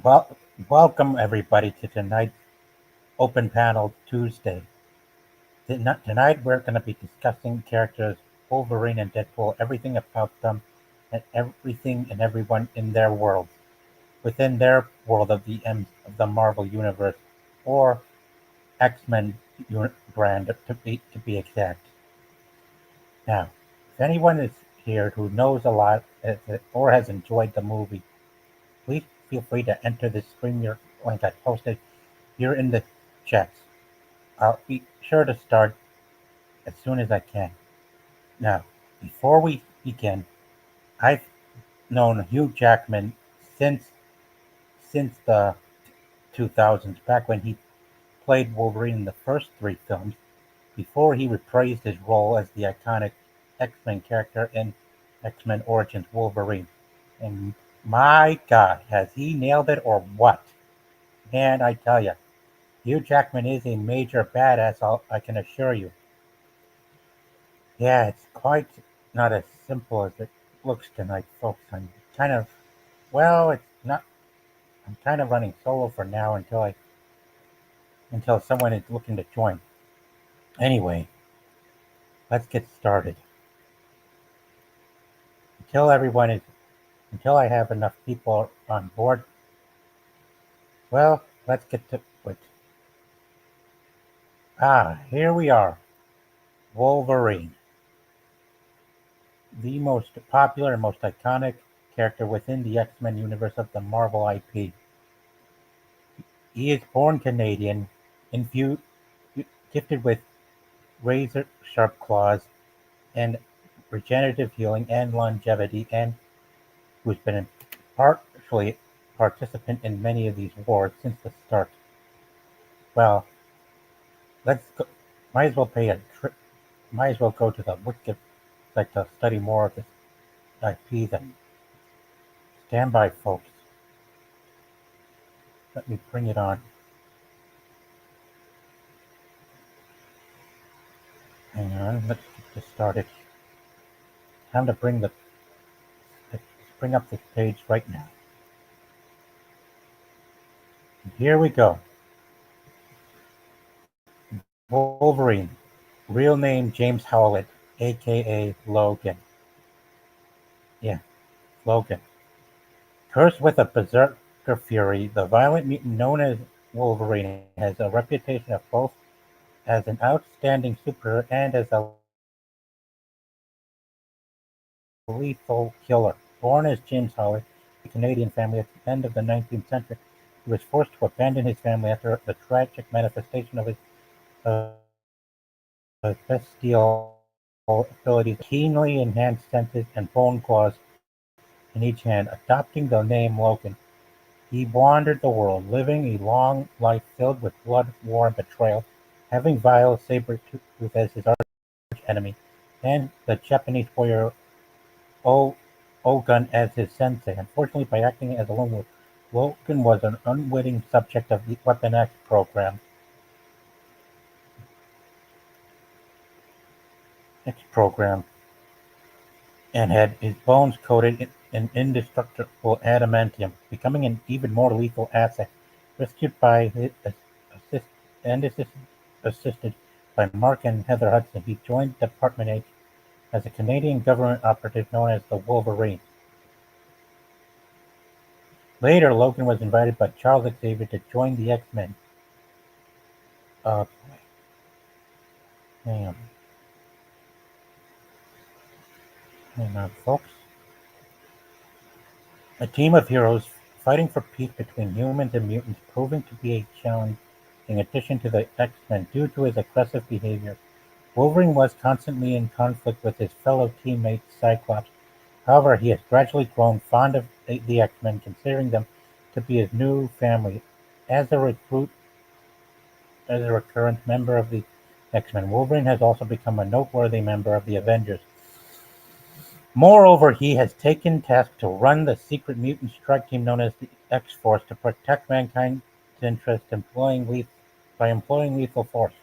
Well, welcome everybody to tonight's Open Panel Tuesday. Tonight we're going to be discussing characters Wolverine and Deadpool, everything about them, and everything and everyone in their world, within their world of the Marvel Universe, or X-Men brand to be exact. Now, if anyone is here who knows a lot or has enjoyed the movie, please feel free to enter the stream link I posted here in the chats. I'll be sure to start as soon as I can. Now, before we begin, I've known Hugh Jackman since the 2000s, back when he played Wolverine in the first three films, before he reprised his role as the iconic X-Men character in X-Men Origins Wolverine. And my God, has he nailed it or what? Man, I tell you, Hugh Jackman is a major badass, I can assure you. Yeah, it's quite not as simple as it looks tonight, folks. I'm kind of, well, it's not. I'm kind of running solo for now until someone is looking to join. Anyway, let's get started. Until everyone is, until I have enough people on board. Well, let's get to it. Here we are. Wolverine, the most popular and most iconic character within the X-Men universe of the Marvel IP. He is born Canadian, infused, gifted with razor-sharp claws and regenerative healing and longevity, and who's been a partially participant in many of these wars since the start. Well, let's go, might as well pay a trip. Might as well go to the Wiki site to study more of this IP. Then stand by, folks. Let me bring it on. Hang on. Let's get this started. Time to let's bring up this page right now. And here we go. Wolverine, real name James Howlett, aka Logan. Yeah, Logan. Cursed with a berserker fury, the violent mutant known as Wolverine has a reputation of both as an outstanding superhero and as a lethal killer. Born as James Howlett to a Canadian family at the end of the 19th century, he was forced to abandon his family after the tragic manifestation of his bestial abilities, keenly enhanced senses, and bone claws in each hand. Adopting the name Logan, he wandered the world, living a long life filled with blood, war, and betrayal, having Vile Sabretooth as his arch-enemy, and the Japanese warrior Ogun as his sensei. Unfortunately, by acting as a lone wolf, Logan was an unwitting subject of the Weapon X program, and had his bones coated in indestructible adamantium, becoming an even more lethal asset. Rescued by his assisted by Mark and Heather Hudson, he joined Department H as a Canadian government operative known as the Wolverine. Later, Logan was invited by Charles Xavier to join the X-Men. Boy. Hang on. Hang on, folks. A team of heroes fighting for peace between humans and mutants, proving to be a challenging addition to the X-Men due to his aggressive behavior. Wolverine was constantly in conflict with his fellow teammate Cyclops. However, he has gradually grown fond of the X-Men, considering them to be his new family. As a recurrent member of the X-Men, Wolverine has also become a noteworthy member of the Avengers. Moreover, he has taken task to run the secret mutant strike team known as the X-Force to protect mankind's interests by employing lethal force.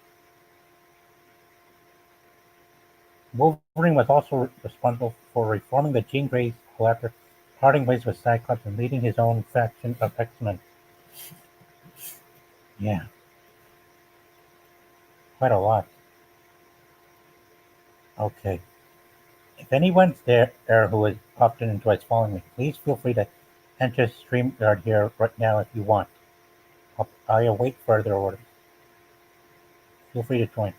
Wolverine was also responsible for reforming the Jean Grey Collector, parting ways with Cyclops and leading his own faction of X-Men. Yeah, quite a lot. Okay. If anyone's there who is often enjoys following me, please feel free to enter StreamYard here right now if you want. I await further orders. Feel free to join.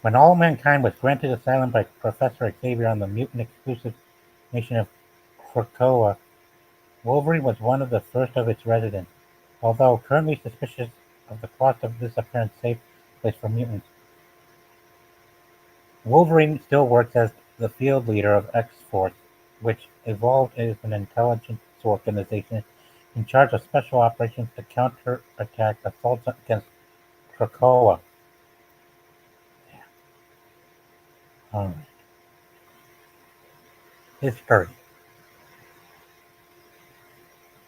When all mankind was granted asylum by Professor Xavier on the mutant exclusive nation of Krakoa, Wolverine was one of the first of its residents. Although currently suspicious of the cost of this apparent safe place for mutants, Wolverine still works as the field leader of X-Force, which evolved as an intelligence organization in charge of special operations to counterattack assaults against Krakoa. Um, History.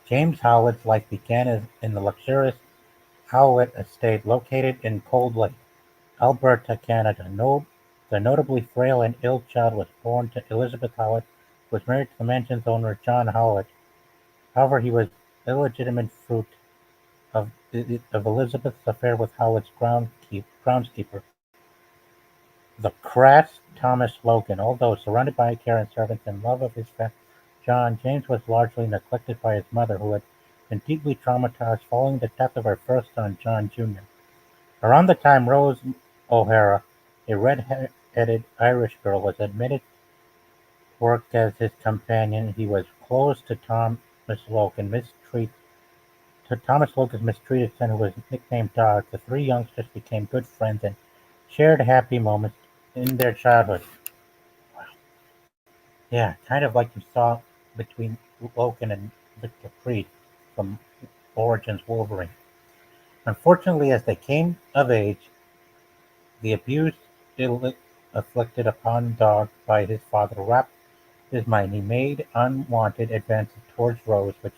James Howlett's life began in the luxurious Howlett estate located in Cold Lake, Alberta, Canada. The notably frail and ill child was born to Elizabeth Howlett, who was married to the mansion's owner, John Howlett. However, he was illegitimate fruit of Elizabeth's affair with Howlett's groundskeeper, the crass Thomas Logan. Although surrounded by care and servants and love of his friend John, James was largely neglected by his mother, who had been deeply traumatized following the death of her first son, John Jr. Around the time Rose O'Hara, a red-headed Irish girl, was admitted to work as his companion, he was close to Thomas Logan's mistreated son, who was nicknamed Dog. The three youngsters became good friends and shared happy moments in their childhood. Yeah, kind of like you saw between Logan and Victor Creed from Origins Wolverine. Unfortunately, as they came of age, the abuse inflicted upon Dog by his father wrapped his mind. He made unwanted advances towards Rose, which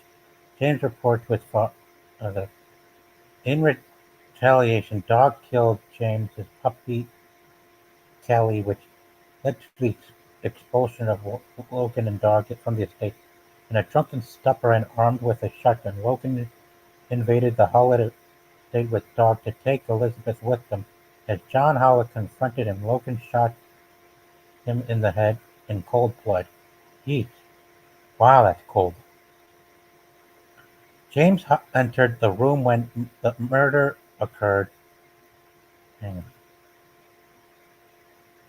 James reported to his father. In retaliation, Dog killed James's puppy Kelly, which led to the expulsion of Logan and Dog from the estate. In a drunken stupor and armed with a shotgun, Logan invaded the Howlett estate with Dog to take Elizabeth with them. As John Howlett confronted him, Logan shot him in the head in cold blood. Yeet. Wow, that's cold. James entered the room when the murder occurred. Hang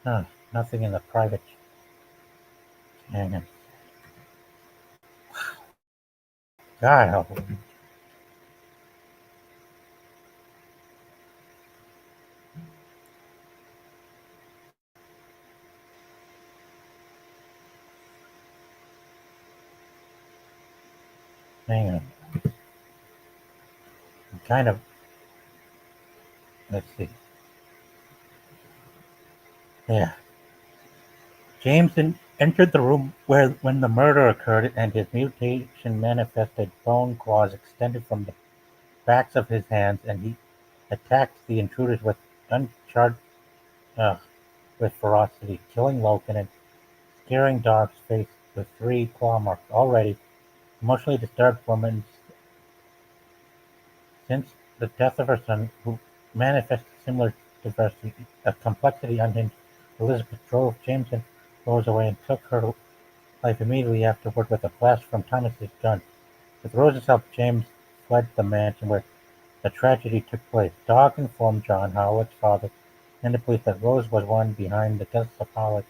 on. Nothing in the private. Hang on. God help me. Hang on. I'm kind of. Let's see. Yeah. James entered the room when the murder occurred, and his mutation manifested bone claws extended from the backs of his hands, and he attacked the intruders uncharged uh, with ferocity, killing Logan and scaring Dog's face with three claw marks. Already emotionally disturbed woman, since the death of her son, who manifested similar diversity, a complexity unhinged, Elizabeth drove James and Rose away and took her life immediately afterward with a blast from Thomas's gun. With Rose's help, James fled the mansion where the tragedy took place. Dog informed John Howlett's father and the police that Rose was one behind the deaths of Howlett.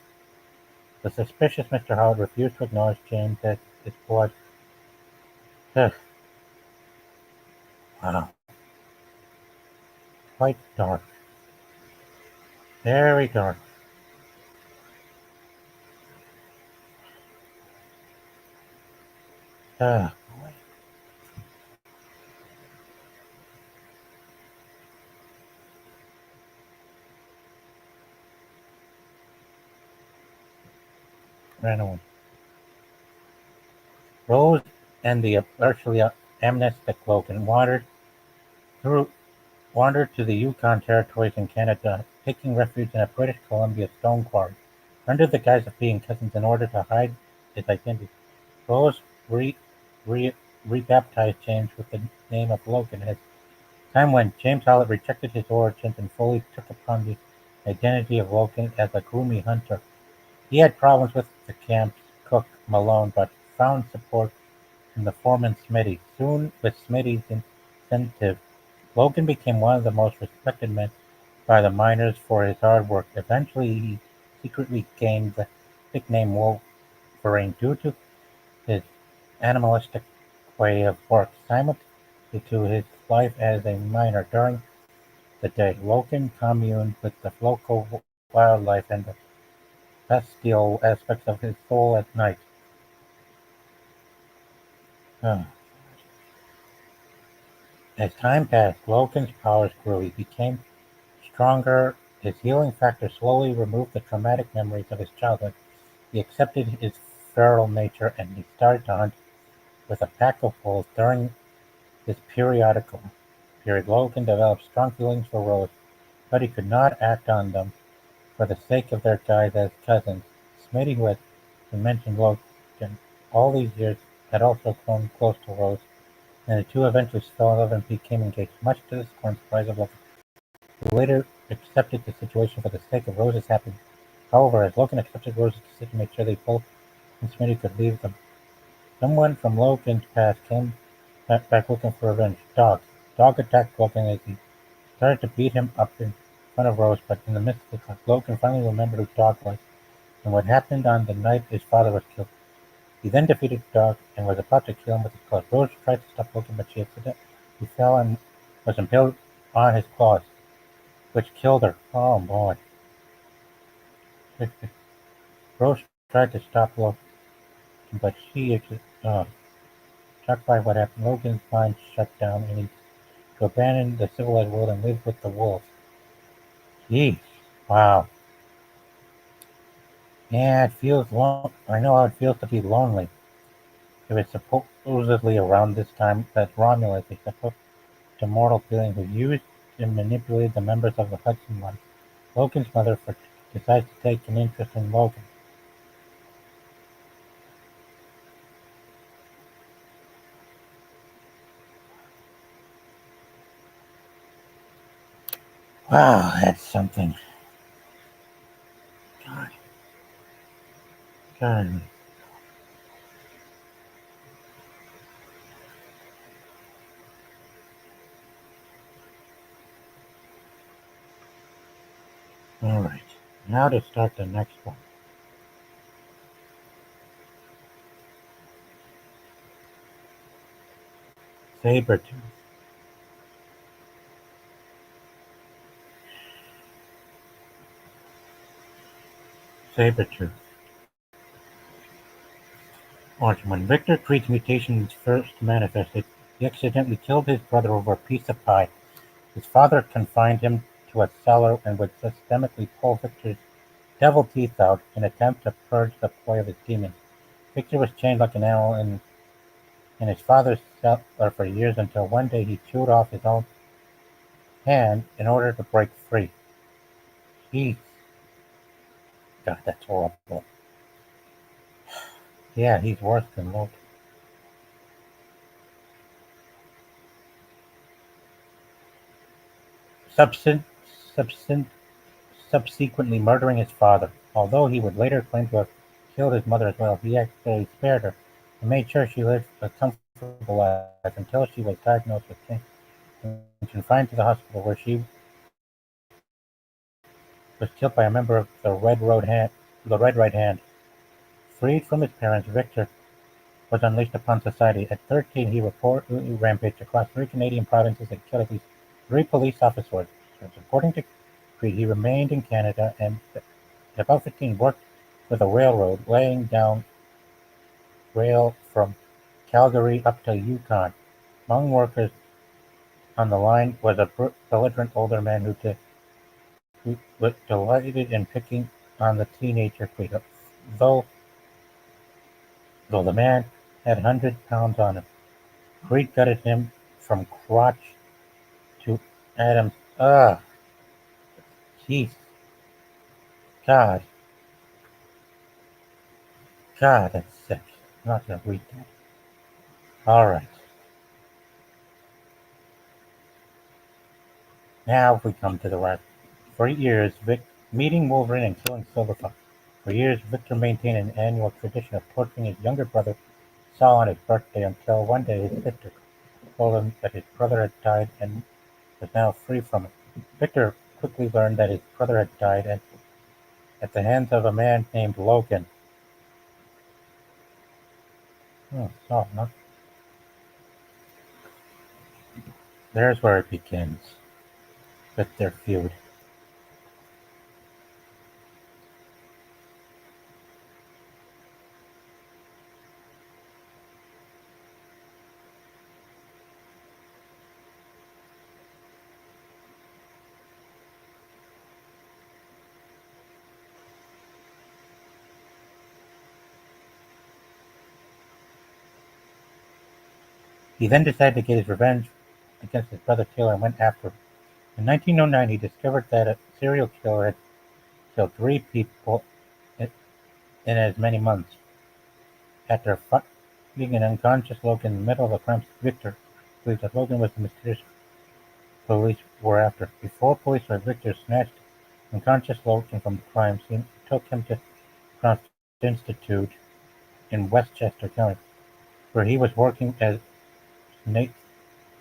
The suspicious Mr. Howlett refused to acknowledge James as his blood. Ugh, wow, quite dark. Very dark. Boy. Ran away. Rose and the virtually amnestic Logan through wandered to the Yukon Territories in Canada, taking refuge in a British Columbia stone quarry. Under the guise of being cousins in order to hide his identity, Rose re- rebaptized James with the name of Logan. As time went, James Howlett rejected his origins and fully took upon the identity of Logan as a gloomy hunter. He had problems with the camp's cook, Malone, but found support from the foreman Smitty. Soon, with Smitty's incentive, Logan became one of the most respected men by the miners for his hard work. Eventually, he secretly gained the nickname Wolverine due to his animalistic way of work. Simultaneously to his life as a miner during the day, Logan communed with the local wildlife and the bestial aspects of his soul at night. Uh, As time passed, Logan's powers grew. He became stronger. His healing factor slowly removed the traumatic memories of his childhood. He accepted his feral nature and he started to hunt with a pack of wolves. During this periodical period, Logan developed strong feelings for Rose, but he could not act on them for the sake of their guides as cousins. Smitty, who had mentioned Logan all these years, had also grown close to Rose, and the two eventually fell in love and became engaged, much to the scorn and surprise of Logan, who later accepted the situation for the sake of Rose's happiness. However, as Logan accepted Rose's decision to make sure they both and Smitty could leave them, someone from Logan's past came back looking for revenge. Dog. Dog attacked Logan as he started to beat him up in front of Rose, but in the midst of the conflict, Logan finally remembered who Dog was and what happened on the night his father was killed. He then defeated Dog and was about to kill him with his claws. Rose tried to stop Logan, but she accidentally fell and was impaled on his claws, which killed her. Oh boy. Rose tried to stop Logan, but shocked by what happened, Logan's mind shut down and he to abandon the civilized world and live with the wolves. Jeez. Wow. Yeah, it feels I know how it feels to be lonely. It was supposedly around this time that Romulus, a supposed immortal being who used and manipulated the members of the Hudson Line, Logan's mother, decides to take an interest in Logan. Wow, that's something. God, God. All right. Now to start the next one. Sabretooth. Sabretooth. Origin. When Victor Creed's mutations first manifested, he accidentally killed his brother over a piece of pie. His father confined him to a cellar and would systematically pull Victor's devil teeth out in an attempt to purge the boy of his demons. Victor was chained like an animal in his father's cellar for years until one day he chewed off his own hand in order to break free. Jeez, God, that's horrible. Yeah, he's worse than Loki. Subsin- subsin- Subsequently murdering his father. Although he would later claim to have killed his mother as well, he actually spared her and made sure she lived a comfortable life until she was diagnosed with cancer and confined to the hospital where she was killed by a member of the Red Right Hand. Freed from his parents, Victor was unleashed upon society. At 13, he reportedly rampaged across three Canadian provinces and killed at least three police officers. According to Creed, he remained in Canada and at about 15 worked for the railroad, laying down rail from Calgary up to Yukon. Among workers on the line was a belligerent older man who was delighted in picking on the teenager Creed. Though, though the man had 100 pounds on him, Creed gutted him from crotch to Adams. Ah, jeez, God, God, that's sick. I'm not gonna read that. All right. Now we come to the right. For years, meeting Wolverine and killing Silverfox. For years, Victor maintained an annual tradition of torturing his younger brother Saul on his birthday until one day his sister told him that his brother had died and was now free from it. Victor quickly learned that his brother had died at the hands of a man named Logan. Oh, no. There's where it begins with their feud. He then decided to get his revenge against his brother Taylor and went after him. In 1909, he discovered that a serial killer had killed three people in as many months. After finding an unconscious Logan in the middle of a crime, Victor believed that Logan was the mysterious police were after. Before police arrived, Victor snatched unconscious Logan from the crime scene and took him to Croft Institute in Westchester County, where he was working as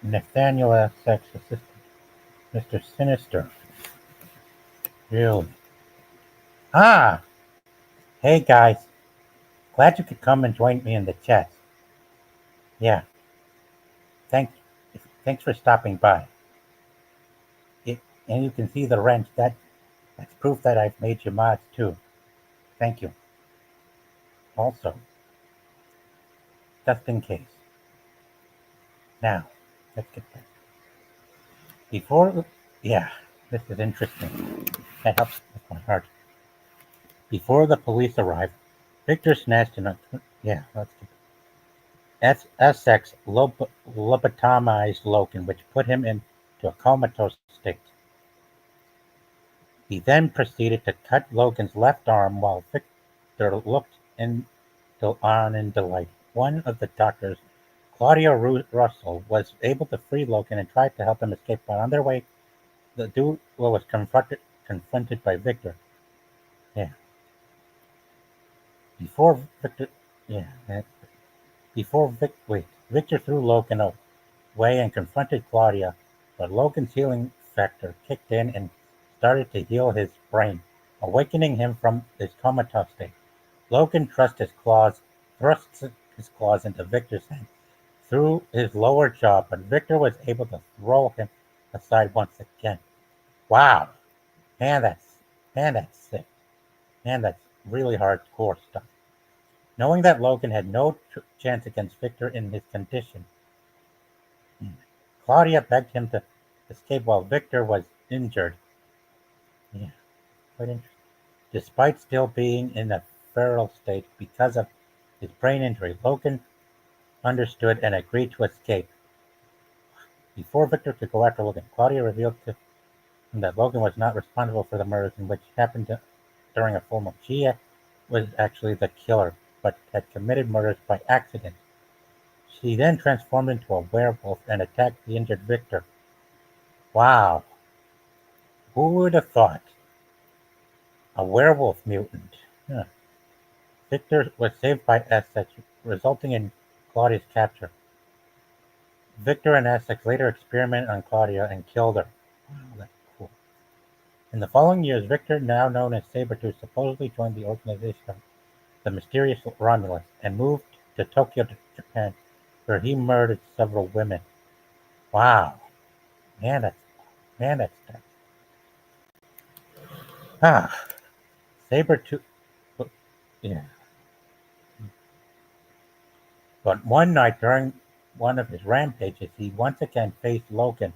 Nathaniel Essex assistant, Mr. Sinister. Really? Ah! Hey guys, glad you could come and join me in the chat. Yeah, thanks thanks for stopping by. It, and you can see the wrench. That's proof that I've made you mods too. Thank you. Also, just in case. Now, let's get back. Before, yeah, this is interesting. That helps with my heart. Before the police arrived, Victor snatched an yeah, let's get Essex lobotomized Logan, which put him into a comatose state. He then proceeded to cut Logan's left arm while Victor looked on in delight. One of the doctors, Claudia Russell, was able to free Logan and tried to help him escape, but on their way, the duo was confronted by Victor. Yeah, before Victor, yeah, Victor threw Logan away and confronted Claudia, but Logan's healing factor kicked in and started to heal his brain, awakening him from his comatose state. Logan thrust his claws into Victor's hand through his lower jaw, but Victor was able to throw him aside once again. Wow, man, that's sick. Man, that's really hardcore stuff. Knowing that Logan had no chance against Victor in his condition, Claudia begged him to escape while Victor was injured. Yeah, quite interesting. Despite still being in a feral state because of his brain injury, Logan understood and agreed to escape. Before Victor could go after Logan, Claudia revealed to him that Logan was not responsible for the murders in which happened during a full moon. She was actually the killer, but had committed murders by accident. She then transformed into a werewolf and attacked the injured Victor. Wow, who would have thought? A werewolf mutant. Huh. Victor was saved by Essex, resulting in Claudia's capture. Victor and Essex later experimented on Claudia and killed her. Wow, that's cool. In the following years, Victor, now known as Sabretooth, supposedly joined the organization of the mysterious Romulus and moved to Tokyo, Japan, where he murdered several women. Wow, man, that's dark. Ah, Sabretooth, yeah. But one night during one of his rampages, he once again faced Logan.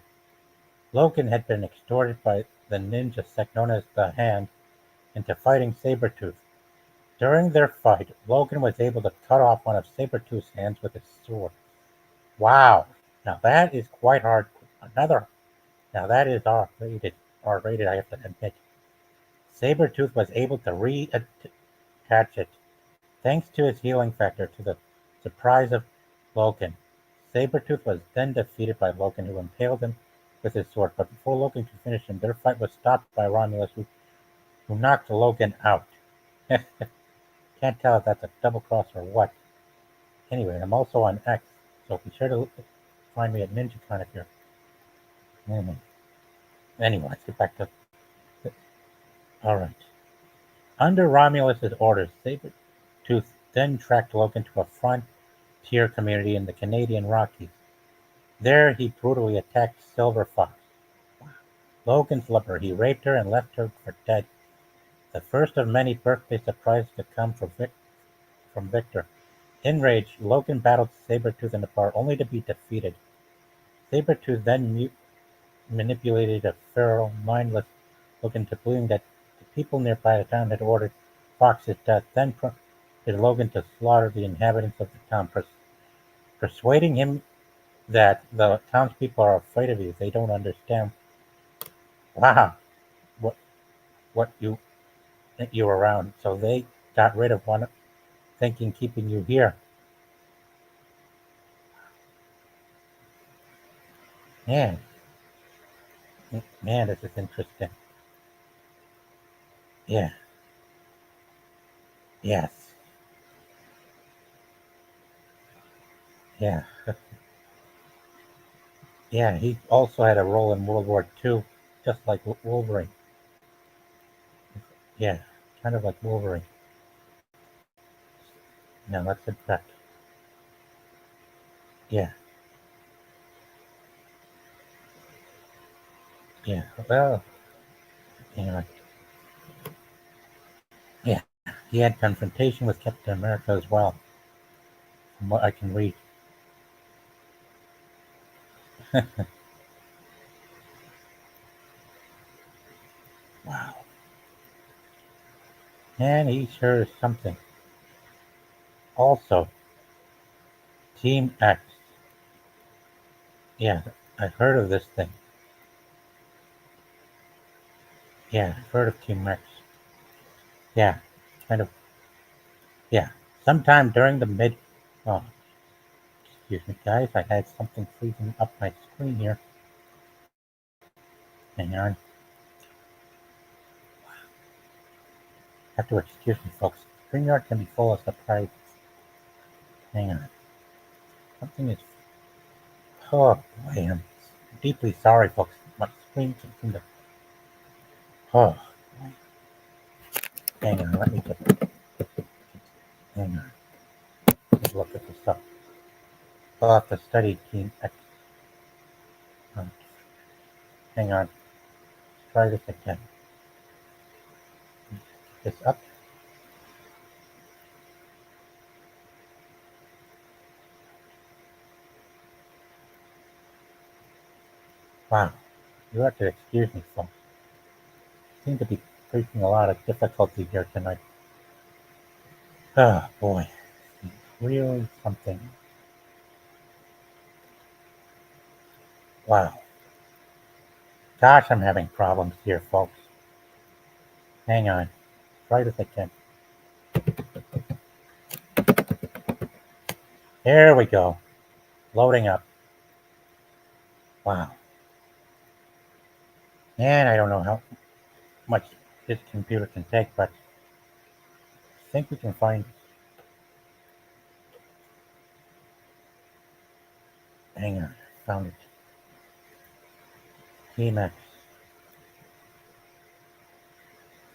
Logan had been extorted by the ninja sect known as the Hand into fighting Sabretooth. During their fight, Logan was able to cut off one of Sabretooth's hands with his sword. Wow! Now that is quite hard. Now that is R-rated, I have to admit. Sabretooth was able to reattach it, thanks to his healing factor, to the surprise of Logan. Sabretooth was then defeated by Logan, who impaled him with his sword, but before Logan could finish him, their fight was stopped by Romulus, who knocked Logan out. Can't tell if that's a double cross or what. Anyway, I'm also on X, so be sure to find me at NinjaCon if you're. Anyway, let's get back to. Alright. Under Romulus's orders, Sabretooth then tracked Logan to a frontier community in the Canadian Rockies. There, he brutally attacked Silver Fox, Logan's lover. He raped her and left her for dead. The first of many birthday surprises to come from Victor. Enraged, Logan battled Sabretooth in the bar, only to be defeated. Sabretooth then manipulated a feral, mindless Logan to believing that the people nearby the town had ordered Fox's death, then prompted Logan to slaughter the inhabitants of the town, persuading him that the townspeople are afraid of you. They don't understand. Wow, what you think you around. So they got rid of one thinking keeping you here. Man, this is interesting. Yeah, yes, yeah, yeah. He also had a role in World War II, just like Wolverine. Yeah, kind of like Wolverine. Now let's subtract. Yeah, yeah. Well, anyway, yeah. He had confrontation with Captain America as well, from what I can read. Wow. And he sure is something. Also, Team X. Yeah, I've heard of this thing. Yeah, I've heard of Team X. Yeah, kind of. Yeah, sometime during the mid. Oh, excuse me, guys. I had something freezing up my screen here. Hang on. Have to excuse me, folks. StreamYard can be full of surprises. Hang on. Something is. Oh boy, I'm deeply sorry, folks. My screen can seem to. Oh, hang on. Let me just. Hang on. Let's look at this up. I'll have to study Team X. Hang on. Let's try this again. This up. Wow. You have to excuse me, folks. Seem to be facing a lot of difficulty here tonight. Oh boy. Really something. Wow. Gosh, I'm having problems here, folks. Hang on. Try this again. There we go. Loading up. Wow. And I don't know how much this computer can take, but I think we can find. Hang on. Found it. Emacs.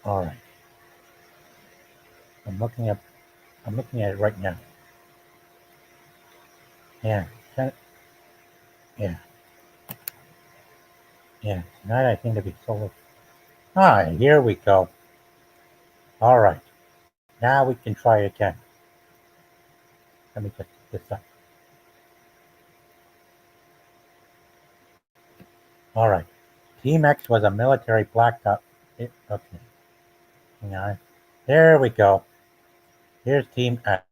Alright. I'm looking at it right now. Yeah. Yeah. Yeah. Tonight I seem to be solo. Ah, here we go. Alright. Now we can try again. Let me just get this up. Alright. Team X was a military black ops. Okay. Hang on. There we go. Here's Team X.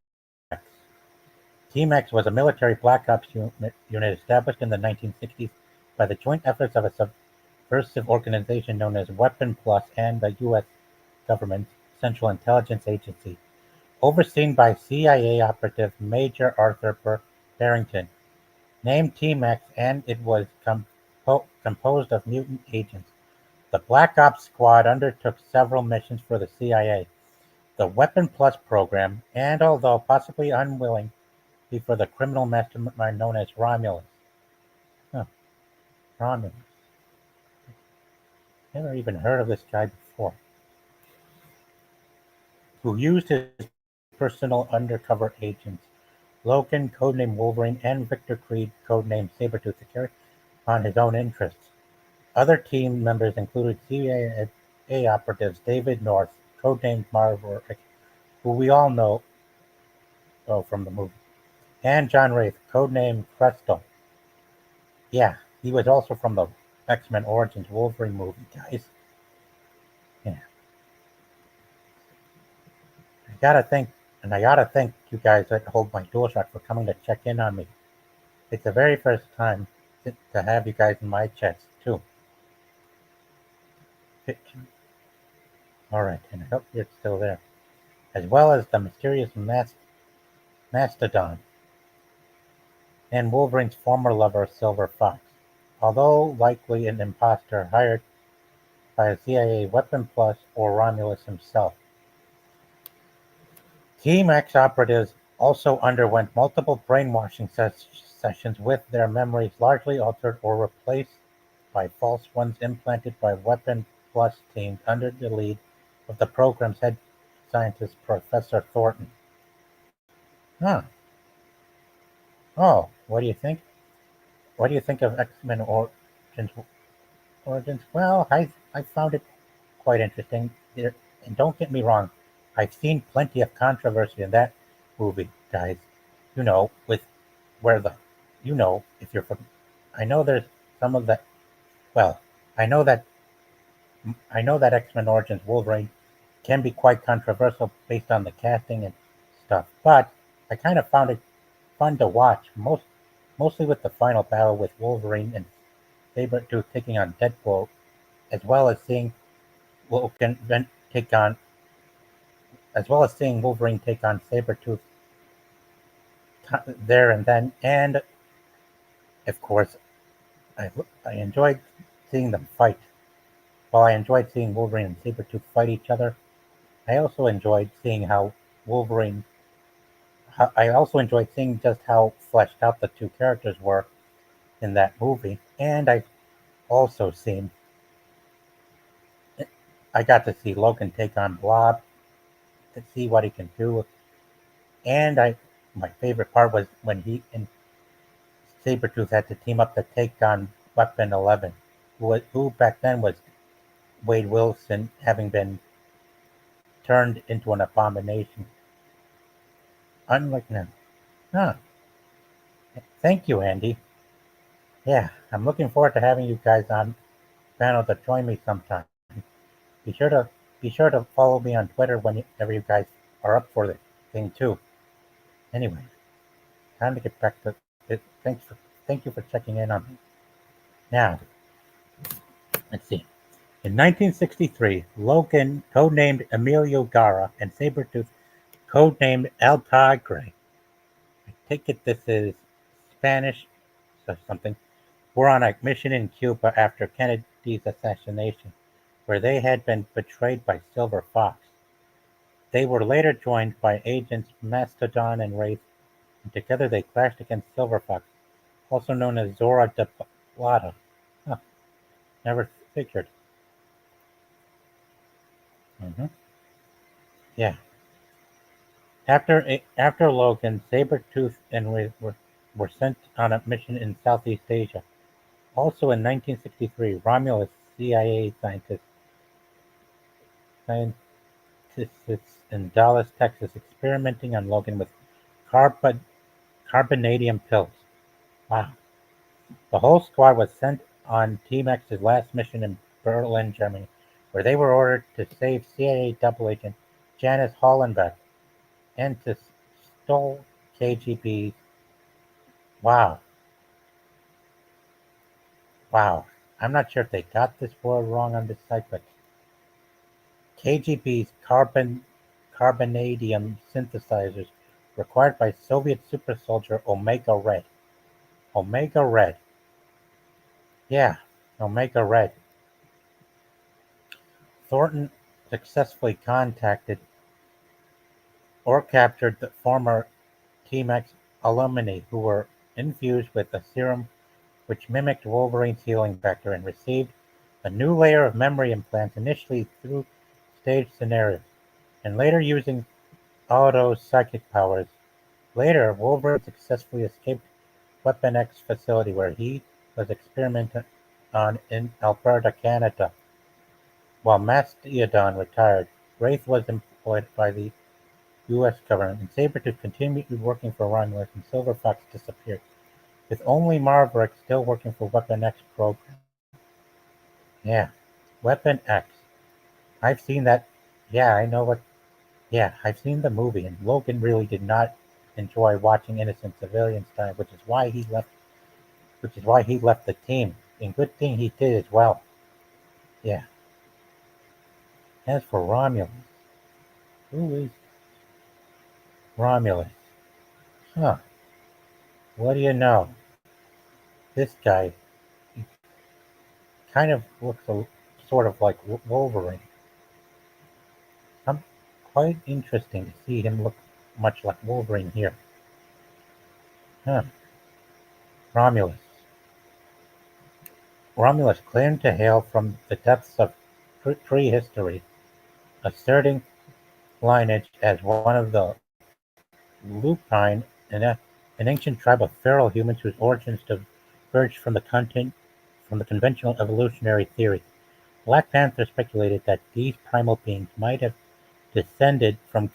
Team X was a military black ops unit established in the 1960s by the joint efforts of a subversive organization known as Weapon Plus and the U.S. government's Central Intelligence Agency, overseen by CIA operative Major Arthur Barrington. named Team-X, and it was composed of mutant agents. The Black Ops Squad undertook several missions for the CIA, the Weapon Plus program, and although possibly unwillingly for the criminal mastermind known as Romulus. Huh, Romulus. Never even heard of this guy before. Who used his personal undercover agents, Logan, codenamed Wolverine, and Victor Creed, codenamed Sabretooth, to carry on his own interests. Other team members included CIA operatives David North, codenamed Maverick, who we all know from the movie, and John Wraith, codenamed Crystal. Yeah, he was also from the X-Men Origins Wolverine movie, guys. Yeah, I gotta thank, and I gotta thank you guys that hold my DualShock for coming to check in on me. It's the very first time to have you guys in my chats too. All right, and I hope you're still there, as well as the mysterious Mastodon and Wolverine's former lover, Silver Fox. Although likely an imposter hired by a CIA Weapon Plus or Romulus himself. Team X operatives also underwent multiple brainwashing sessions with their memories largely altered or replaced by false ones implanted by Weapon Plus teams under the lead of the program's head scientist, Professor Thornton. Huh. Oh, what do you think? What do you think of X-Men Origins? Well, I found it quite interesting. And don't get me wrong, I've seen plenty of controversy in that movie, guys. With where if you're from, I know there's some of that. Well, I know that I know that X-Men Origins Wolverine can be quite controversial based on the casting and stuff, but I kind of found it fun to watch, mostly with the final battle with Wolverine and Sabretooth taking on Deadpool, as well as seeing Logan take on, as well as seeing Wolverine take on Sabretooth there and then. And of course, I, I enjoyed seeing them fight. While I enjoyed seeing Wolverine and Sabretooth fight each other, I also enjoyed seeing Wolverine. I also enjoyed seeing just how fleshed out the two characters were in that movie. And also seen, I got to see Logan take on Blob to see what he can do. And my favorite part was when he and Sabretooth had to team up to take on Weapon 11, who back then was Wade Wilson, having been turned into an abomination. Unlike now. Huh. Thank you, Andy. Yeah, I'm looking forward to having you guys on panel to join me sometime. Be sure to be sure to follow me on Twitter whenever you guys are up for the thing too. Anyway, time to get back to it. Thank you for checking in on me. Now, let's see. In 1963, Logan, codenamed Emilio Gara, and Sabretooth, codenamed El Tigre, I take it this is Spanish or something, were on a mission in Cuba after Kennedy's assassination, where they had been betrayed by Silver Fox. They were later joined by agents Mastodon and Wraith, and together they clashed against Silver Fox, also known as Zora de Plata. Huh, never figured. Hmm. Yeah. After Logan, Sabretooth and were sent on a mission in Southeast Asia. Also in 1963, Romulus, CIA scientists in Dallas, Texas, experimenting on Logan with carbon, carbonadium pills. Wow. The whole squad was sent on Team X's last mission in Berlin, Germany, where they were ordered to save CIA double agent Janice Hollenbeck and to stole KGB's. Wow. Wow. I'm not sure if they got this word wrong on this site, but KGB's carbonadium synthesizers required by Soviet super soldier Omega Red. Omega Red. Yeah, Omega Red. Thornton successfully contacted or captured the former Team X alumni who were infused with a serum which mimicked Wolverine's healing factor and received a new layer of memory implants initially through staged scenarios, and later using Otto's psychic powers. Later, Wolverine successfully escaped Weapon X facility where he was experimented on in Alberta, Canada. While Mastodon retired, Wraith was employed by the U.S. government, and Sabretooth continued working for Romulus, and Silver Fox disappeared, with only Maverick still working for Weapon X program. Yeah, Weapon X. I've seen that. Yeah, I know what. Yeah, I've seen the movie, and Logan really did not enjoy watching innocent civilians die, which is why he left. Which is why he left the team. And good thing he did as well. Yeah. As for Romulus, who is Romulus? Huh? What do you know? This guy kind of looks sort of like Wolverine. I'm quite interesting to see him look much like Wolverine here. Huh. Romulus. Romulus claimed to hail from the depths of prehistory, asserting lineage as one of the Lupine, an ancient tribe of feral humans whose origins diverged from the conventional evolutionary theory. Black Panther speculated that these primal beings might have descended from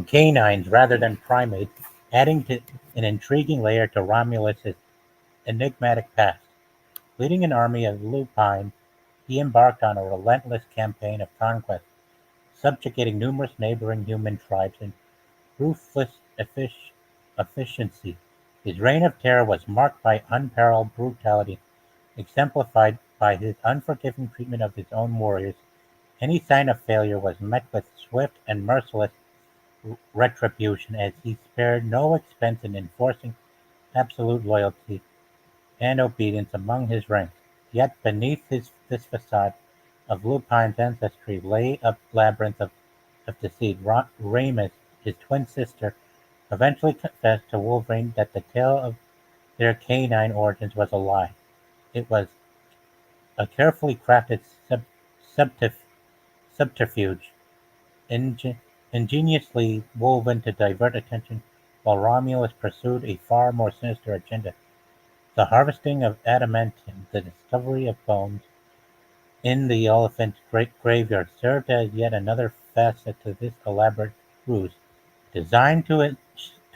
canines rather than primates, adding to an intriguing layer to Romulus's enigmatic past. Leading an army of Lupine, he embarked on a relentless campaign of conquest, subjugating numerous neighboring human tribes and ruthless efficiency. His reign of terror was marked by unparalleled brutality, exemplified by his unforgiving treatment of his own warriors. Any sign of failure was met with swift and merciless retribution, as he spared no expense in enforcing absolute loyalty and obedience among his ranks. Yet beneath this facade of Lupine's ancestry lay a labyrinth of deceit. Ramus, his twin sister, eventually confessed to Wolverine that the tale of their canine origins was a lie. It was a carefully crafted subterf- subterfuge, ing- ingeniously woven to divert attention while Romulus pursued a far more sinister agenda. The harvesting of adamantium, the discovery of bones in the elephant graveyard served as yet another facet to this elaborate ruse, designed to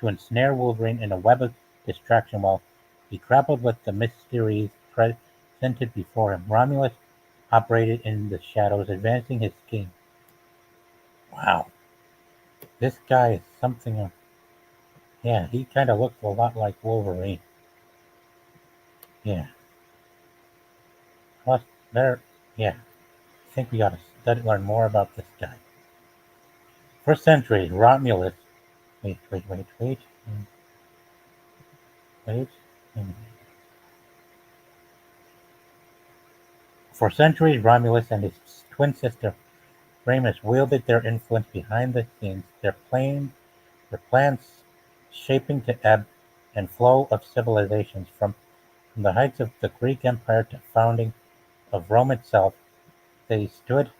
ensnare Wolverine in a web of distraction while he grappled with the mysteries presented before him. Romulus operated in the shadows, advancing his scheme. Wow, this guy is something. Yeah, he kind of looks a lot like Wolverine. Yeah, plus there. Yeah, I think we got to learn more about this guy. For centuries, Romulus. Wait. Hmm. For centuries, Romulus and his twin sister Remus wielded their influence behind the scenes, their plans shaping the ebb and flow of civilizations from the heights of the Greek Empire to founding of Rome itself. They stood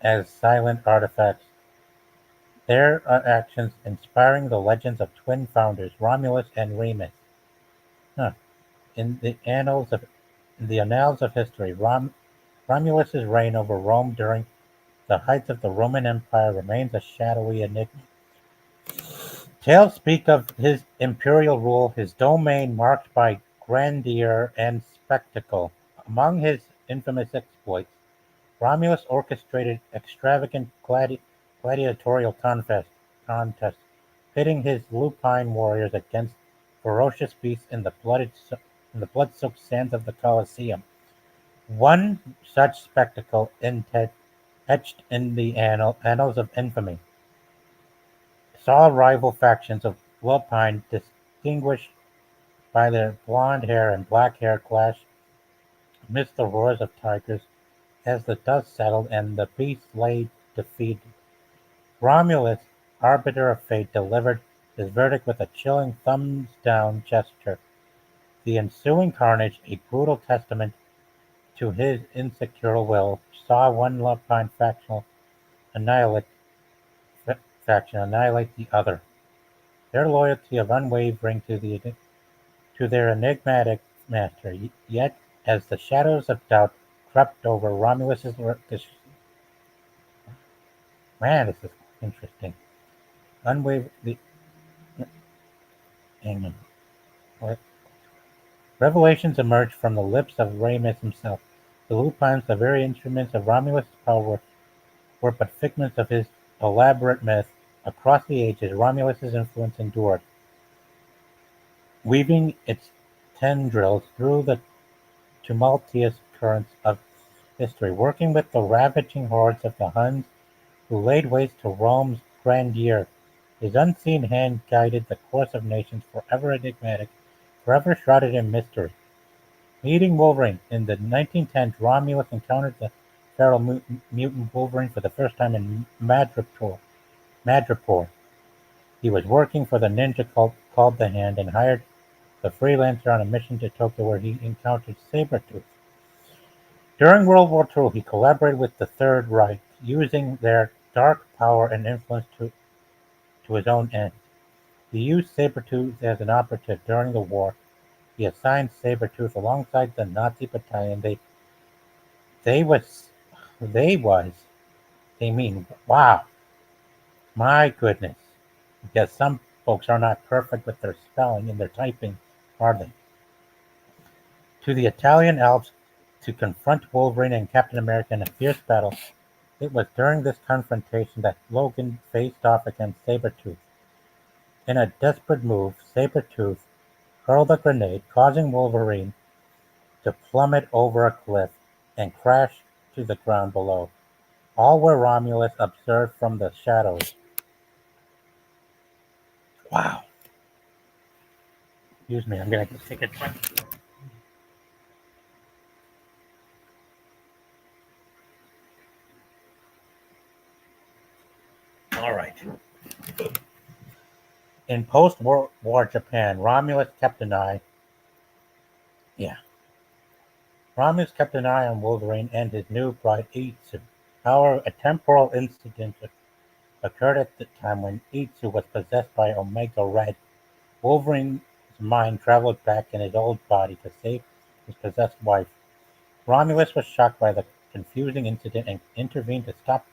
as silent artifacts, their actions inspiring the legends of twin founders Romulus and Remus. Huh. In the annals of history, Romulus's reign over Rome during the height of the Roman Empire remains a shadowy enigma. Tales speak of his imperial rule, his domain marked by grandeur and spectacle. Among his infamous exploits, Romulus orchestrated extravagant gladiatorial contests, pitting his lupine warriors against ferocious beasts in the blood-soaked sands of the Colosseum. One such spectacle etched in the annals of infamy saw rival factions of Lupine distinguished By their blond hair and black hair clash amidst the roars of tigers as the dust settled and the beast lay defeated. Romulus, arbiter of fate, delivered his verdict with a chilling thumbs-down gesture. The ensuing carnage, a brutal testament to his insecure will, saw one Lupine annihilate, faction annihilate the other, their loyalty of unwavering to their enigmatic master. Yet, as the shadows of doubt crept over Romulus's this man, this is interesting. Unwavering, hang revelations emerged from the lips of Ramus himself. The Lupines, the very instruments of Romulus's power, were but figments of his elaborate myth. Across the ages, Romulus's influence endured, weaving its tendrils through the tumultuous currents of history, working with the ravaging hordes of the Huns who laid waste to Rome's grandeur. His unseen hand guided the course of nations, forever enigmatic, forever shrouded in mystery. Meeting Wolverine in the 1910s, Romulus encountered the feral mutant Wolverine for the first time in Madripoor. He was working for the ninja cult called the Hand and hired the freelancer on a mission to Tokyo where he encountered Sabretooth. During World War II, he collaborated with the Third Reich, using their dark power and influence to his own ends. He used Sabretooth as an operative during the war. He assigned Sabretooth alongside the Nazi battalion. They was they was they mean wow, my goodness. Because some folks are not perfect with their spelling and their typing, are they? To the Italian Alps to confront Wolverine and Captain America in a fierce battle. It was during this confrontation that Logan faced off against Sabretooth. In a desperate move, Sabretooth hurled a grenade, causing Wolverine to plummet over a cliff and crash to the ground below, all where Romulus observed from the shadows. Wow. Excuse me, I'm going to take a drink. All right. In post-World War Japan, yeah, Romulus kept an eye on Wolverine and his new bride Itsu. However, a temporal incident occurred at the time when Itsu was possessed by Omega Red. Wolverine's mind traveled back in his old body to save his possessed wife. Romulus was shocked by the confusing incident and intervened to stop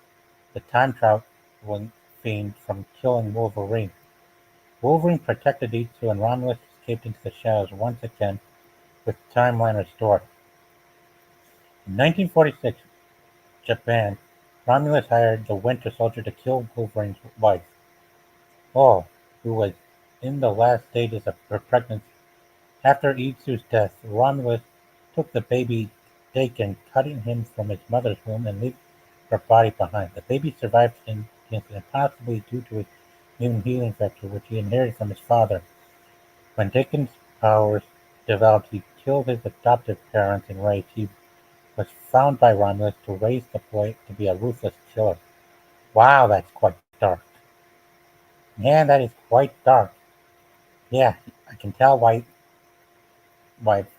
the time-traveling fiend from killing Wolverine. Wolverine protected Itsu and Romulus escaped into the shadows once again with the timeline restored. In 1946, Japan, Romulus hired the Winter Soldier to kill Wolverine's wife, oh, who was in the last stages of her pregnancy. After Itsu's death, Romulus took the baby Dakin, cutting him from his mother's womb and leaving her body behind. The baby survived in the incident, possibly due to his mutant healing factor, which he inherited from his father. When Dakin's powers developed, he killed his adoptive parents in rage. He was found by Romulus to raise the boy to be a ruthless killer. Wow, that's quite dark. Man, that is quite dark. Yeah, I can tell why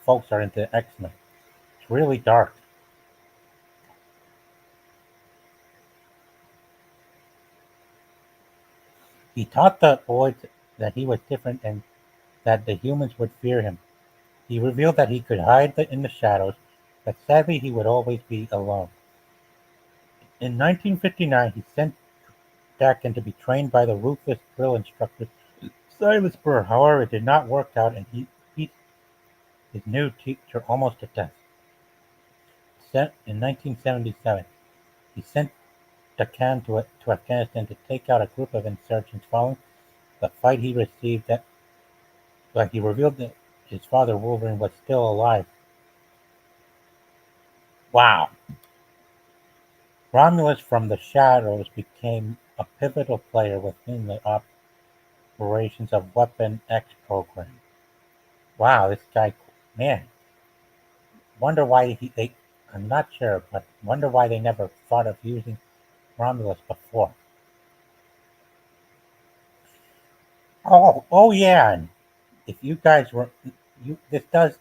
folks are into X-Men. It's really dark. He taught the boys that he was different and that the humans would fear him. He revealed that he could hide in the shadows, but sadly he would always be alone. In 1959, he sent Dakin to be trained by the ruthless drill instructor Silas Burr. However, it did not work out, and he beat his new teacher almost to death. In 1977, he sent Dakan to Afghanistan to take out a group of insurgents. Following the fight, he revealed that his father Wolverine was still alive. Wow! Romulus from the shadows became a pivotal player within the operations of Weapon X program. Wow, this guy, man, wonder why I'm not sure, but wonder why they never thought of using Romulus before. Oh yeah, and if you guys were, this does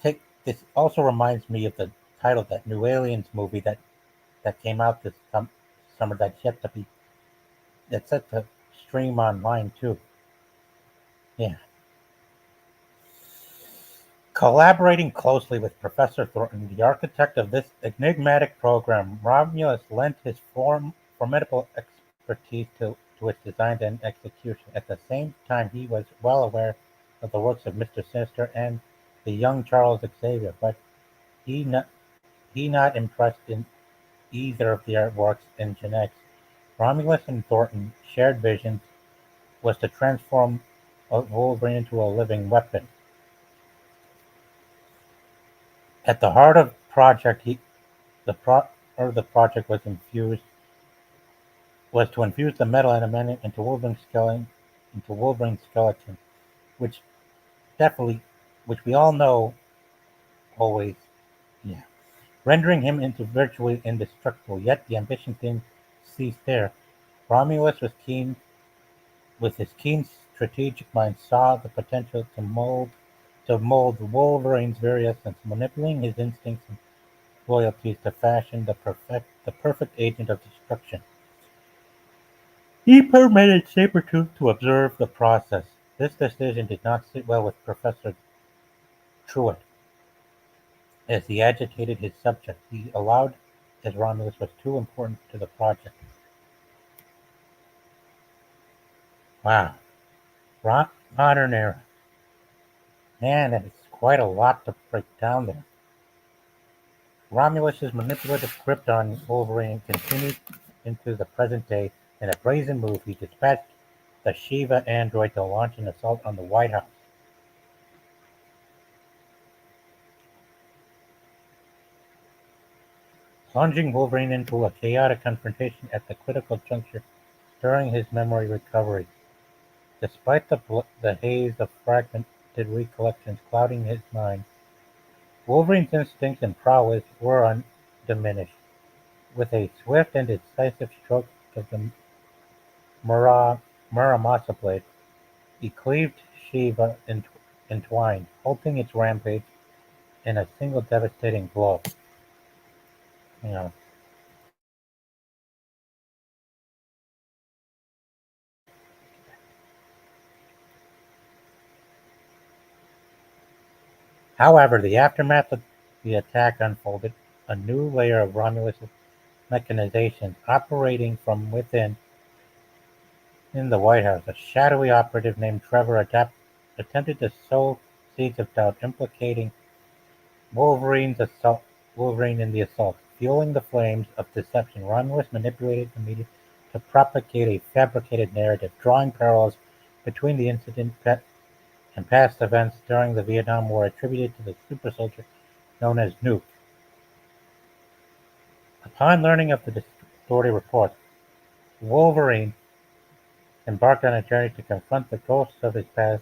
this also reminds me of the title of that new Aliens movie that came out this summer that's set to stream online too. Yeah. Collaborating closely with Professor Thornton, the architect of this enigmatic program, Romulus lent his formidable expertise to its design and execution. At the same time, he was well aware of the works of Mr. Sinister and the young Charles Xavier, but he not, he not impressed in either of their works in genetics. Romulus and Thornton shared visions was to transform Wolverine into a living weapon. At the heart of the pro, or the project was to infuse the metal element into Wolverine's skeleton, which definitely, which we all know always, yeah, rendering him into virtually indestructible. Yet the ambition didn't cease there. Romulus with his keen strategic mind, saw the potential to mold Wolverine's very essence, manipulating his instincts and loyalties to fashion the perfect agent of destruction. He permitted Sabretooth to observe the process. This decision did not sit well with Professor Truitt, as he agitated his subject. He allowed, as Romulus was too important to the project. Wow, modern era. Man, it's quite a lot to break down there. Romulus's manipulative grip on Wolverine continued into the present day. In a brazen move, he dispatched the Shiva android to launch an assault on the White House, plunging Wolverine into a chaotic confrontation at the critical juncture during his memory recovery. Despite the haze of fragmented recollections clouding his mind, Wolverine's instincts and prowess were undiminished. With a swift and decisive stroke of the Muramasa blade, he cleaved Shiva entwined, halting its rampage in a single devastating blow. You know. However, the aftermath of the attack unfolded a new layer of Romulus mechanization operating from within in the White House. A shadowy operative named Trevor attempted to sow seeds of doubt, implicating Wolverine's assault, Wolverine in the assault. Fueling the flames of deception, Romulus manipulated the media to propagate a fabricated narrative, drawing parallels between the incident and past events during the Vietnam War attributed to the super soldier known as Nuke. Upon learning of the distorted reports, Wolverine embarked on a journey to confront the ghosts of his past,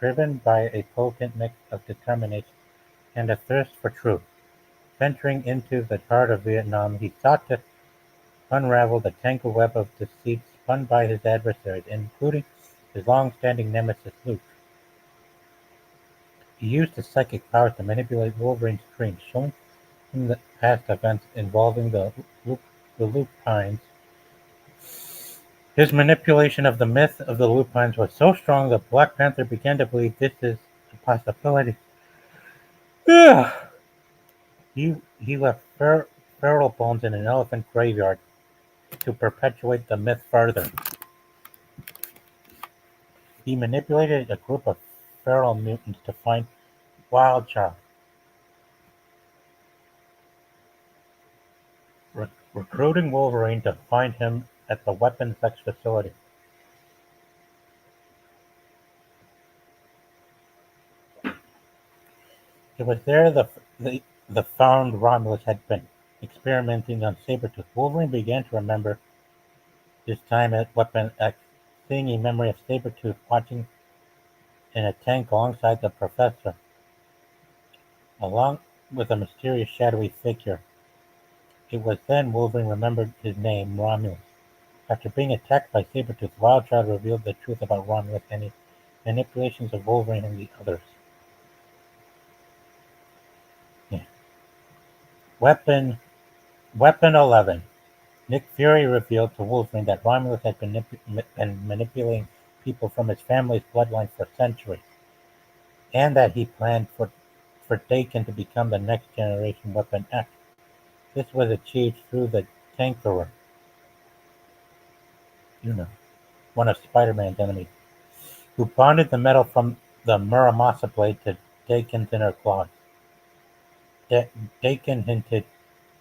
driven by a potent mix of determination and a thirst for truth. Venturing into the heart of Vietnam, he sought to unravel the tangled web of deceit spun by his adversaries, including his long-standing nemesis Luke. He used his psychic powers to manipulate Wolverine's dreams, showing him the past events involving the Lupines. His manipulation of the myth of the Lupines was so strong that Black Panther began to believe this is a possibility. Yeah. He left feral bones in an elephant graveyard to perpetuate the myth further. He manipulated a group of feral mutants to find Wildchild, recruiting Wolverine to find him at the Weapons X facility. It was there the found Romulus had been experimenting on Sabretooth. Wolverine began to remember his time at Weapon X, seeing a memory of Sabretooth watching in a tank alongside the Professor, along with a mysterious shadowy figure. It was then Wolverine remembered his name, Romulus. After being attacked by Sabretooth, Wildchild revealed the truth about Romulus and his manipulations of Wolverine and the others. Yeah. Weapon Weapon 11. Nick Fury revealed to Wolverine that Romulus had been manipulating people from his family's bloodline for centuries, and that he planned for Dakin to become the next generation Weapon X. This was achieved through the Tankerer, you know, one of Spider-Man's enemies, who bonded the metal from the Muramasa blade to Dakin's inner claws. Da- Dakin hinted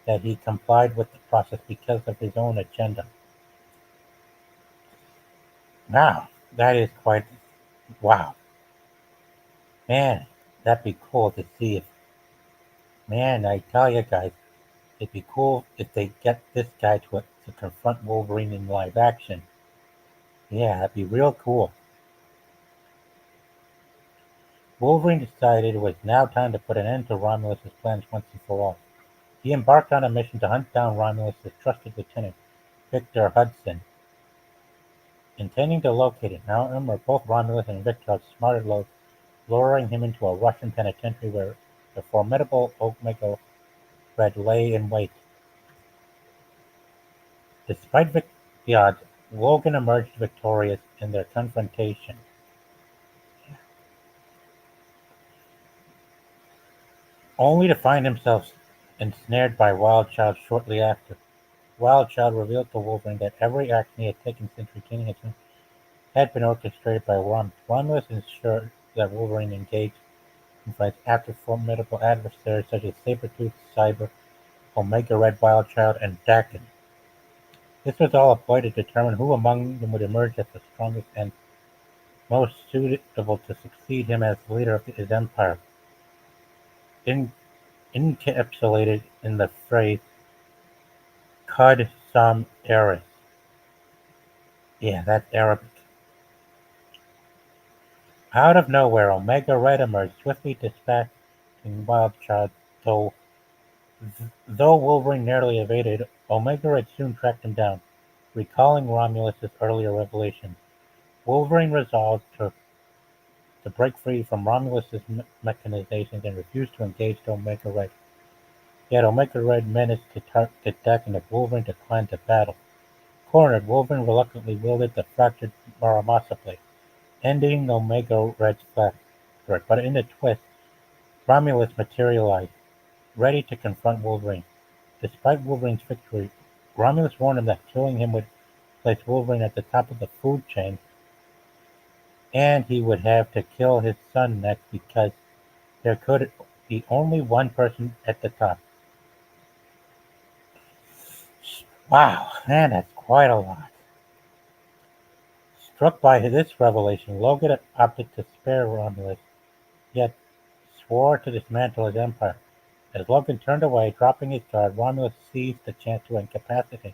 that he complied with the process because of his own agenda. Now, that is quite wow. Man, that'd be cool to see if man, I tell you guys, it'd be cool if they get this guy to confront Wolverine in live action. Yeah, that'd be real cool. Wolverine decided it was now time to put an end to Romulus' plans once and for all. He embarked on a mission to hunt down Romulus' trusted lieutenant, Victor Hudson. Intending to locate him, however, both Romulus and Victor outsmarted Loeb, luring him into a Russian penitentiary where the formidable Omega Red lay in wait. Despite the odds, Logan emerged victorious in their confrontation, only to find himself ensnared by Wildchild shortly after. Wildchild revealed to Wolverine that every action he had taken since retaining his own had been orchestrated by Romulus ensured that Wolverine engaged in fights after formidable adversaries such as Sabretooth, Cyber, Omega Red Wildchild, and Daken. This was all a ploy to determine who among them would emerge as the strongest and most suitable to succeed him as leader of his empire, in, encapsulated in the phrase "Qud Sam Eris." Yeah, that's Arabic. Out of nowhere, Omega Red emerged, swiftly dispatching Wildchild, though Wolverine narrowly evaded. Omega Red soon tracked him down, recalling Romulus' earlier revelation. Wolverine resolved to break free from Romulus' mechanizations and refused to engage Omega Red. Yet Omega Red managed to target Daken if Wolverine declined to battle. Cornered, Wolverine reluctantly wielded the fractured Muramasa blade, ending Omega Red's threat. But in a twist, Romulus materialized, ready to confront Wolverine. Despite Wolverine's victory, Romulus warned him that killing him would place Wolverine at the top of the food chain, and he would have to kill his son next because there could be only one person at the top. Wow, man, that's quite a lot. Struck by this revelation, Logan opted to spare Romulus, yet swore to dismantle his empire. As Logan turned away, dropping his guard, Romulus seized the chance to incapacitate,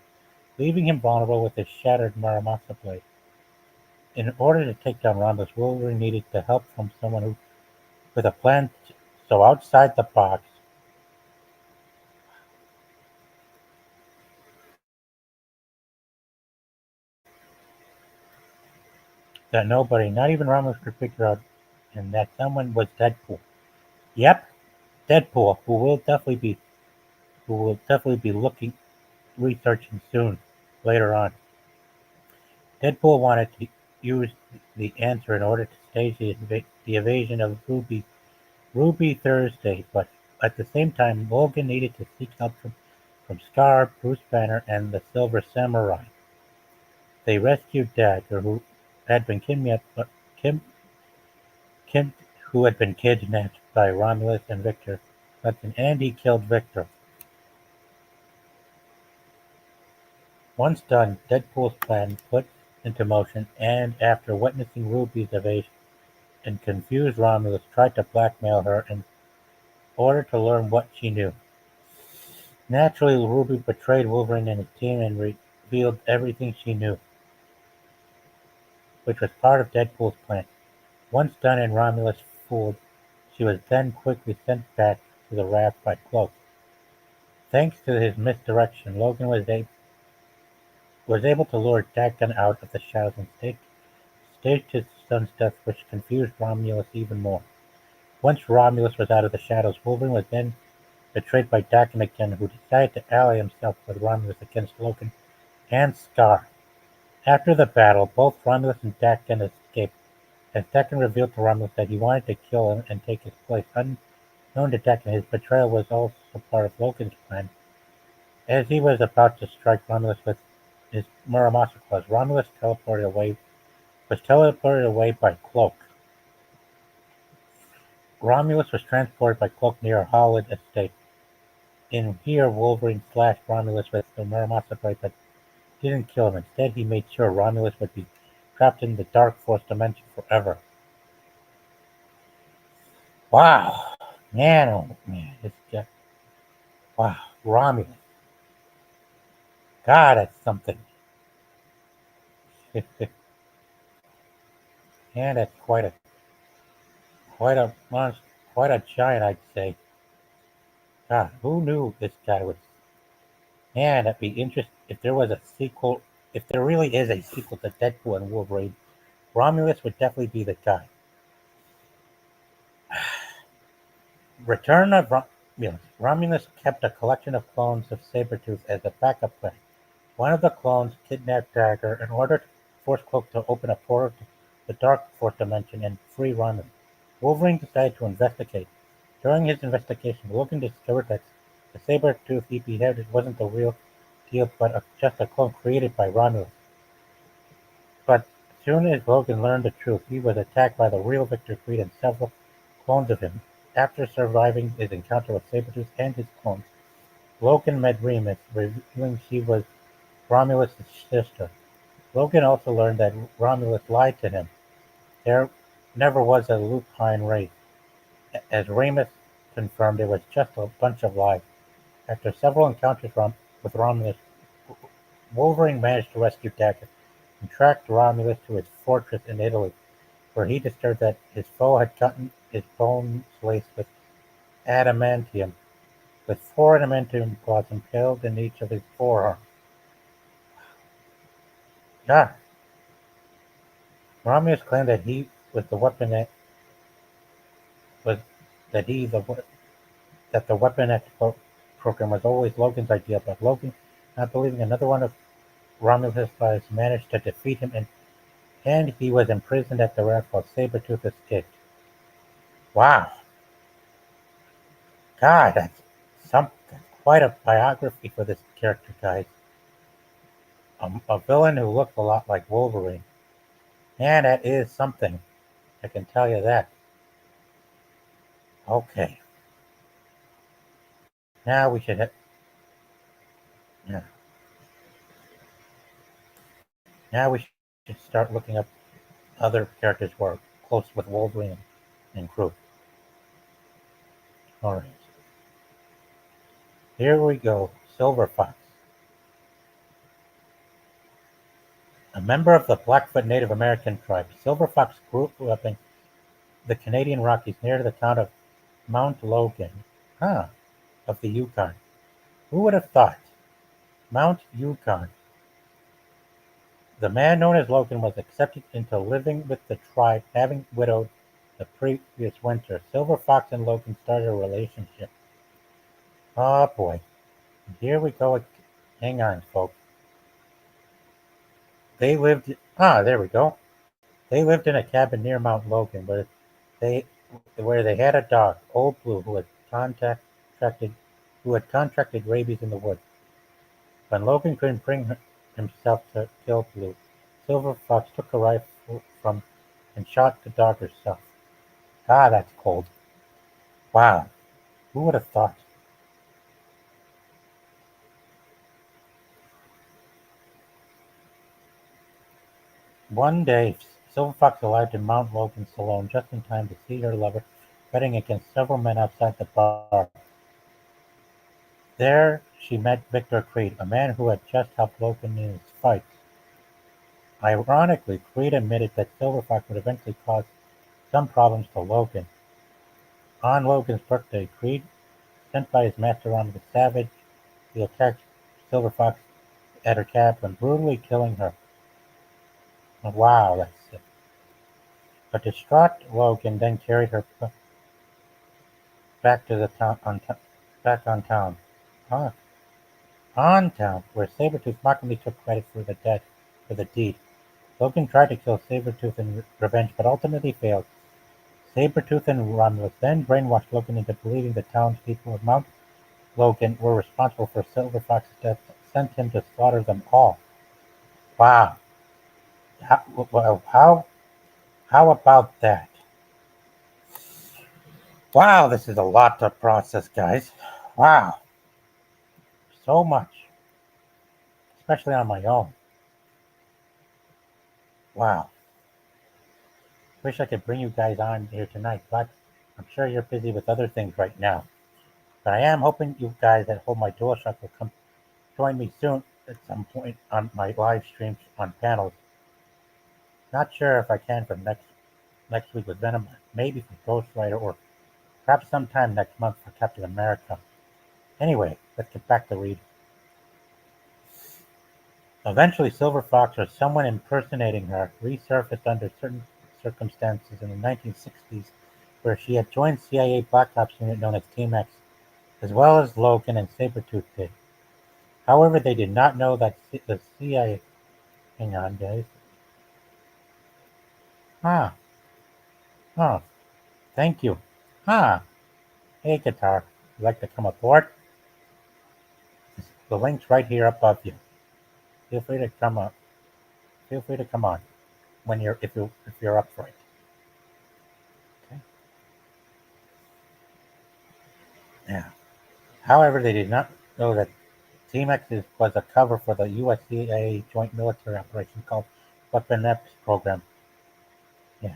leaving him vulnerable with his shattered Muramasa blade. In order to take down Romulus, Wolverine needed the help from someone who, with a plan so outside the box that nobody, not even Romulus, could figure out, and that someone was Deadpool. Yep, Deadpool, who will definitely be looking researching soon, later on. Deadpool wanted to use the answer in order to stage the invasion of Ruby Thursday, but at the same time, Logan needed to seek help from Scar, Bruce Banner, and the Silver Samurai. They rescued Dagger, had been Kim, Kim, who had been kidnapped by Romulus and Victor Hudson, and he killed Victor. Once done, Deadpool's plan put into motion, and after witnessing Ruby's evasion and confused Romulus, tried to blackmail her in order to learn what she knew. Naturally, Ruby betrayed Wolverine and his team and revealed everything she knew, which was part of Deadpool's plan. Once done and Romulus fooled, she was then quickly sent back to the raft by Cloak. Thanks to his misdirection, Logan was able to lure Dagon out of the shadows and staged his son's death, which confused Romulus even more. Once Romulus was out of the shadows, Wolverine was then betrayed by Dagon again, who decided to ally himself with Romulus against Logan and Scar. After the battle, both Romulus and Dagon escaped, as Dagon revealed to Romulus that he wanted to kill him and take his place. Unknown to Dagon, his betrayal was also part of Logan's plan. As he was about to strike Romulus with his Muramasa claws, was teleported away by Cloak. Romulus was transported by Cloak near Holland Estate. In here, Wolverine slashed Romulus with the Muramasa blade, but didn't kill him. Instead, he made sure Romulus would be trapped in the Dark Force dimension forever. Wow. Man, oh man, it's just, wow. Romulus. God, that's something. And that's quite a monster, quite a giant, I'd say. God, who knew this guy was? Man, that'd be interesting if there was a sequel. If there really is a sequel to Deadpool and Wolverine, Romulus would definitely be the guy. Return of Romulus. Romulus kept a collection of clones of Sabretooth as a backup plan. One of the clones kidnapped Dagger in order to force Cloak to open a portal to the Dark Force dimension and free Romulus. Wolverine decided to investigate. During his investigation, Logan discovered that the Sabretooth he beheaded wasn't the real deal, but just a clone created by Romulus. But soon as Logan learned the truth, he was attacked by the real Victor Creed and several clones of him. After surviving his encounter with Sabretooth and his clones, Logan met Remus, revealing she was Romulus' sister. Logan also learned that Romulus lied to him. There never was a lupine race. As Remus confirmed, it was just a bunch of lies. After several encounters with Romulus, Wolverine managed to rescue Dagger and tracked Romulus to his fortress in Italy, where he discovered that his foe had gotten his bones laced with adamantium, with 4 adamantium claws impaled in each of his forearms. God, Romulus claimed that he was the weapon that was that he the that the Weapon X program was always Logan's idea, but Logan, not believing another one of Romulus' spies, managed to defeat him, and he was imprisoned at the raft while Sabretooth escaped. Wow, God, that's quite a biography for this character, guys. A villain who looked a lot like Wolverine. Man, that is something. I can tell you that. Okay, now we should yeah, now we should start looking up other characters who are close with Wolverine and crew. All right, here we go. Silver Fox, a member of the Blackfoot Native American tribe. Silver Fox grew up in the Canadian Rockies near the town of Mount Logan, huh, of the Yukon. Who would have thought? Mount Yukon. The man known as Logan was accepted into living with the tribe, having widowed the previous winter. Silver Fox and Logan started a relationship. Oh boy, here we go. Hang on, folks. There we go. They lived in a cabin near Mount Logan, they where they had a dog, Old Blue, contracted who had contracted rabies in the woods. When Logan couldn't bring himself to kill Blue, Silver Fox took a rifle from and shot the dog herself. Ah, that's cold. Wow, who would have thought? One day, Silver Fox arrived in Mount Logan alone just in time to see her lover fighting against several men outside the bar. There she met Victor Creed, a man who had just helped Logan in his fights. Ironically, Creed admitted that Silver Fox would eventually cause some problems to Logan. On Logan's birthday, Creed, sent by his master Ron the Savage, he attacked Silver Fox at her cabin, brutally killing her. Wow, that's sick. A distraught Logan then carried her back to the town, back on town, on, on town, where Sabretooth mockingly took credit for the deed. Logan tried to kill Sabretooth in revenge, but ultimately failed. Sabretooth and Romulus then brainwashed Logan into believing the townspeople of Mount Logan were responsible for Silver Fox's death, sent him to slaughter them all. Wow. How about that? Wow, this is a lot to process, guys. Wow. So much. Especially on my own. Wow. Wish I could bring you guys on here tonight, but I'm sure you're busy with other things right now. But I am hoping you guys that hold my DualShock will come join me soon at some point on my live streams on panels. Not sure if I can for next week with Venom, maybe for Ghost Rider, or perhaps sometime next month for Captain America. Anyway, let's get back to read. Eventually, Silver Fox, or someone impersonating her, resurfaced under certain circumstances in the 1960s, where she had joined CIA Black Ops unit known as Team X, as well as Logan and Sabretooth did. However, they did not know that the CIA. Hang on, guys. Ah, oh, thank you. Ah, hey, Guitar. Would you like to come aboard? The link's right here above you. Feel free to come up. Feel free to come on when if you're up for it. Okay. Yeah. However, they did not know that Team X was a cover for the USCA joint military operation called Weapon X program. Yeah.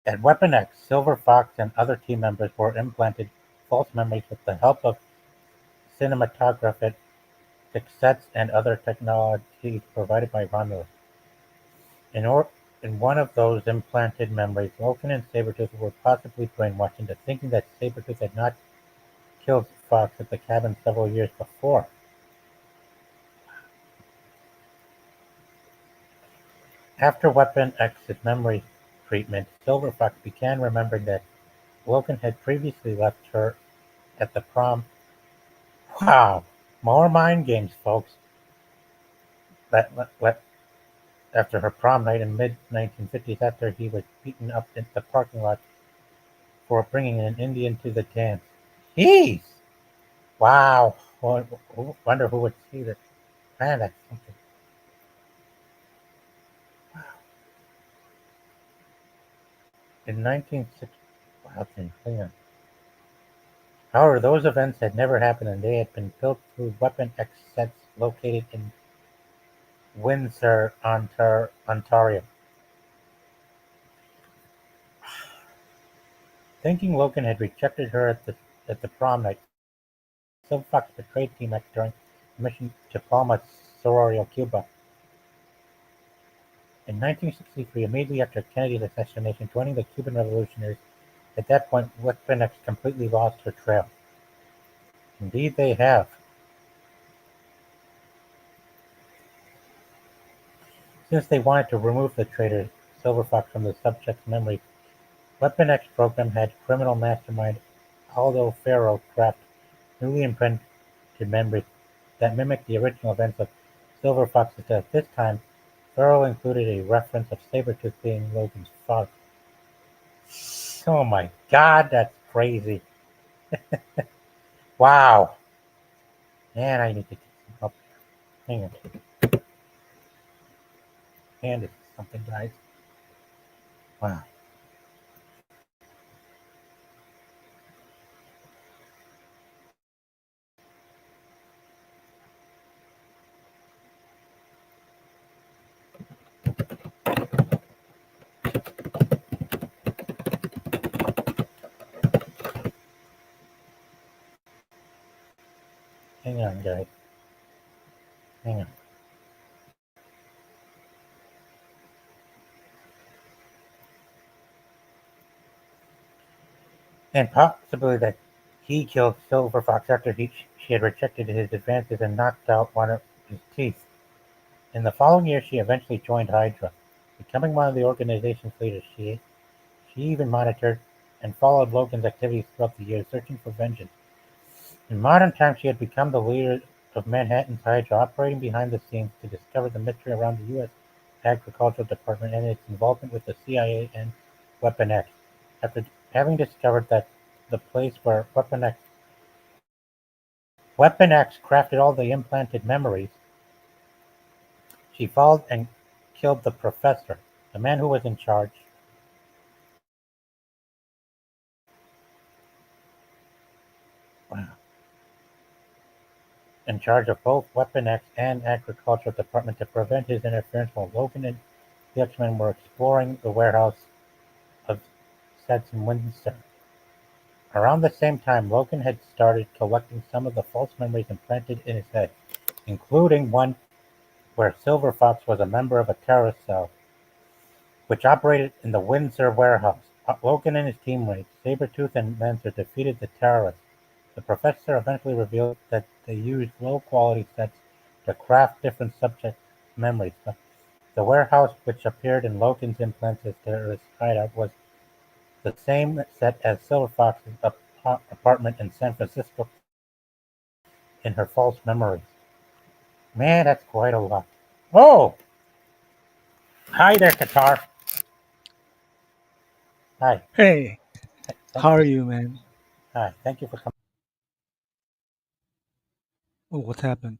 At Weapon X, Silver Fox and other team members were implanted false memories with the help of cinematographic sets and other technologies provided by Romulus. In, or- in one of those implanted memories, Logan and Sabretooth were possibly brainwashed into thinking that Sabretooth had not killed Fox at the cabin several years before. After Weapon X's memory treatment, Silver Fox began remembering that Logan had previously left her at the prom. Wow! More mind games, folks. That after her prom night in mid-1950s, after he was beaten up in the parking lot for bringing an Indian to the dance. Jeez! Wow! Wonder who would see that. Man, that's something. In 1960, wow, hang on. However, those events had never happened, and they had been built through Weapon X sets located in Windsor, Ontario. Thinking Logan had rejected her at the prom night, Silver Fox betrayed Team X during a mission to Palma, Sororo, Cuba. In 1963, immediately after Kennedy's assassination, joining the Cuban revolutionaries, at that point, Weapon X completely lost her trail. Indeed, they have. Since they wanted to remove the traitor Silver Fox from the subject's memory, Weapon X program had criminal mastermind Aldo Ferro craft newly imprinted memories that mimicked the original events of Silver Fox's death. This time, Ferro included a reference of Sabretooth being Logan's father. Oh my god, that's crazy. Wow. Man, I need to get some help. Hang on. Hand is something, guys. Wow. Hang on, guys. Hang on. and possibly that he killed Silver Fox after she had rejected his advances and knocked out one of his teeth. In the following year, she eventually joined Hydra, becoming one of the organization's leaders. She even monitored and followed Logan's activities throughout the years, searching for vengeance. In modern times, she had become the leader of Manhattan's Hydra, operating behind the scenes to discover the mystery around the U.S. Agricultural Department and its involvement with the CIA and Weapon X. After having discovered that the place where Weapon X crafted all the implanted memories, she followed and killed the professor, the man who was in charge of both Weapon X and Agricultural Department to prevent his interference while Logan and the X-Men were exploring the warehouse of sets in Windsor. Around the same time, Logan had started collecting some of the false memories implanted in his head, including one where Silver Fox was a member of a terrorist cell, which operated in the Windsor warehouse. Logan and his teammates, Sabretooth and Lancer, defeated the terrorists. The professor eventually revealed that they used low-quality sets to craft different subject memories. The warehouse, which appeared in Logan's implants as terrorist hideout, was the same set as Silver Fox's apartment in San Francisco in her false memories. Man, that's quite a lot. Oh, hi there, Qatar. Hi, Hey, thank how are you. you, man? Hi, thank you for coming. Oh, what happened?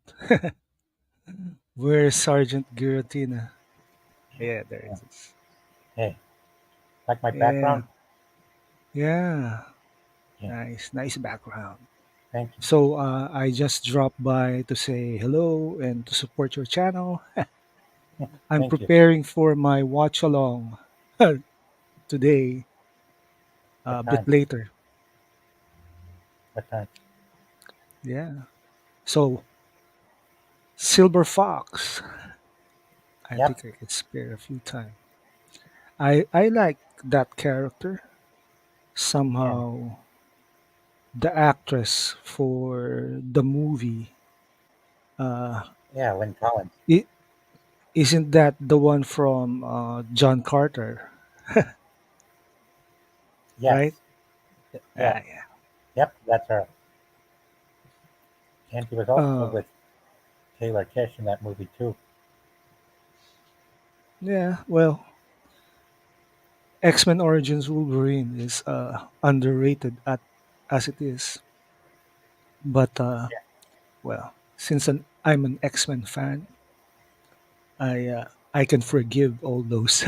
Where's Sergeant Giratina? Yeah, there it is. Hey, like my Yeah, background? yeah. Yeah, Nice background. thank So, I just dropped by to say hello and to support your channel. you. I'm Thank you. preparing for my watch along today, a What bit time? later. What time? Yeah. So, Silver Fox. I Yep. think I could spare a few times. I like that character. Yeah. Somehow the actress for the movie, uh Yeah. Lynn Collins. I isn't that the one from John Carter, Yes. right? Yeah. Yeah. Yep. That's her. And she was also uh with Taylor Kish in that movie too. yeah, well, X-Men Origins Wolverine is underrated as it is, but well, since I'm an X-Men fan, I can forgive all those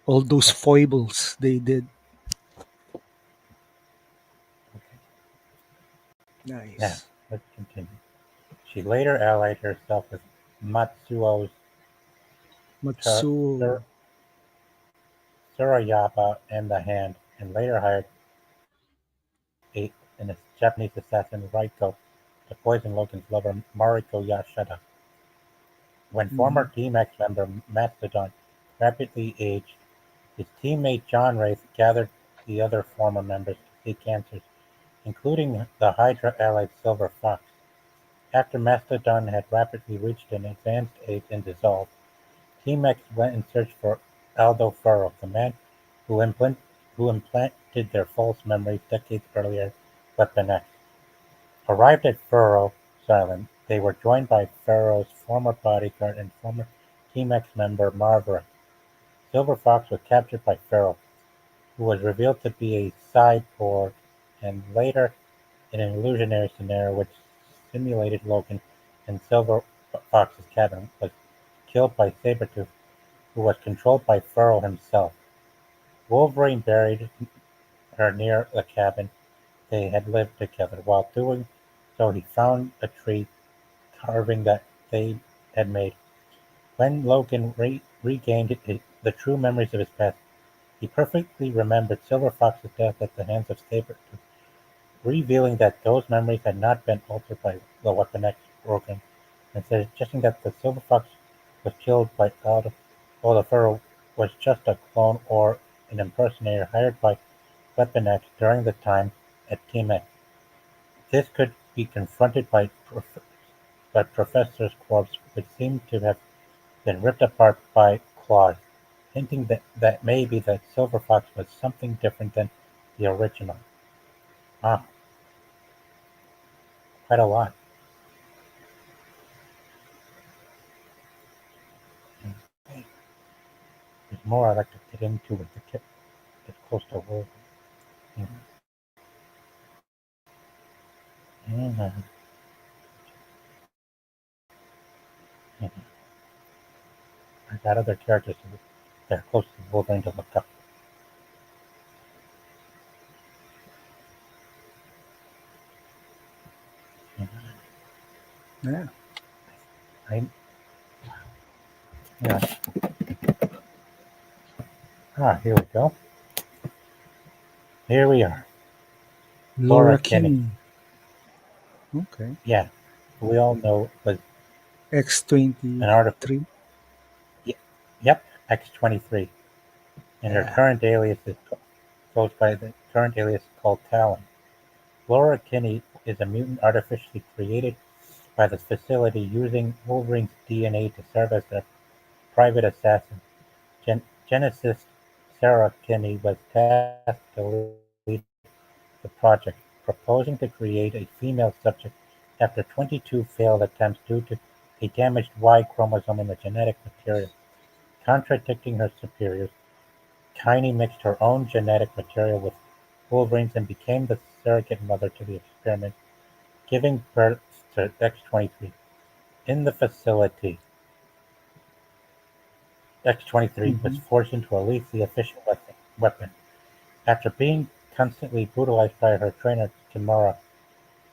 all those foibles they did. Okay. Now Nice. let's continue. She later allied herself with Matsuo's Tur- Matsuo. Tur- Tsurayaba and the Hand, and later hired a, an Japanese assassin Raiko to poison Logan's lover Mariko Yashida. When former Mhm. Team X member Mastodon rapidly aged, his teammate John Wraith gathered the other former members to seek answers, including the Hydra-allied Silver Fox. After Mastodon had rapidly reached an advanced age and dissolved, Team X went in search for Aldo Furrow, the man who implanted their false memories decades earlier at Weapon X. Arrived at Furrow's Island, they were joined by Furrow's former bodyguard and former Team X member Marverick. Silver Fox was captured by Furrow, who was revealed to be a cyborg, and later in an illusionary scenario which simulated Logan and Silver Fox's cabin, was killed by Sabretooth, who was controlled by Furrow himself. Wolverine buried her near the cabin they had lived together. While doing so, he found a tree carving that they had made. When Logan regained the true memories of his past, he perfectly remembered Silver Fox's death at the hands of Sabretooth, revealing that those memories had not been altered by the Weapon X program, and suggesting that the Silver Fox was killed by Aldefaro was just a clone or an impersonator hired by Weapon X during the time at Team X. This could be confronted by Professor's corpse, which seemed to have been ripped apart by claws, hinting that maybe the Silver Fox was something different than the original. Ah, quite a lot. Okay. There's more I'd like to get into with the kit that's close to Wolverine. Mhm. Mhm. I got other characters that are close to Wolverine to look up. Mhm. Yeah. I, yeah. Here we go. Here we are. Laura Laura Kinney. Kinney. Okay. Yeah, we all know was an article. X-23. Yep, X-23, and her Yeah. current alias goes by the current alias called Talon. Laura Kinney is a mutant artificially created by the facility using Wolverine's DNA to serve as their private assassin. Genesis Sarah Kinney was tasked to lead the project, proposing to create a female subject after 22 failed attempts due to a damaged Y chromosome in the genetic material. Contradicting her superiors, Tiny mixed her own genetic material with Wolverine's and became the surrogate mother to the experiment, giving birth to X-23. In the facility, X-23 was Hmm. forced into a lethally efficient weapon. After being constantly brutalized by her trainer Kimura,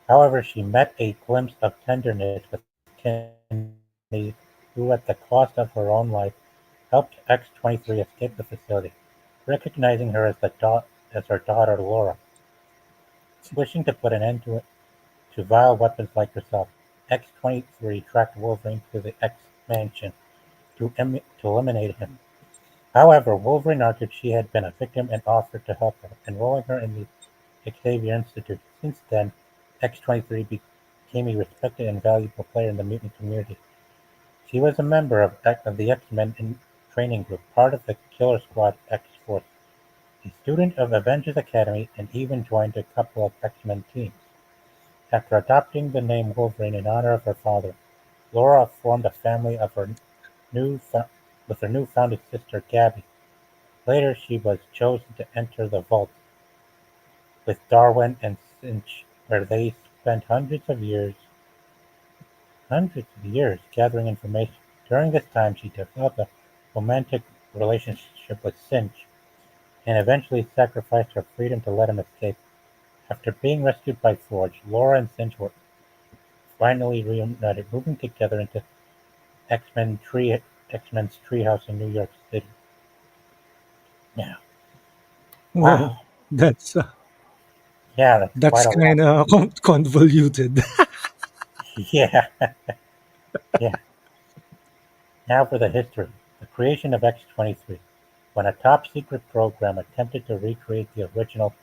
however, she met a glimpse of tenderness with Kinney, who at the cost of her own life helped X-23 escape the facility, recognizing her as her daughter Laura. Wishing to put an end to vile weapons like herself, X-23 tracked Wolverine to the X-Mansion to eliminate him. However, Wolverine argued she had been a victim and offered to help her, enrolling her in the Xavier Institute. Since then, X-23 became a respected and valuable player in the mutant community. She was a member of the X-Men training group, part of the Killer Squad X-Force, a student of Avengers Academy, and even joined a couple of X-Men teams. After adopting the name Wolverine in honor of her father, Laura formed a family new with her new-founded sister Gabby. Later she was chosen to enter the Vault with Darwin and Sinch, where they spent hundreds of years gathering information. During this time she developed a romantic relationship with Sinch and eventually sacrificed her freedom to let him escape. After being rescued by Forge, Laura and Sinch were finally reunited, moving together into X-Men tree X-Men's treehouse in New York City. Now, wow, Whoa. yeah, that's That's quite a lot. kind of convoluted. Yeah, yeah. Now for the history. The creation of X-23. When a top-secret program attempted to recreate the original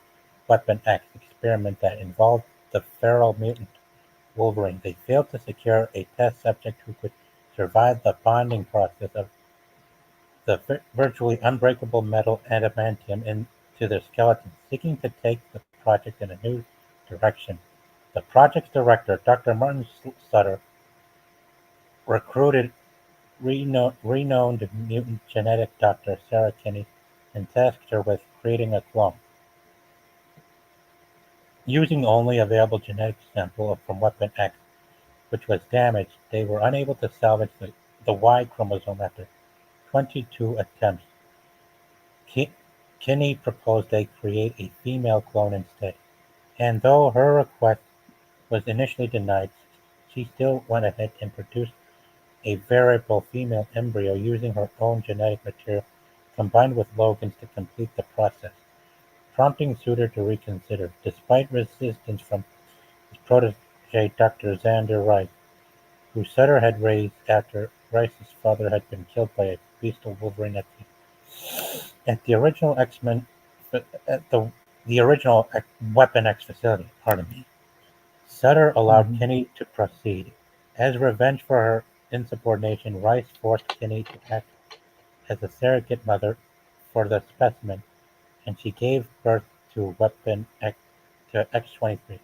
Weapon X experiment that involved the feral mutant Wolverine, they failed to secure a test subject who could survive the bonding process of the virtually unbreakable metal adamantium into their skeleton, seeking to take the project in a new direction. The project's director, Doctor Martin Sutter, recruited renowned mutant genetic doctor Sarah Kinney and tasked her with creating a clone. Using only available genetic sample from Weapon X, which was damaged, they were unable to salvage the Y chromosome after 22 attempts. Ki- Kinney proposed they create a female clone instead, and though her request was initially denied, she still went ahead and produced a variable female embryo using her own genetic material combined with Logan's to complete the process, prompting Suter to reconsider, despite resistance from his protege Dr. Xander Rice, who Sutter had raised after Rice's father had been killed by a beastal Wolverine at At the original X-Men, at the original Weapon X facility, pardon me, Sutter allowed Mhm. Kinney to proceed. As revenge for her insubordination, Rice forced Kinney to act as a surrogate mother for the specimen, and she gave birth to Weapon X to X-23.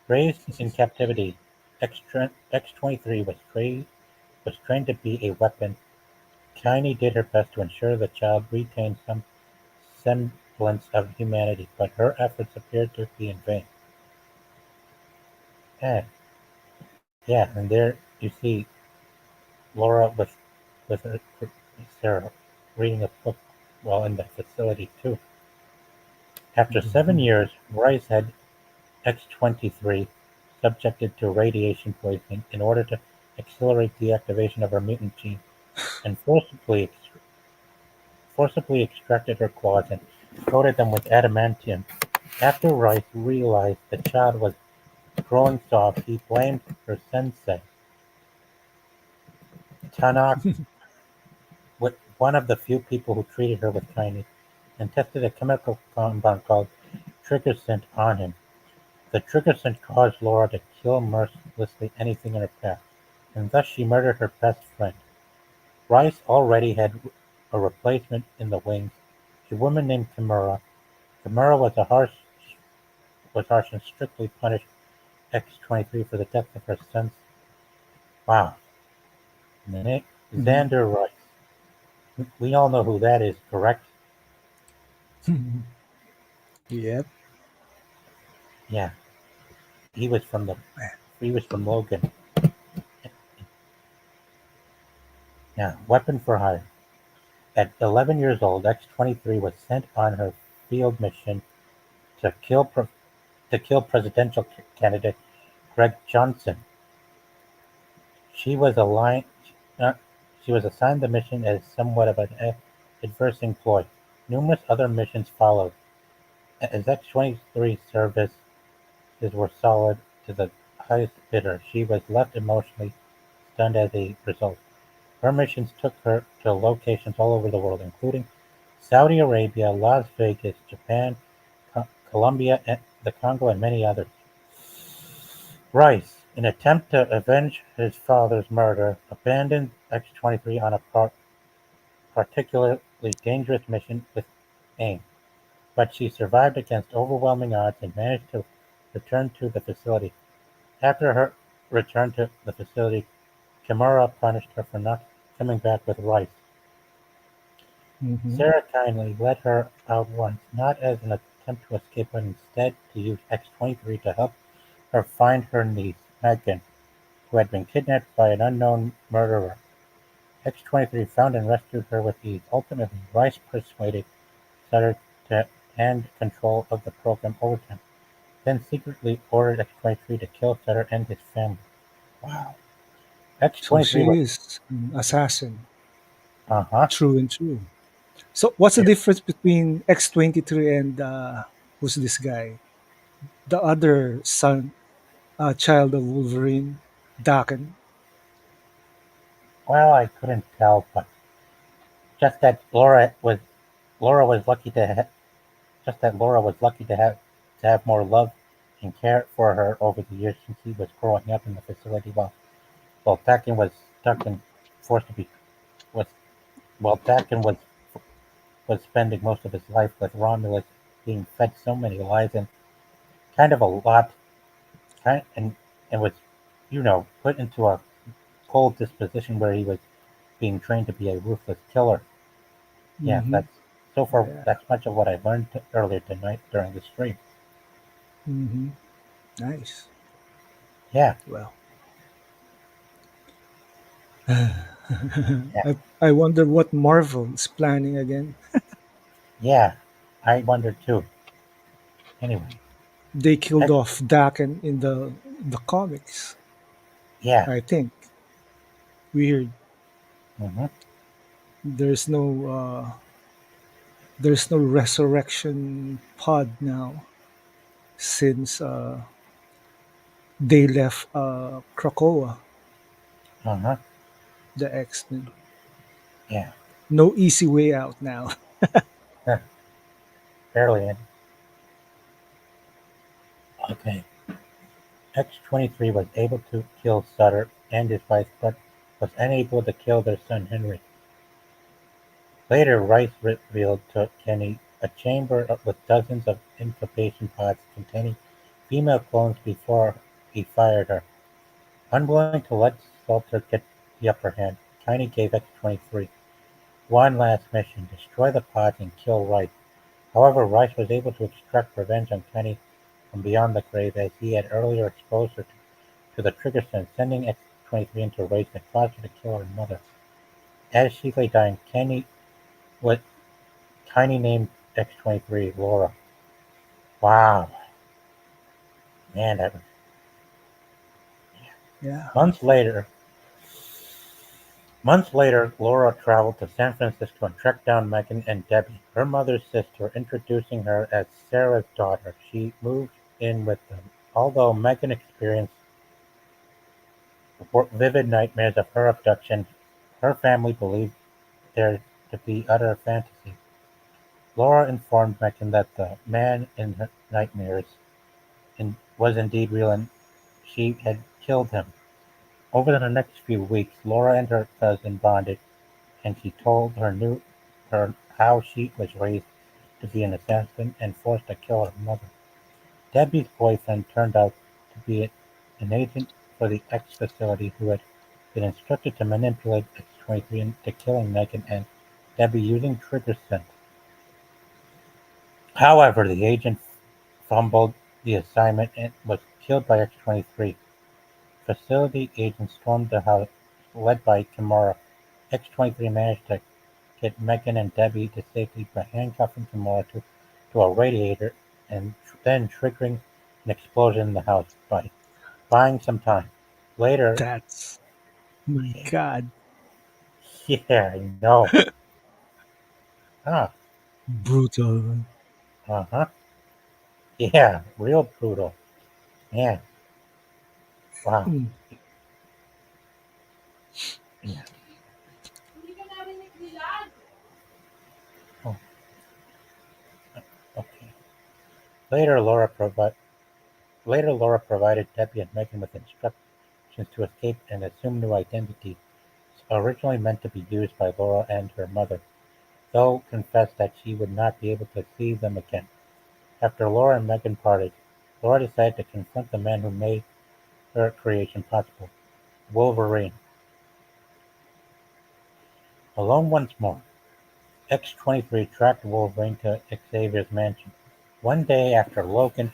Raised in captivity, X-23 was trained to be a weapon. Kinney did her best to ensure the child retained some semblance of humanity, but her efforts appeared to be in vain. Yeah, yeah, and there you see Laura with her, Sarah reading a book while in the facility too. After 7 years, Rice had X-23 subjected to radiation poisoning in order to accelerate the activation of her mutant gene, and forcibly extracted her claws and coated them with adamantium. After Rice realized the child was growing soft, he blamed her sensei, Tanaka, one of the few people who treated her with kindness, and tested a chemical compound called triglyceride on him. The triglyceride caused Laura to kill mercilessly anything in her path, and thus she murdered her best friend. Rice already had a replacement in the wings, a woman named Kimura. Kimura was harsh and strictly punished X-23 for the death of her son. Wow. And the name Mhm. Xander Rice. We all know who that is, correct? Yep. Yeah. He was from the he was from Logan. Yeah. Weapon for hire. At 11 years old, X-23 was sent on her field mission to kill presidential candidate Greg Johnson. She was aligned, uh, she was assigned the mission as somewhat of an adverse employee. Numerous other missions followed. As X-23 services were solid to the highest bidder, she was left emotionally stunned as a result. Her missions took her to locations all over the world, including Saudi Arabia, Las Vegas, Japan, Colombia, and the Congo, and many others. Rice, in attempt to avenge his father's murder, abandoned X-23 on a particularly dangerous mission with aim, but she survived against overwhelming odds and managed to return to the facility. After her return to the facility, Kimura punished her for not coming back with Rice. Mhm. Sarah kindly let her out once, not as an attempt to escape, but instead to use X-23 to help her find her niece, Megan, who had been kidnapped by an unknown murderer. X-23 found and rescued her with ease. Ultimately, Rice persuaded Sutter to hand control of the program over to him, then secretly ordered X-23 to kill Sutter and his family. Wow. So X-23 was, she is an assassin, uh-huh. true and true. So what's the Yeah. difference between X-23 and who's this guy? The other son, child of Wolverine, Daken. Well, I couldn't tell, but just that Laura was lucky just that Laura was lucky to have more love and care for her over the years since he was growing up in the facility while Tacken was stuck and forced to be was while Tacken was spending most of his life with Romulus, being fed so many lies and kind of a lot, kind and was, put into a cold disposition where he was being trained to be a ruthless killer. Yeah, Hmm. Yeah. that's much of what I learned earlier tonight during the stream. Hmm. Nice. Yeah, Well, yeah, I wonder what Marvel is planning again. yeah. I wonder too. Anyway, They killed heck, off Daken in the comics. yeah, I think weird. hmm, There's no there's no resurrection pod now since they left Krakoa, uh huh, the X Men. yeah, No easy way out now. Barely in. Okay. X-23 was able to kill Sutter and his wife, but was unable to kill their son Henry. Later, Rice revealed to Kenny a chamber with dozens of incubation pods containing female clones before he fired her. Unwilling to let Salter get the upper hand, Kenny gave X-23 one last mission: destroy the pods and kill Rice. However, Rice was able to extract revenge on Kenny from beyond the grave as he had earlier exposed her to the trigger sense, sending X-23 into a rage that caused her to kill her mother. As she lay dying, what Tiny named X-23 Laura. Wow, man, that was... Yeah. Months later, Laura traveled to San Francisco and tracked down Megan and Debbie, her mother's sister, introducing her as Sarah's daughter. She moved in with them. Although Megan experienced vivid nightmares of her abduction, her family believed there to be utter fantasy. Laura informed Megan that the man in her nightmares was indeed real and she had killed him. Over the next few weeks, Laura and her cousin bonded, and she told her how she was raised to be an assassin and forced to kill her mother. Debbie's boyfriend turned out to be an agent for the X facility who had been instructed to manipulate X-23 into killing Megan and Debbie using trigger scent. However, the agent fumbled the assignment and was killed by X-23. Facility agents stormed the house, led by Kimura. X-23 managed to get Megan and Debbie to safety by handcuffing Kimura to a radiator and then triggering an explosion in the house by buying some time. Later, That's my God. yeah, I know. Huh, Brutal. uh-huh. Yeah, real brutal. Man, wow. Mm. Yeah. Oh, okay. Later, Later, Laura provided Debbie and Megan with instructions to escape and assume new identities, originally meant to be used by Laura and her mother, though confessed that she would not be able to see them again. After Laura and Megan parted, Laura decided to confront the man who made her creation possible, Wolverine. Alone once more, X-23 tracked Wolverine to Xavier's mansion. One day after Logan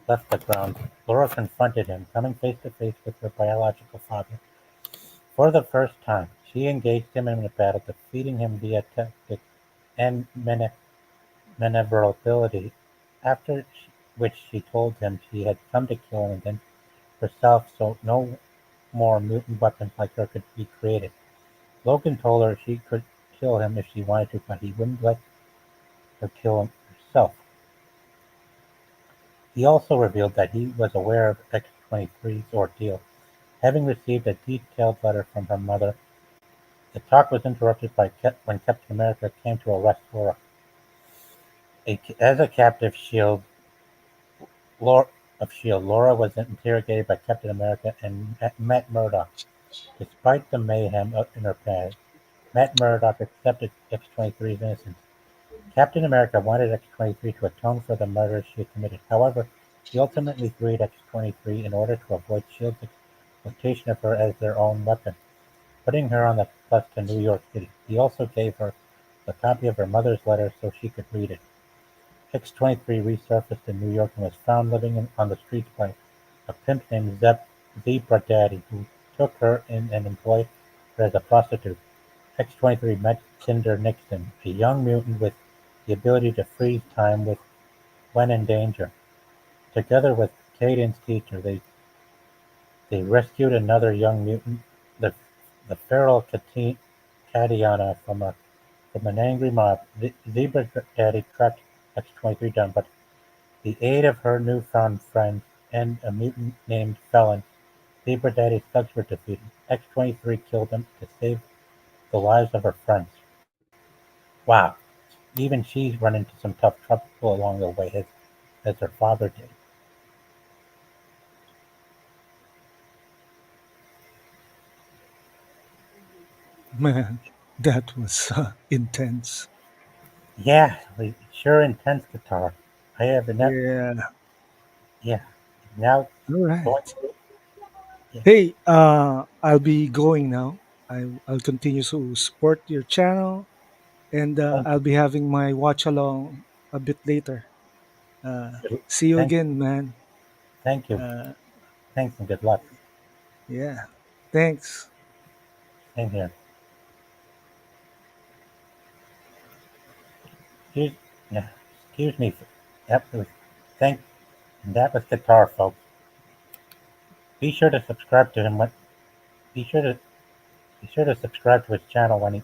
left the grounds, Laura confronted him, coming face to face with her biological father. For the first time, she engaged him in a battle, defeating him via tactics and maneuverability, after which she told him she had come to kill him and herself so no more mutant weapons like her could be created. Logan told her she could kill him if she wanted to, but he wouldn't let her kill him herself. He also revealed that he was aware of X-23's ordeal, having received a detailed letter from her mother. The talk was interrupted when Captain America came to arrest Laura. As a captive Laura, Laura was interrogated by Captain America and Matt Murdock. Despite the mayhem in her past, Matt Murdock accepted X-23's innocence. Captain America wanted X-23 to atone for the murders she had committed. However, he ultimately freed X-23 in order to avoid S.H.I.E.L.'s exploitation of her as their own weapon, putting her on the bus to New York City. He also gave her a copy of her mother's letter so she could read it. X-23 resurfaced in New York and was found living on the streets by a pimp named Zebra Daddy, who took her in and employed her as a prostitute. X-23 met Cinder Nixon, a young mutant with the ability to freeze time when in danger. Together with Caden's teacher, they rescued another young mutant, the the feral Tatiana, from an angry mob. Zebra Daddy tracked X-23 down, but the aid of her newfound friends and a mutant named Felon, Zebra Daddy's thugs were defeated. X-23 killed them to save the lives of her friends. Wow. Even she's run into some tough trouble along the way, as her father did. Man, that was intense. Yeah, sure intense guitar. I have enough. Yeah. Yeah. Now All going right. through. Yeah. Hey, I'll be going now. I'll continue to support your channel, and Thank I'll be having my watch along a bit later. you. See you Thank again, man. thank you. Uh, Thanks and good luck. yeah. Thanks. Same here. Excuse, yeah, excuse me. That was thank. That was guitar, folks. Be sure to subscribe to him. Be sure to be sure to subscribe to his channel when he.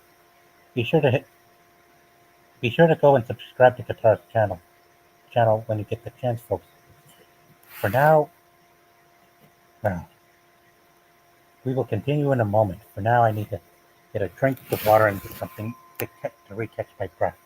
Be sure to hit. Be sure to go and subscribe to Guitar's channel when you get the chance, folks. For now, well, we will continue in a moment. For now, I need to get a drink of water and something to recatch my breath.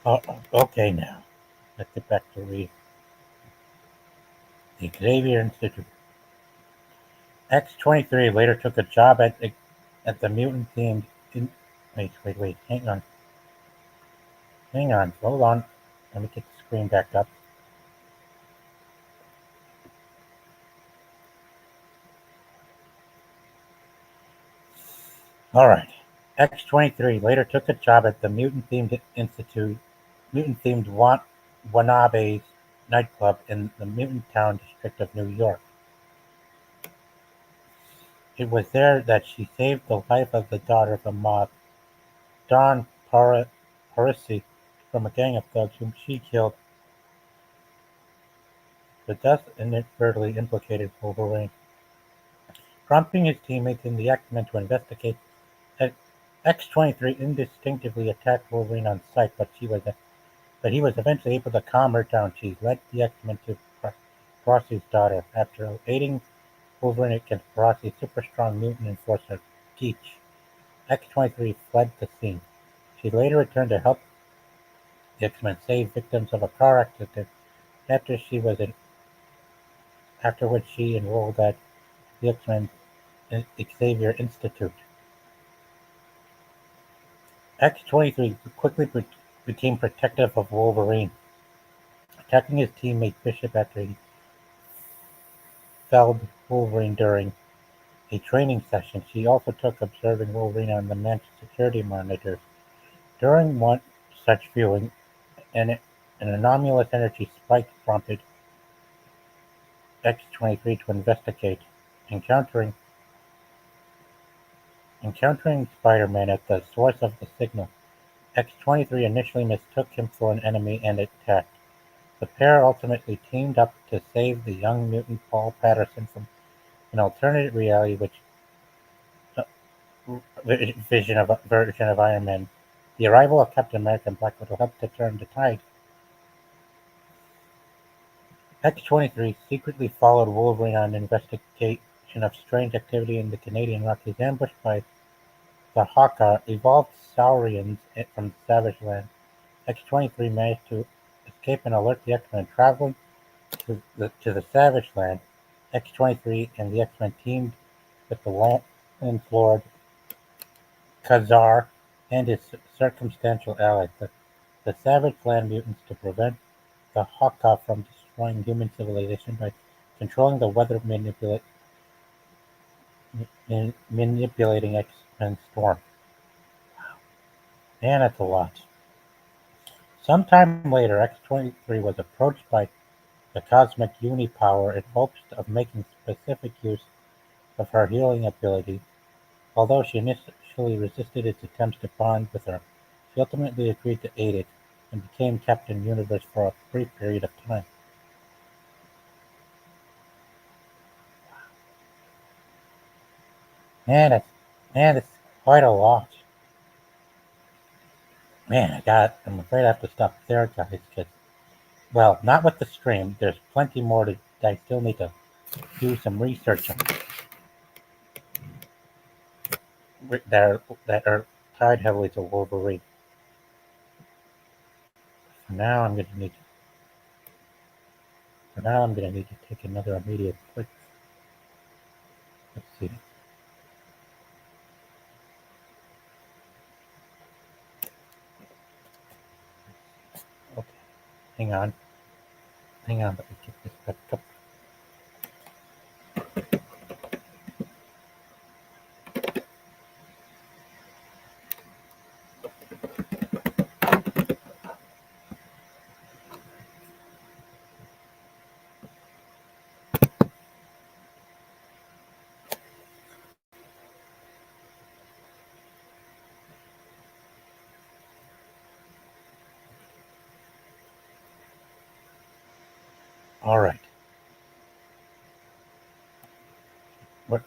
Oh, okay, now let's get back to read the Xavier Institute. X-23 later took a job at the mutant-themed. In, wait, hang on, hold on. Let me get the screen back up. All right. X-23 later took a job at the mutant-themed institute, mutant-themed Wanabe's nightclub in the Mutant Town district of New York. It was there that she saved the life of the daughter of the mob, Don Parisi, from a gang of thugs whom she killed. The death inadvertently implicated Wolverine, prompting his teammates in the X-Men to investigate. X-23 instinctively attacked Wolverine on sight, but he was eventually able to calm her down. She led the X-Men to Parasi's daughter. After aiding Wolverine against Parasi's super-strong mutant enforcer, Geach, X-23 fled the scene. She later returned to help the X-Men save victims of a car accident after she was in, after which she enrolled at the X-Men Xavier Institute. X-23 quickly became protective of Wolverine, attacking his teammate Bishop after he felled Wolverine during a training session. She also took observing Wolverine on the mansion security monitors. During one such viewing, an anomalous energy spike prompted X-23 to investigate. Encountering Encountering Spider-Man at the source of the signal, X-23 initially mistook him for an enemy and attacked. The pair ultimately teamed up to save the young mutant Paul Patterson from an alternate reality which uh, version of Iron Man. The arrival of Captain America and Black Widow helped to turn the tide. X-23 secretly followed Wolverine on an investigation of strange activity in the Canadian Rockies. Ambushed by the Hawker, evolved Saurians from the Savage Land, X-23 managed to escape and alert the X-Men. Traveling to the Savage Land, X-23 and the X-Men teamed with the landlord Khazar and his circumstantial allies, the Savage Land mutants, to prevent the Haka from destroying human civilization by controlling the weather, manipulating X-Men Storm. Man, that's a lot. Sometime later, X-23 was approached by the Cosmic Unipower in hopes of making specific use of her healing ability. Although she initially resisted its attempts to bond with her, she ultimately agreed to aid it and became Captain Universe for a brief period of time. Man, that's quite a lot. Man, I'm afraid I have to stop there, guys, because, well, not with the stream. There's plenty more that I still need to do some research on that are tied heavily to Wolverine. For now, I'm going to need For now, I'm going to need to take another immediate break. Let's see. Okay, hang on. Hang on, let me get this back up. All right. We're,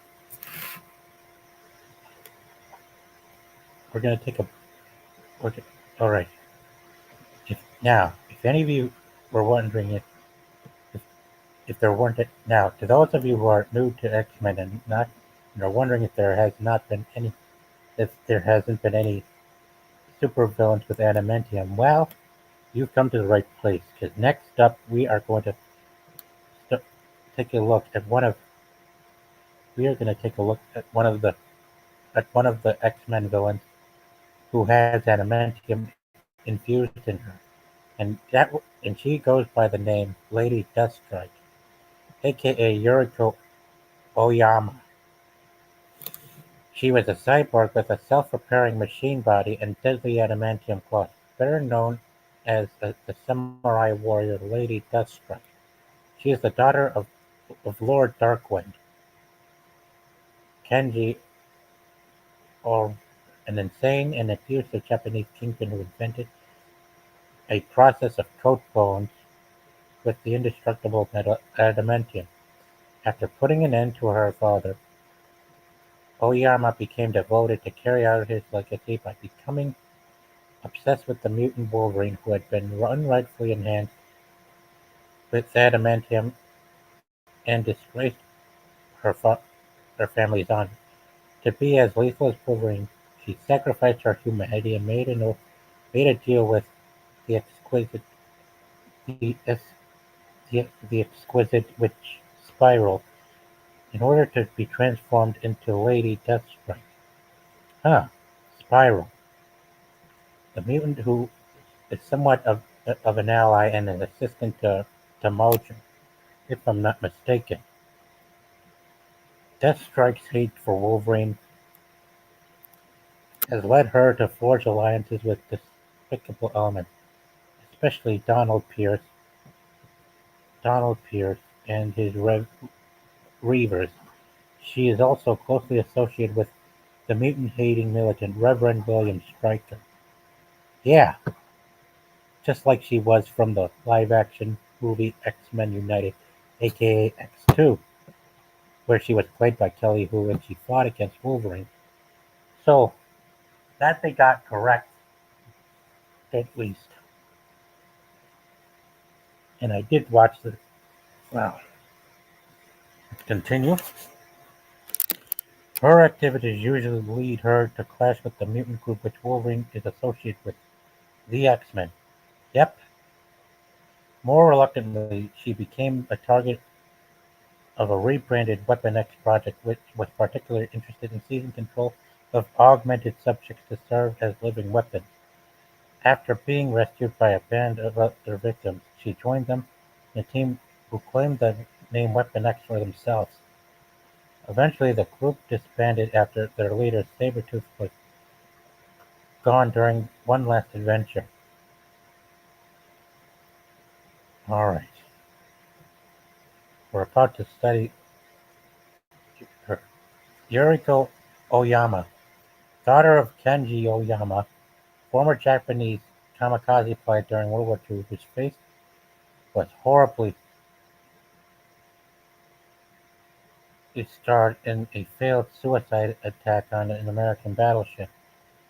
we're going to take a. We're, all right. If any of you were wondering if, if there weren't now, to those of you who are new to X-Men and are wondering if there hasn't been any supervillains with adamantium, well, you've come to the right place. Because next up, we are going to st- take a look at one of. We are going to take a look at one of the X-Men villains who has adamantium infused in her, and she goes by the name Lady Deathstrike, aka Yuriko Oyama. She was a cyborg with a self-repairing machine body and deadly adamantium claws, better known as the samurai warrior Lady Deathstrike. She is the daughter of Lord Darkwind, Kenji, or an insane and abusive Japanese kingpin who invented a process of coat bones with the indestructible adamantium. After putting an end to her father, Oyama became devoted to carry out his legacy by becoming obsessed with the mutant Wolverine who had been unrightfully enhanced with adamantium and disgraced her, fa- her family's honor. To be as lethal as Wolverine, she sacrificed her humanity and made a deal with the exquisite the, the exquisite witch Spiral in order to be transformed into Lady Deathstrike. Huh, Spiral, the mutant who is somewhat of an ally and an assistant to Mojo, if I'm not mistaken. Deathstrike's hate for Wolverine has led her to forge alliances with despicable elements, especially Donald Pierce and his Reavers. She is also closely associated with the mutant-hating militant Reverend William Stryker. Yeah, just like she was from the live-action movie X-Men United, aka X2, where she was played by Kelly Hu and she fought against Wolverine. So, that they got correct, at least. And I did watch well, let's continue. Her activities usually lead her to clash with the mutant group which Wolverine is associated with, the X-Men. Yep, more reluctantly, she became a target of a rebranded Weapon X project which was particularly interested in seizing control of augmented subjects to serve as living weapons. After being rescued by a band of other victims, she joined them in a team who claimed the name Weapon X for themselves. Eventually, the group disbanded after their leader Sabretooth was gone during one last adventure. Alright, we're about to study her. Yuriko Oyama, daughter of Kenji Oyama, former Japanese kamikaze pilot during World War II, whose fate was horribly starred in a failed suicide attack on an American battleship.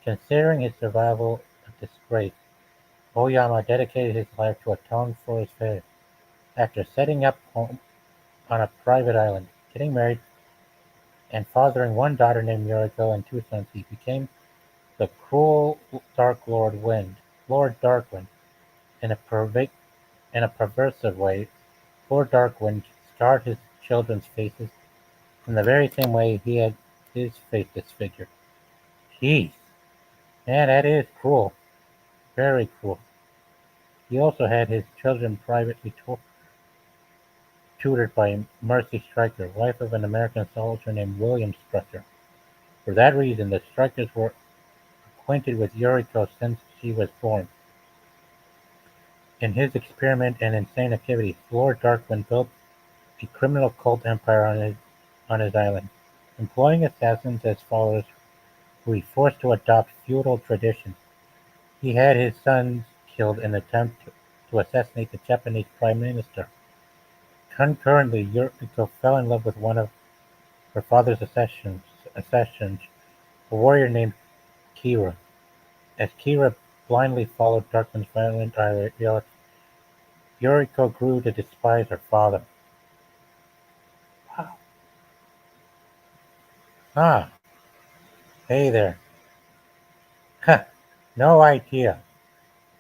Considering his survival a disgrace, Oyama dedicated his life to atone for his failure. After setting up home on a private island, getting married, and fathering one daughter named Yuriko and two sons, he became the cruel Dark Lord Darkwind. In a perversive way, Lord Darkwind scarred his children's faces in the very same way he had his face disfigured. Jeez, man, that is cruel. Very cruel. He also had his children privately tutored by Mercy Stryker, wife of an American soldier named William Stryker. For that reason, the Strykers were acquainted with Yuriko since she was born. In his experiment and insane activities, Lord Darkwind built a criminal cult empire on his island, employing assassins as followers who he forced to adopt feudal traditions. He had his sons killed in an attempt to assassinate the Japanese prime minister. Concurrently, Yuriko fell in love with one of her father's assassins, a warrior named Kira. As Kira blindly followed Darkwind's violent ideology, Yuriko grew to despise her father. Wow. Ah, hey there. Huh, no idea.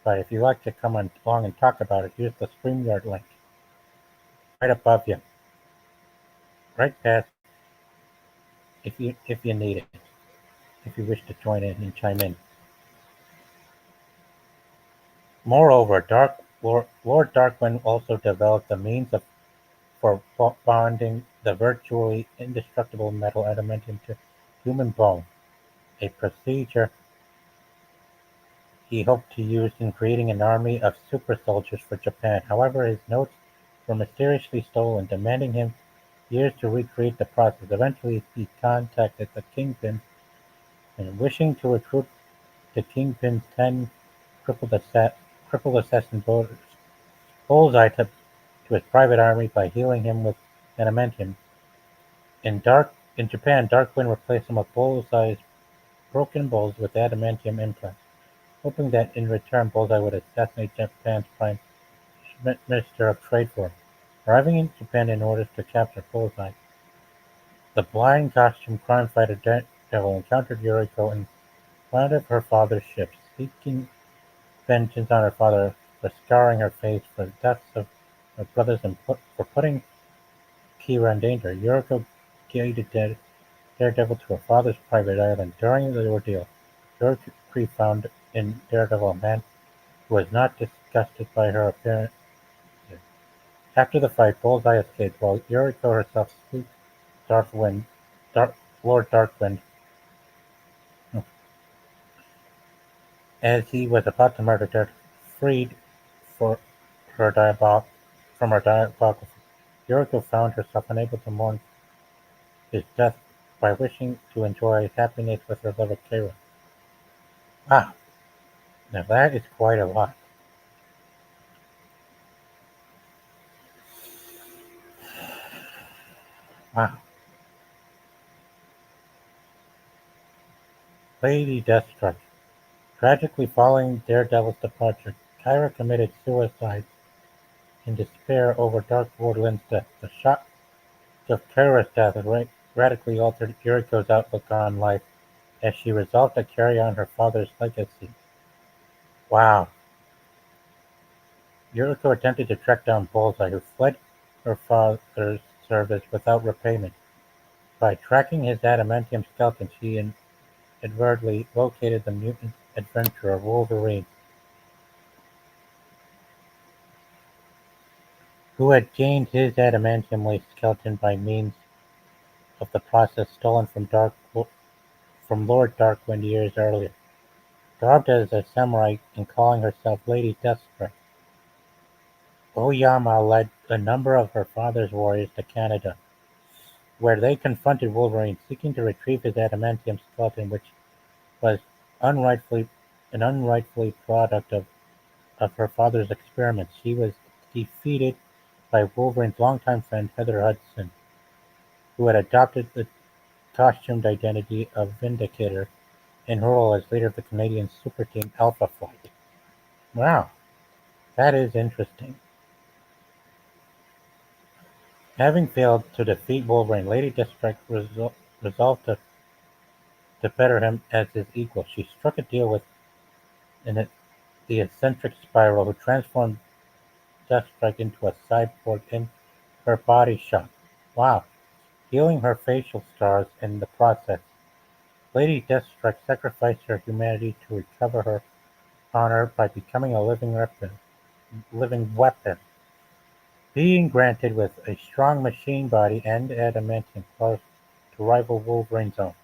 But if you'd like to come on along and talk about it, use the StreamYard link right above you, right past if you need it, if you wish to join in and chime in. Moreover, Lord Darkwind also developed the means for bonding the virtually indestructible metal adamantium to human bone, a procedure he hoped to use in creating an army of super soldiers for Japan. However, his notes were mysteriously stolen, demanding him years to recreate the process. Eventually, he contacted the Kingpin and, wishing to recruit the Kingpin's 10 crippled, crippled assassin Bullseye to his private army by healing him with adamantium. In Japan, Darkwind replaced some of Bullseye's broken bulls with adamantium implants, hoping that in return Bullseye would assassinate Japan's Prime Minister of Trade for him. Arriving in Japan in order to capture Bullseye, the blind costume crime fighter Daredevil encountered Yuriko in one of her father's ships, seeking vengeance on her father for scarring her face for the deaths of her brothers and for putting Kira in danger. Yuriko guided Daredevil to her father's private island. During the ordeal, Yuriko found in Daredevil a man who was not disgusted by her appearance. After the fight, Bullseye escaped, while Yuriko herself swooped Darkwind, Dark, Lord Darkwind as he was about to murder Daredevil, freed for her from her diabolical. Yuriko found herself unable to mourn his death by wishing to enjoy happiness with her lover Kira. Wow, now that is quite a lot. Wow. Lady Deathstrike. Tragically following Daredevil's departure, Kira committed suicide in despair over Dark Lord Lynn's death. The shock of Kira's death radically altered Yuriko's outlook on life as she resolved to carry on her father's legacy. Wow. Yuriko attempted to track down Bullseye, who fled her father's service without repayment. By tracking his adamantium skeleton, she inadvertently located the mutant adventurer Wolverine, who had gained his adamantium-laced skeleton by means of the process stolen from Lord Darkwind years earlier. Garbed as a samurai and calling herself Lady Deathstrike, Oyama led a number of her father's warriors to Canada, where they confronted Wolverine, seeking to retrieve his adamantium skeleton, which was unrightfully an unrightfully product of her father's experiments. She was defeated by Wolverine's longtime friend Heather Hudson, who had adopted the costumed identity of Vindicator in her role as leader of the Canadian super team Alpha Flight. Wow, that is interesting. Having failed to defeat Wolverine, Lady Deathstrike resolved to better him as his equal. She struck a deal with an, the eccentric Spiral, who transformed Deathstrike into a cyborg in her body shop. Wow, healing her facial scars in the process. Lady Deathstrike sacrificed her humanity to recover her honor by becoming a living weapon, being granted with a strong machine body and adamantium powers to rival Wolverine's own.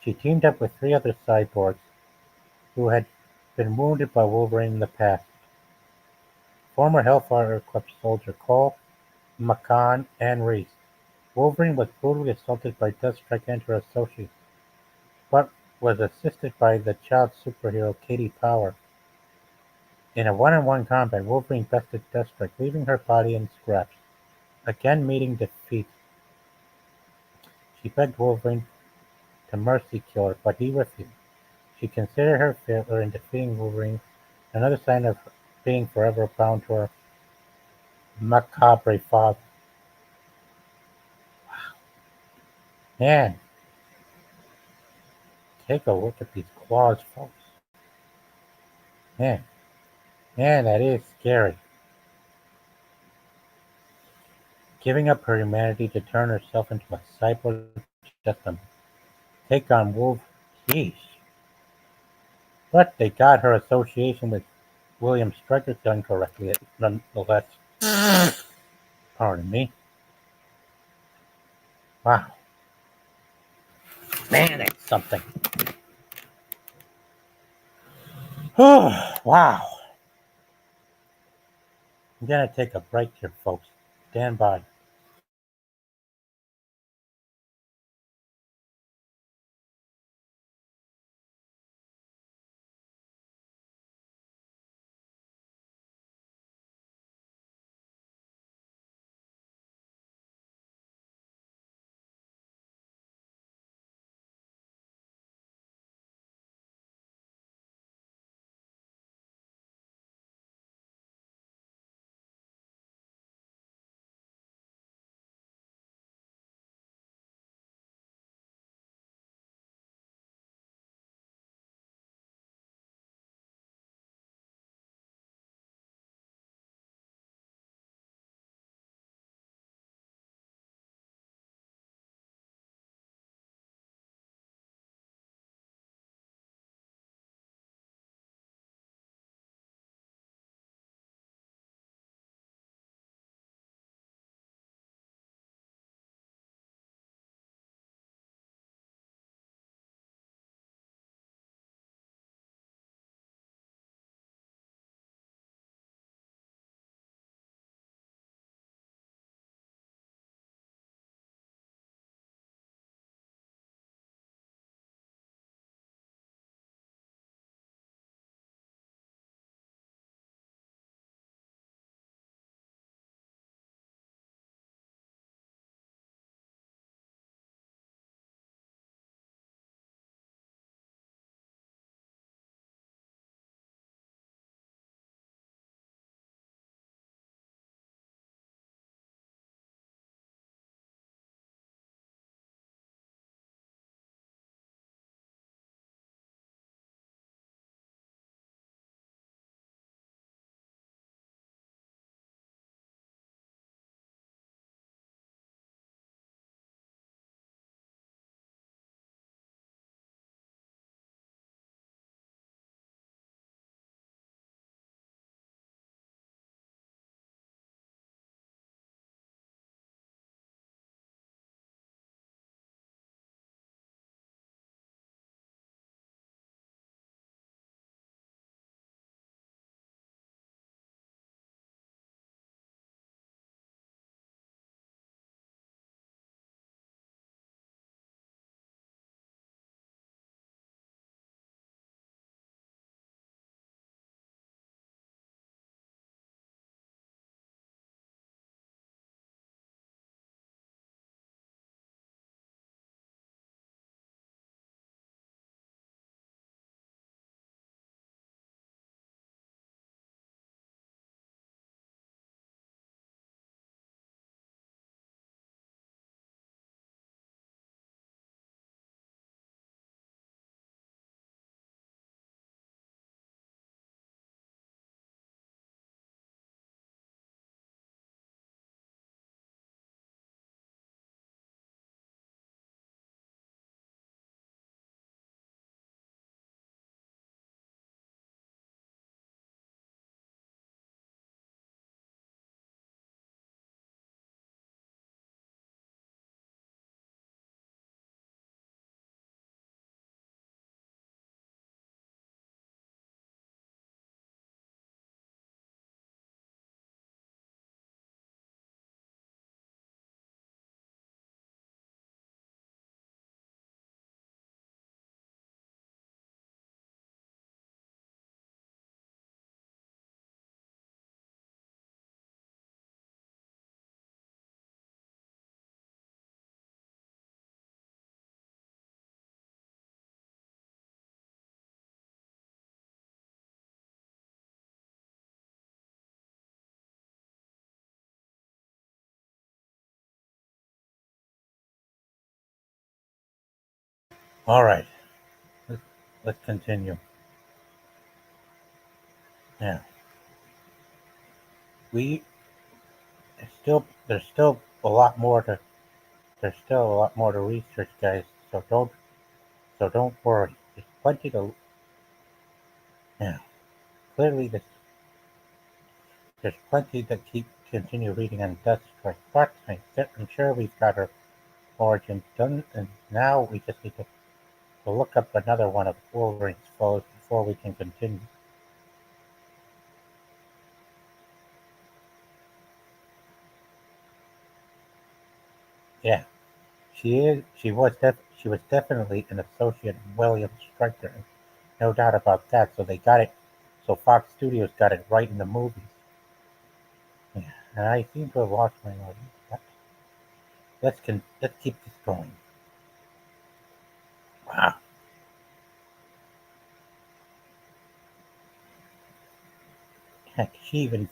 She teamed up with three other cyborgs who had been wounded by Wolverine in the past: former Hellfire equipped soldier Cole, Macan, and Reese. Wolverine was brutally assaulted by Deathstrike and her associates, but was assisted by the child superhero Katie Power. In a one-on-one combat, Wolverine bested Deathstrike, leaving her body in scraps. Again meeting defeat, she begged Wolverine to mercy kill her, but he refused. She considered her failure in defeating Wolverine another sign of being forever bound to her macabre father. Man, take a look at these claws, folks. Man, man, that is scary. Giving up her humanity to turn herself into a cyborg just to take on Wolf. Yeesh. But they got her association with William Stryker done correctly, nonetheless. Pardon me. Wow. Man, that's something. Wow. I'm going to take a break here, folks. Stand by. All right, let's, let's continue. Yeah, we there's still a lot more to there's still a lot more to research, guys. So don't worry. There's plenty to yeah. Clearly, there's plenty to continue reading on Deathstrike, but I'm sure we've got our origin done, and now we just need to look up another one of Wolverine's foes before we can continue. Yeah, she was definitely an associate of William Stryker, no doubt about that. So they got it. So Fox Studios got it right in the movies. Yeah, and I seem to have lost my audience. But let's keep this going. Wow, heck, she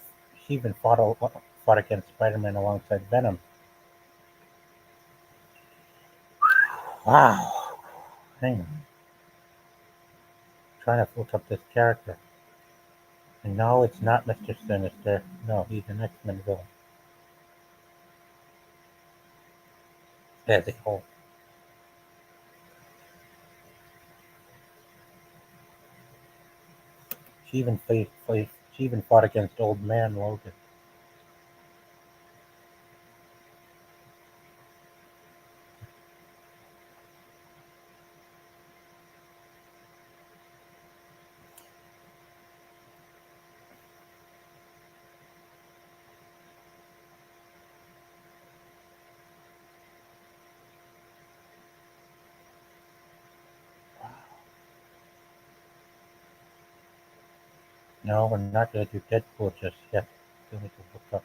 even fought against Spider-Man alongside Venom. Wow, hang on, trying to look up this character. And no, it's not Mr. Sinister. No, he's an X-Men villain. As a whole, she even fought against Old Man Logan. No, we're not gonna do Deadpool just yet. Still need to look up.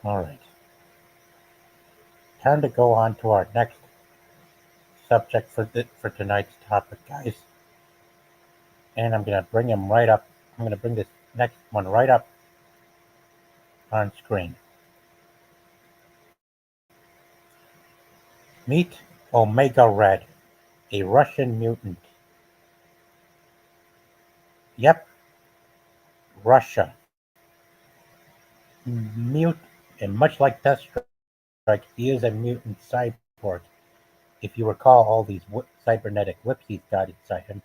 All right, time to go on to our next subject for tonight's topic, guys. And I'm gonna bring him right up. I'm gonna bring this next one right up on screen. Meet Omega Red, a Russian mutant. Yep, Russia. Mute, and much like Deathstroke, he is a mutant cyborg. If you recall all these cybernetic whips he's got inside him,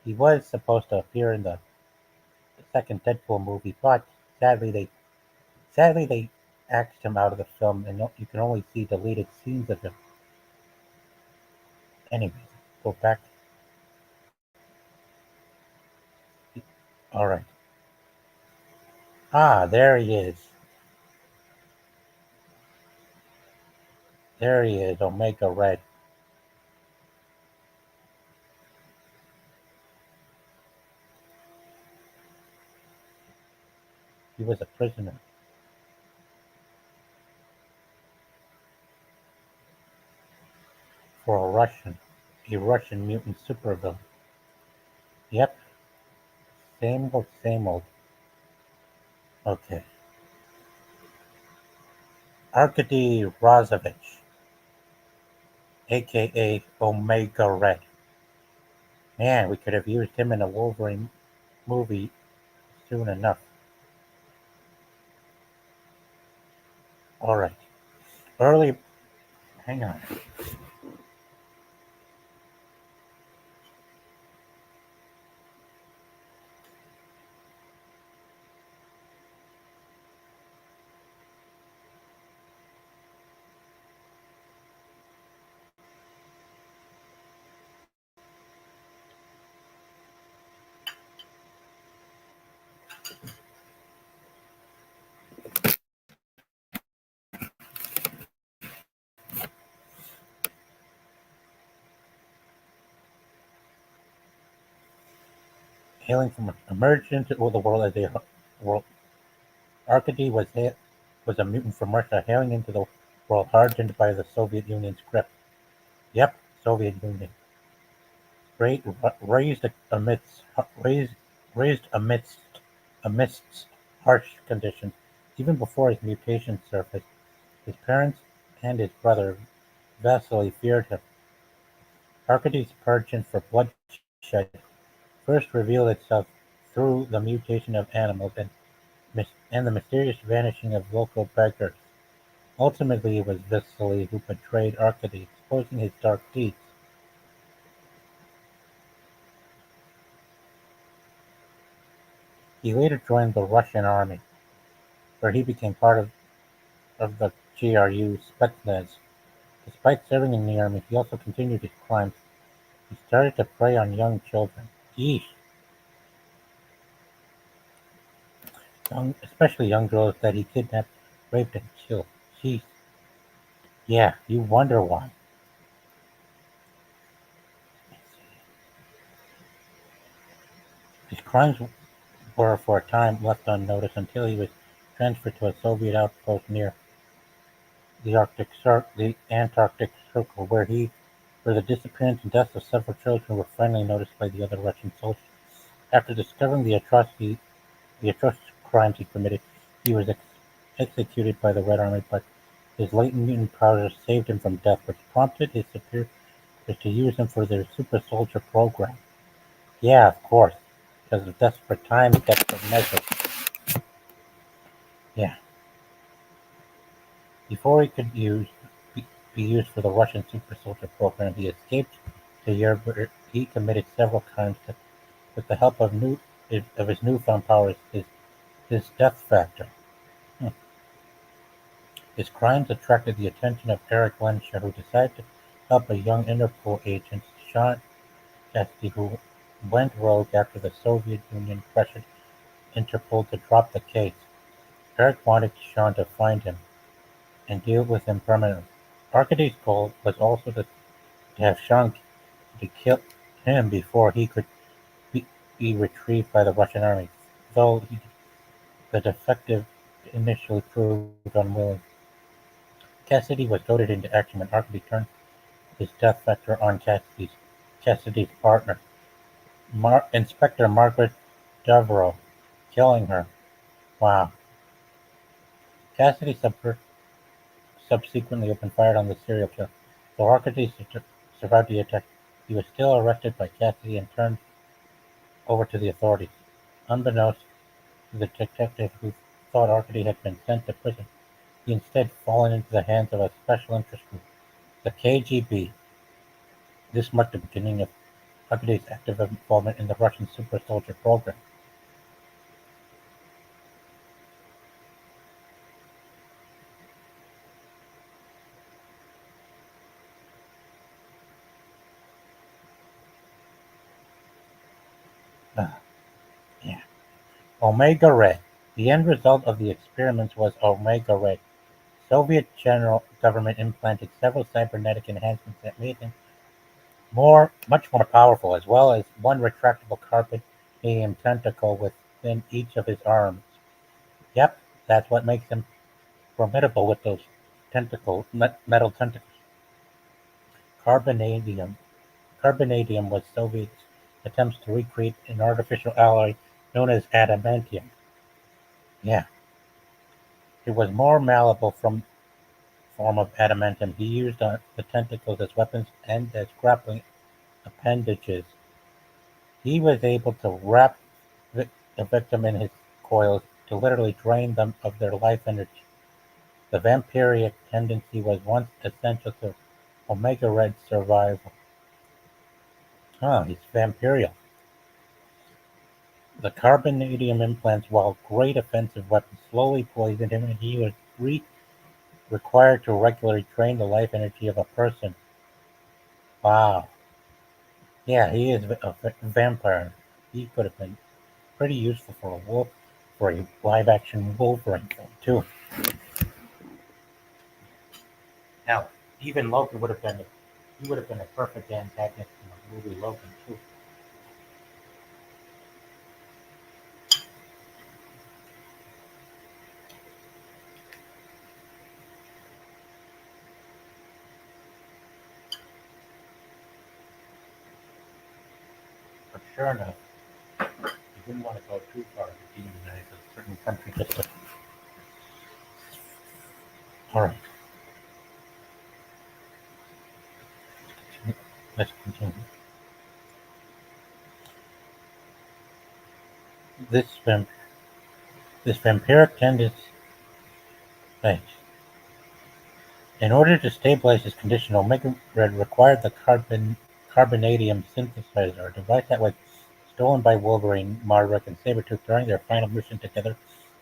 he was supposed to appear in the second Deadpool movie, but sadly they sadly they axed him out of the film, and you can only see deleted scenes of him. Anyways, go back. All right. Ah, there he is. There he is, Omega Red. He was a prisoner for a Russian mutant supervillain. Yep, same old, same old. Okay. Arkady Rozovich, aka Omega Red. Man, we could have used him in a Wolverine movie soon enough. All right. Early, hang on. Hailing from emerged into the world as a world, Arkady was a mutant from Russia, hailing into the world hardened by the Soviet Union's grip. Yep, Soviet Union. Ra- raised amidst raised, raised amidst harsh conditions. Even before his mutation surfaced, his parents and his brother Vasily feared him. Arcady's penchant for bloodshed first revealed itself through the mutation of animals and the mysterious vanishing of local beggars. Ultimately, it was Vasily who betrayed Arcady, exposing his dark deeds. He later joined the Russian army, where he became part of the GRU Spetsnaz. Despite serving in the army, he also continued his crimes. He started to prey on young children. Yeesh. Especially young girls that he kidnapped, raped, and killed. Jeez. Yeah, you wonder why. His crimes were for a time left unnoticed until he was transferred to a Soviet outpost near the Antarctic Circle, where the disappearance and deaths of several children were finally noticed by the other Russian soldiers. After discovering the atrocious crimes he committed, he was executed by the Red Army, but his latent mutant powers saved him from death, which prompted his superiors to use him for their super soldier program. Yeah, of course, because of desperate times, desperate measures. Yeah, before he could be used for the Russian super soldier program, he escaped to Europe where he committed several crimes with the help of his newfound powers, his death factor. Hmm. His crimes attracted the attention of Eric Lenscher, who decided to help a young Interpol agent, Sean Cassidy, who went rogue after the Soviet Union pressured Interpol to drop the case. Eric wanted Sean to find him and deal with him permanently. Arcady's goal was also to have Sean to kill him before he could be, be retrieved by the Russian army, though the defective initially proved unwilling. Cassidy was goaded into action when Arcady turned his death factor on Cassidy's partner, Inspector Margaret Devereaux, killing her. Wow. Cassidy subsequently opened fire on the serial killer. Though Arcady survived the attack, he was still arrested by Cassidy and turned over to the authorities. Unbeknownst to the detective who thought Arcady had been sent to prison, he instead fallen into the hands of a special interest group, the KGB. This marked the beginning of Arcady's active involvement in the Russian super soldier program. Ah, yeah. Omega Red. The end result of the experiments was Omega Red. Soviet general government implanted several cybernetic enhancements that made him much more powerful, as well as one retractable carbon-medium tentacle within each of his arms. Yep, that's what makes him formidable with those metal tentacles. Carbonadium. Carbonadium was Soviets' attempts to recreate an artificial alloy known as adamantium. Yeah, it was more malleable form of adamantium. He used the tentacles as weapons and as grappling appendages. He was able to wrap the victim in his coils to literally drain them of their life energy. The vampiric tendency was once essential to Omega Red's survival. He's vampirial. The carbonadium implants, while great offensive weapons, slowly poisoned him, and he was required to regularly drain the life energy of a person. Wow. Yeah, he is a vampire. He could have been pretty useful for a live-action Wolverine film too. Hell, even Logan would have been a perfect antagonist in the movie Logan too. Sure enough, he didn't want to go too far to demonize a certain country. All right, let's continue. This vam- this vampiric tendency, right, in order to stabilize his condition, Omega Red required the carbonadium synthesizer, a device that was stolen by Wolverine, Marduk, and Sabretooth during their final mission together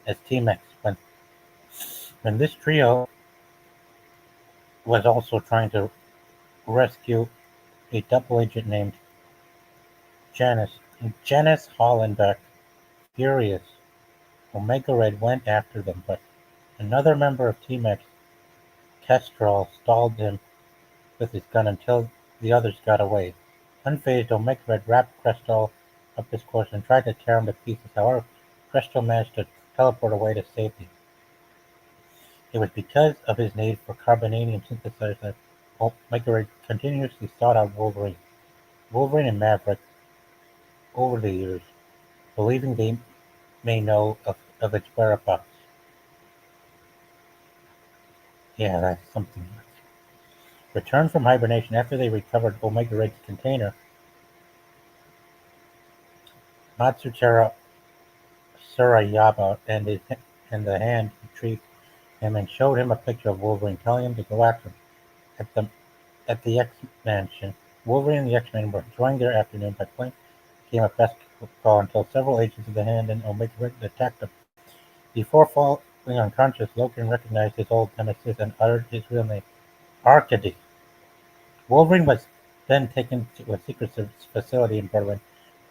as Team X. When this trio was also trying to rescue a double agent named Janice. Janice Hollenbeck, furious, Omega Red went after them, but another member of Team X, Kestrel, stalled him with his gun until the others got away. Unfazed, Omega Red wrapped Kestrel up his clothes and tried to tear him to pieces. However, Kestrel managed to teleport away to safety. It was because of his need for carbonadium synthesizer that Omega Red continuously sought out Wolverine. Wolverine and Maverick, over the years, believing they may know of its whereabouts. Yeah, that's something else. Returned from hibernation after they recovered Omega Red's container, Matsuchira Surayaba and the Hand retrieved him and showed him a picture of Wolverine, telling him to go after him. At the at the X Mansion, Wolverine and the X-Men were enjoying their afternoon by playing a game of basketball until several agents of the Hand and Omega Red attacked them. Before falling unconscious, Logan recognized his old nemesis and uttered his real name, Arcady. Wolverine was then taken to a secret facility in Berlin,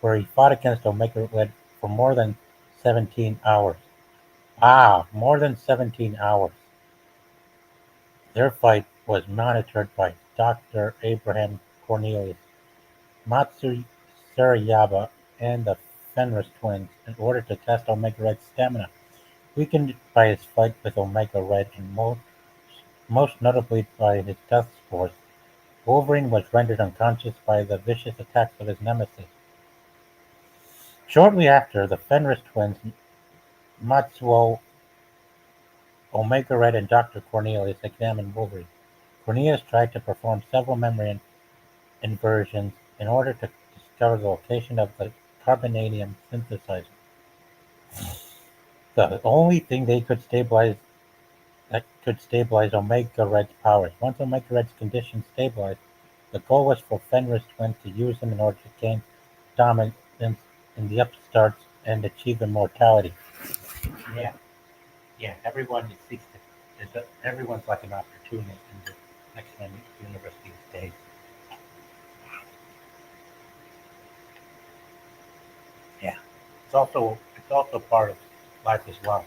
where he fought against Omega Red for more than 17 hours. More than 17 hours. Their fight was monitored by Doctor Abraham Cornelius, Matsu Surayaba, and the Fenris twins in order to test Omega Red's stamina. Weakened by his fight with Omega Red and most notably by his death spores, Wolverine was rendered unconscious by the vicious attacks of his nemesis. Shortly after, the Fenris twins, Matsuo, Omega Red, and Doctor Cornelius examined Wolverine. Cornelius tried to perform several memory inversions in order to discover the location of the carbonadium synthesizer, the only thing that could stabilize Omega Red's powers. Once Omega Red's condition stabilized, the goal was for Fenris twins to use him in order to gain dominance in the upstarts and achieve immortality. Yeah, yeah. Everyone's like an opportunist in the X-Men universe these days. Yeah, it's also part of life as well.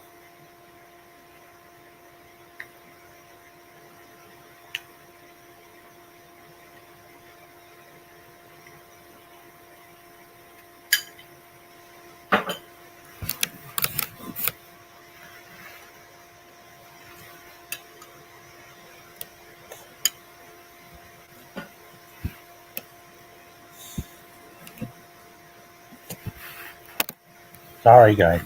Sorry, guys.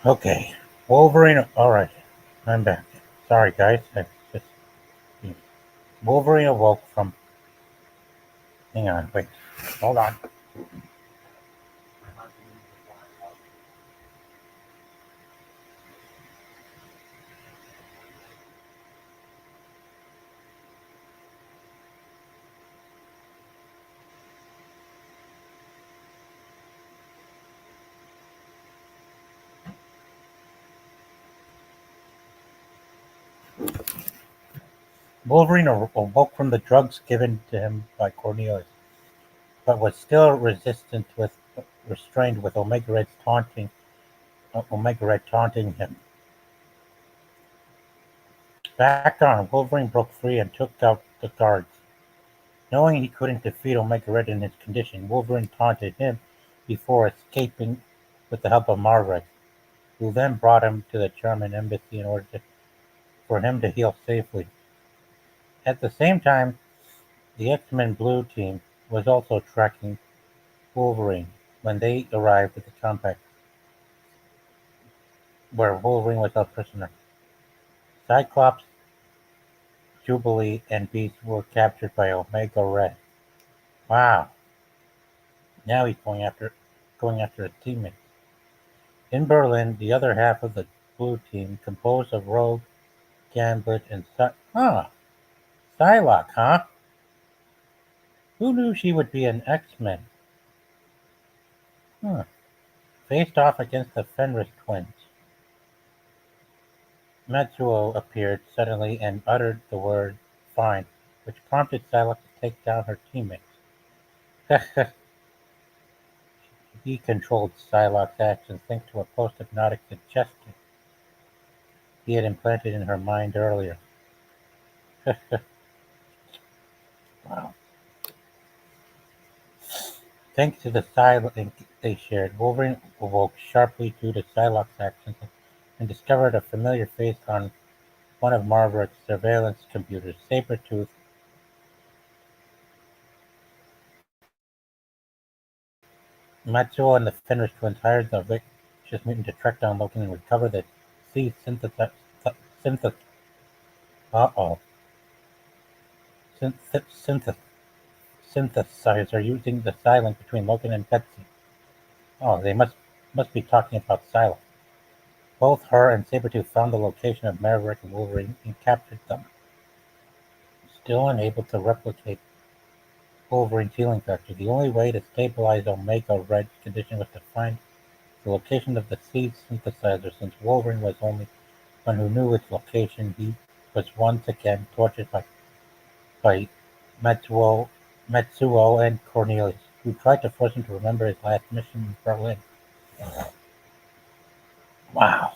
Okay, Wolverine. All right, I'm back. Sorry, guys. Just Wolverine awoke from. Hang on, wait, hold on. Wolverine awoke from the drugs given to him by Cornelius, but was still restrained with Omega Red taunting him. Back on, Wolverine broke free and took out the guards. Knowing he couldn't defeat Omega Red in his condition, Wolverine taunted him before escaping with the help of Margaret, who then brought him to the German embassy for him to heal safely. At the same time, the X-Men Blue Team was also tracking Wolverine when they arrived at the compound where Wolverine was held prisoner. Cyclops, Jubilee, and Beast were captured by Omega Red. Wow! Now he's going after his teammates. In Berlin, the other half of the Blue Team, composed of Rogue, Gambit, and Psylocke, huh? Who knew she would be an X-Men? Huh. Faced off against the Fenris twins. Matsuo appeared suddenly and uttered the word "fine", which prompted Psylocke to take down her teammates. He controlled Psylocke's actions thanks to a post-hypnotic suggestion he had implanted in her mind earlier. Wow. Thanks to the Psylocke they shared, Wolverine awoke sharply due to Psylocke's actions and discovered a familiar face on one of Margaret's surveillance computers. Sabretooth, Matsuo, and the Fenris twins hired the vicious mutant to track down Logan and recover the seed synth- uh-oh, synth- synthesizer using the silence between Logan and Betsy. Oh, they must be talking about Psylocke. Both her and Sabretooth found the location of Maverick and Wolverine and captured them. Still unable to replicate Wolverine's healing factor, the only way to stabilize Omega Red's condition was to find the location of the seed synthesizer. Since Wolverine was the only one who knew its location, he was once again tortured by Matsuo and Cornelius, who tried to force him to remember his last mission in Berlin. Wow.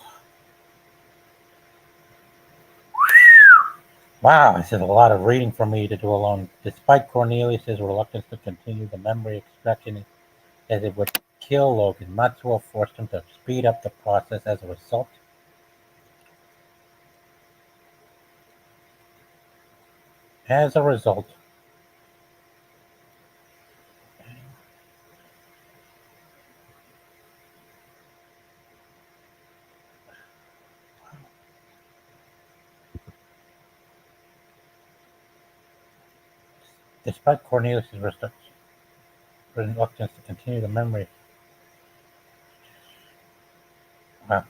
Wow, this is a lot of reading for me to do alone. Despite Cornelius' reluctance to continue the memory extraction as it would kill Logan, Matsuo forced him to speed up the process. As a result, despite Cornelius' reluctance to continue the memory, uh,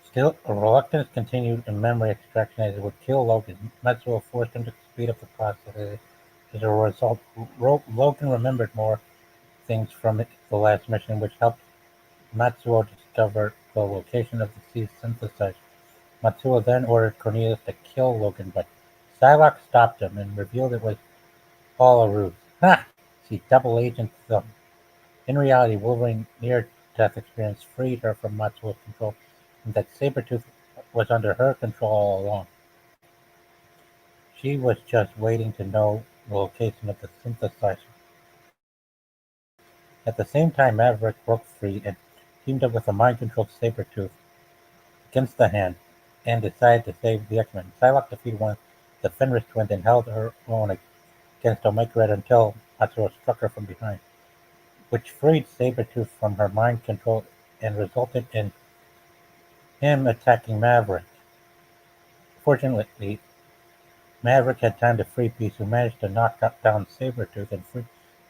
still reluctance continued in memory extraction as it would kill Logan. Matsuo forced him to speed up the process. As a result, Logan remembered more things from the last mission, which helped Matsuo discovered the location of the seed synthesizer. Matsuo then ordered Cornelius to kill Logan, but Psylocke stopped him and revealed it was all a ruse. Ha! She double agents them. In reality, Wolverine's near-death experience freed her from Matsuo's control, and that Sabretooth was under her control all along. She was just waiting to know the location of the synthesizer. At the same time, Maverick broke free and teamed up with a mind-controlled Sabretooth against the Hand, and decided to save the X-Men. Psylocke defeated one of the Fenris twins and held her own against Omega Red until Matsuo struck her from behind. which freed Sabretooth from her mind control and resulted in him attacking Maverick. Fortunately, Maverick had time to free Peace, who managed to knock down Sabretooth and free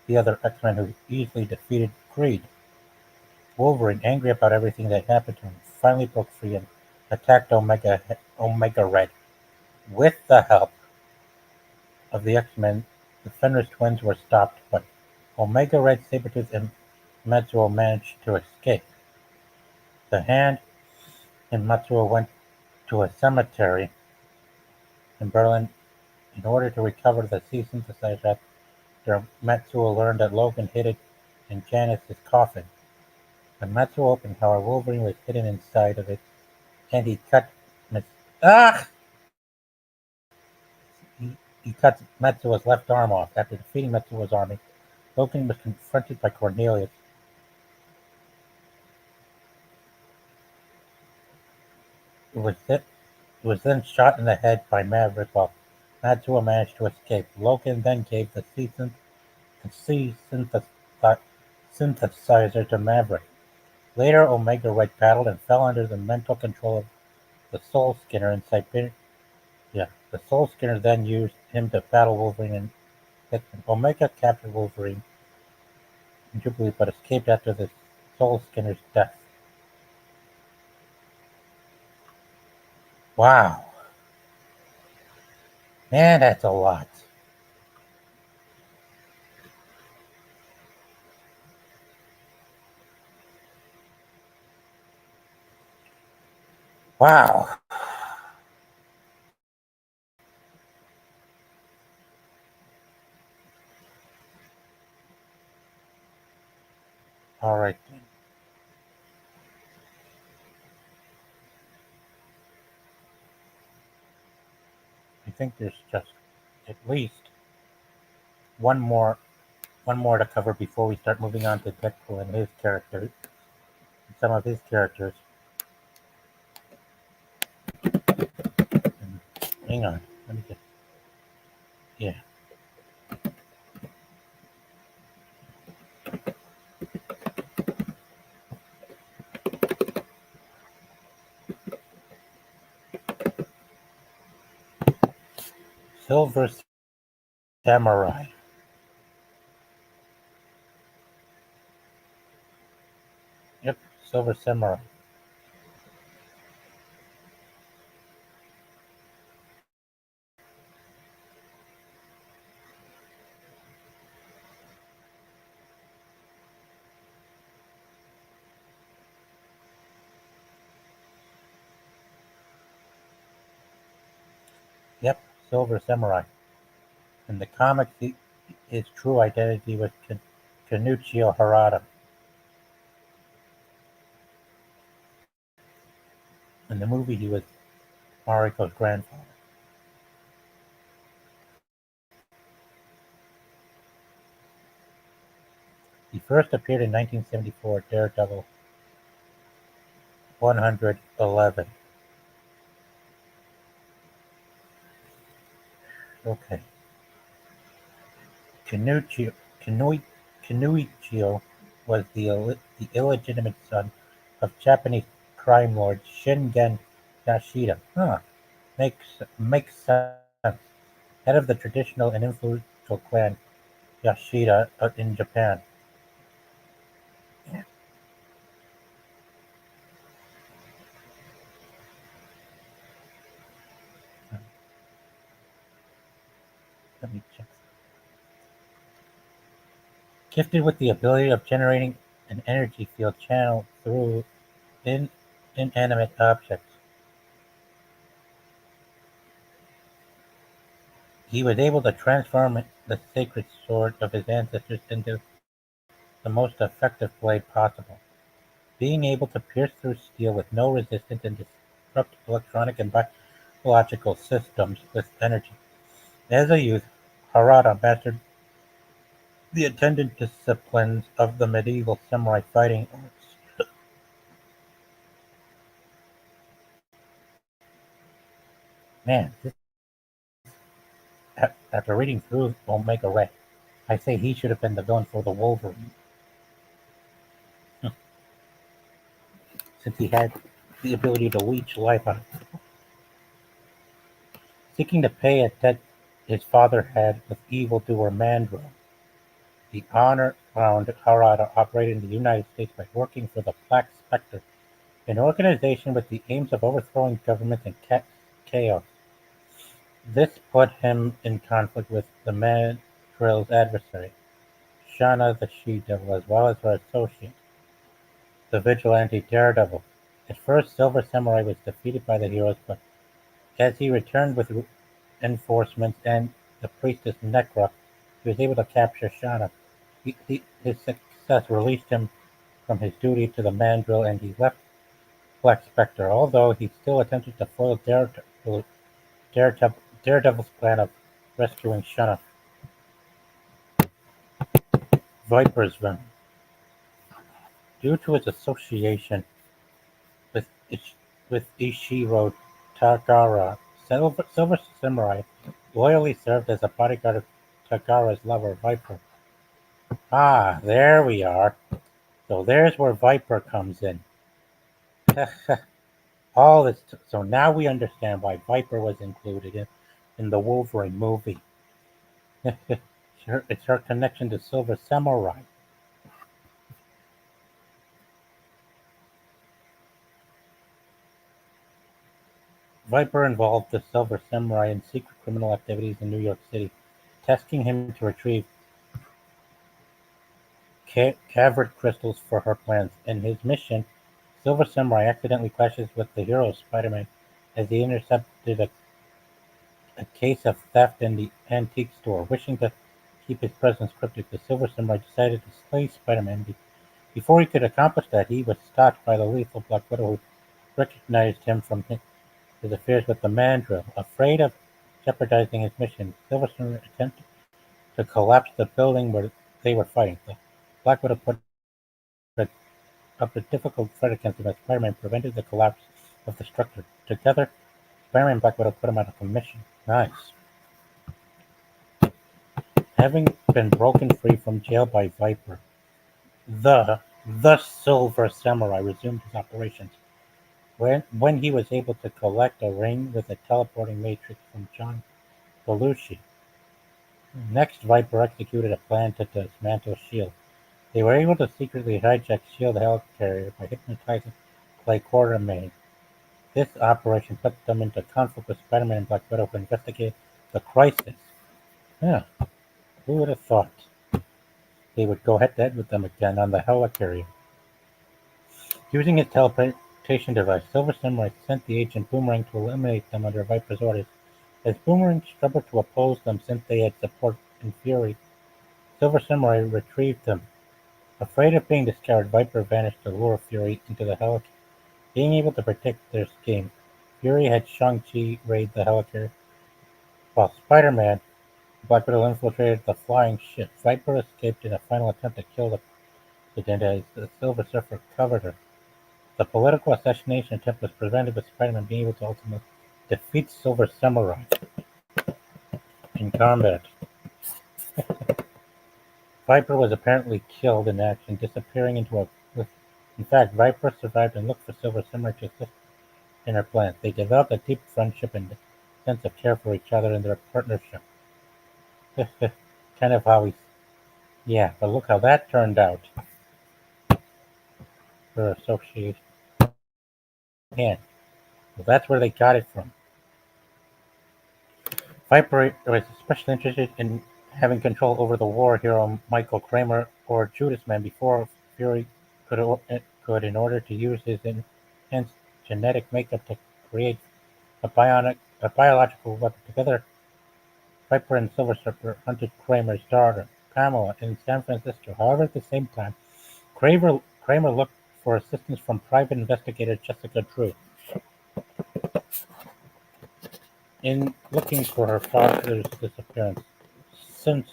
the other X-Men, who easily defeated Creed. Wolverine, angry about everything that happened to him, finally broke free and attacked Omega Red. With the help of the X-Men, the Fenris twins were stopped, but Omega Red, Sabretooth, and Matsuo managed to escape. The Hand and Matsuo went to a cemetery in Berlin in order to recover the C synthesizer after Matsuo learned that Logan hid it in Janice's coffin. When Matsuo opened, however, Wolverine was hidden inside of it, and ah! He cut Matsuo's left arm off. After defeating Matsuo's army, Logan was confronted by Cornelius, who was then shot in the head by Maverick while Matsuo managed to escape. Logan then gave the C synthesizer to Maverick. Later, Omega Red battled and fell under the mental control of the Soul Skinner in Siberia. Yeah, the Soul Skinner then used him to battle Wolverine and Hickman. Omega captured Wolverine in Jubilee but escaped after the Soul Skinner's death. Wow. Man, that's a lot. Wow. All right. I think there's just at least one more one more to cover before we start moving on to Deadpool and his character, some of his characters. And hang on, let me just yeah. Silver Samurai. Yep, Silver Samurai. Yep, Silver Samurai. In the comics, his true identity was Kenichiro Harada. In the movie, he was Mariko's grandfather. He first appeared in 1974 Daredevil 111. Okay. Kenichiro, Kenichiro was the illegitimate son of Japanese crime lord Shingen Yashida. Huh. Makes sense. Head of the traditional and influential clan Yashida in Japan. Yeah, let me check. Gifted with the ability of generating an energy field channeled through in, inanimate objects, he was able to transform the sacred sword of his ancestors into the most effective blade possible, being able to pierce through steel with no resistance and disrupt electronic and biological systems with energy. As a youth, Harada mastered the attendant disciplines of the medieval samurai fighting arts. Man, after reading through Omega Red, I say he should have been the villain for the Wolverine. since he had the ability to leech life out of people, seeking to pay a debt his father had with evildoer Mandrill. The honor-bound Harada operated in the United States by working for the Black Spectre, an organization with the aims of overthrowing government and chaos. This put him in conflict with the Mandrill's adversary, Shana the She-Devil, as well as her associate, the vigilante Daredevil. At first, Silver Samurai was defeated by the heroes, but as he returned with reinforcements and the priestess Necra, he was able to capture Shana. His success released him from his duty to the Mandrill, and he left Black Spectre, although he still attempted to foil Daredevil's plan of rescuing Shana. Viper's Venom. Due to his association with Ishiro Tagara, Silver Samurai loyally served as a bodyguard of Tagara's lover, Viper. Ah, there we are. So there's where Viper comes in. All this, so now we understand why Viper was included in the Wolverine movie. It's her connection to Silver Samurai. Viper involved the Silver Samurai in secret criminal activities in New York City, tasking him to retrieve cavered crystals for her plans. In his mission, Silver Samurai accidentally clashes with the hero Spider-Man as he intercepted a case of theft in the antique store. Wishing to keep his presence cryptic, the Silver Samurai decided to slay Spider-Man. Before he could accomplish that, he was stopped by the lethal Black Widow, who recognized him from his affairs with the Mandrill. Afraid of jeopardizing his mission, Silver Samurai attempted to collapse the building where they were fighting. The Black Widow put up a difficult threat against him as Spider-Man prevented the collapse of the structure. Together, Spider-Man and Black Widow put him out of commission. Nice. Having been broken free from jail by Viper, the Silver Samurai resumed his operations. When he was able to collect a ring with a teleporting matrix from John Belushi. Next, Viper executed a plan to dismantle S.H.I.E.L.D. They were able to secretly hijack S.H.I.E.L.D. helicarrier by hypnotizing Clay Quartermain. This operation put them into conflict with Spider-Man and Black Widow, who investigated the crisis. Yeah, who would have thought they would go head-to-head with them again on the helicarrier? Using his teleportation device, Silver Samurai sent the agent Boomerang to eliminate them under Viper's orders. As Boomerang struggled to oppose them since they had support in Fury, Silver Samurai retrieved them. Afraid of being discovered, Viper vanished to lure Fury into the helicarrier. Being able to protect their scheme, Fury had Shang-Chi raid the helicarrier, while Spider-Man and Black Widow infiltrated the flying ship. Viper escaped in a final attempt to kill the president as the Silver Surfer covered her. The political assassination attempt was prevented with Spider-Man being able to ultimately defeat Silver Samurai in combat. Viper was apparently killed in action, disappearing into a cliff. In fact, Viper survived and looked for Silver Samurai to assist in her plans. They developed a deep friendship and sense of care for each other in their partnership. Kind of how yeah, but look how that turned out. Her association. Man, well, that's where they got it from. Viper was especially interested in having control over the war hero Michael Kramer or Judas Man before Fury could in order to use his enhanced genetic makeup to create a biological weapon. Together, Viper and Silver Surfer hunted Kramer's daughter, Pamela, in San Francisco. However, at the same time, Kramer looked for assistance from private investigator Jessica Drew in looking for her father's disappearance. Since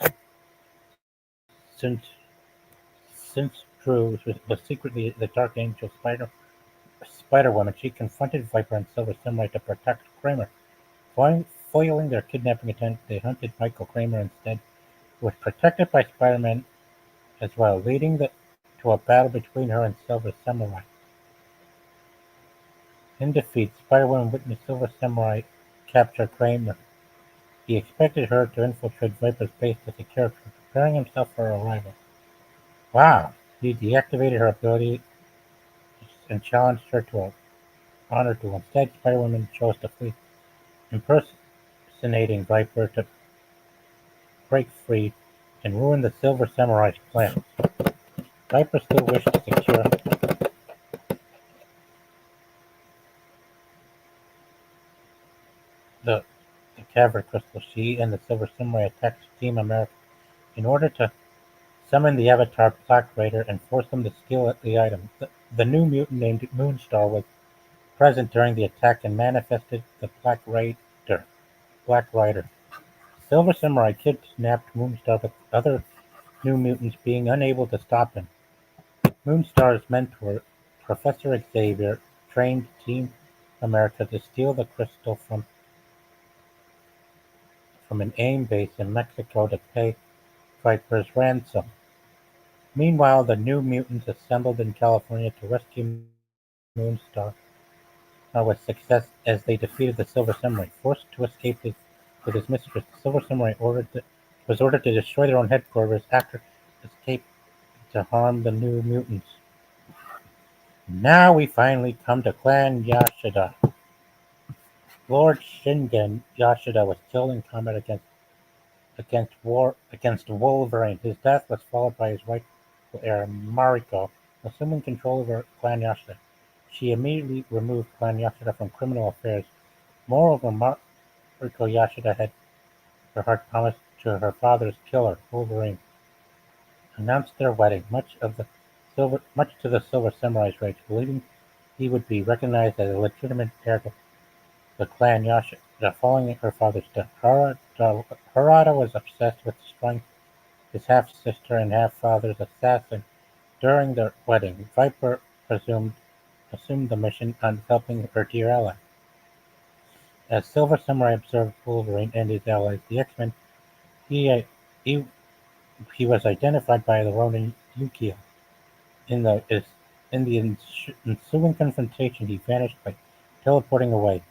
since since Drew was secretly the Dark Angel Spider-Woman, she confronted Viper and Silver Samurai to protect Kramer. Foiling their kidnapping attempt, they hunted Michael Kramer instead, who was protected by Spider-Man as well, leading to a battle between her and Silver Samurai. In defeat, Spider-Man witnessed Silver Samurai capture Kramer. He expected her to infiltrate Viper's base as a character, preparing himself for her arrival. Wow! He deactivated her ability and challenged her to a honor duel. Instead, Spider-Woman chose to flee, impersonating Viper to break free and ruin the Silver Samurai's plan. Viper still wished to secure the, the Cavern Crystal. She and the Silver Samurai attacked Team America in order to summon the Avatar Black Rider and force them to steal the item. The new mutant named Moonstar was present during the attack and manifested the Black Rider. Silver Samurai kidnapped Moonstar with other New Mutants being unable to stop him. Moonstar's mentor, Professor Xavier, trained Team America to steal the crystal from an AIM base in Mexico to pay Viper's ransom. Meanwhile, the New Mutants assembled in California to rescue Moonstar with success as they defeated the Silver Samurai. Forced to escape with his mistress, the Silver Samurai was ordered to destroy their own headquarters after escape to harm the New Mutants. Now we finally come to Clan Yashida. Lord Shingen Yashida was killed in combat against Wolverine. His death was followed by his rightful heir, Mariko, assuming control over Clan Yashida. She immediately removed Clan Yashida from criminal affairs. Moreover, Mariko Yashida had her heart promised to her father's killer, Wolverine, announced their wedding, much to the Silver Samurai's rage, believing he would be recognized as a legitimate heir to the clan Yashida following her father's death. Harada was obsessed with destroying his half-sister and half-father's assassin during their wedding. Viper assumed the mission on helping her dear ally. As Silver Samurai observed Wolverine and his allies, the X-Men, he, he, he was identified by the Ronin Yukio. In the is in the ensuing confrontation, he vanished by teleporting away.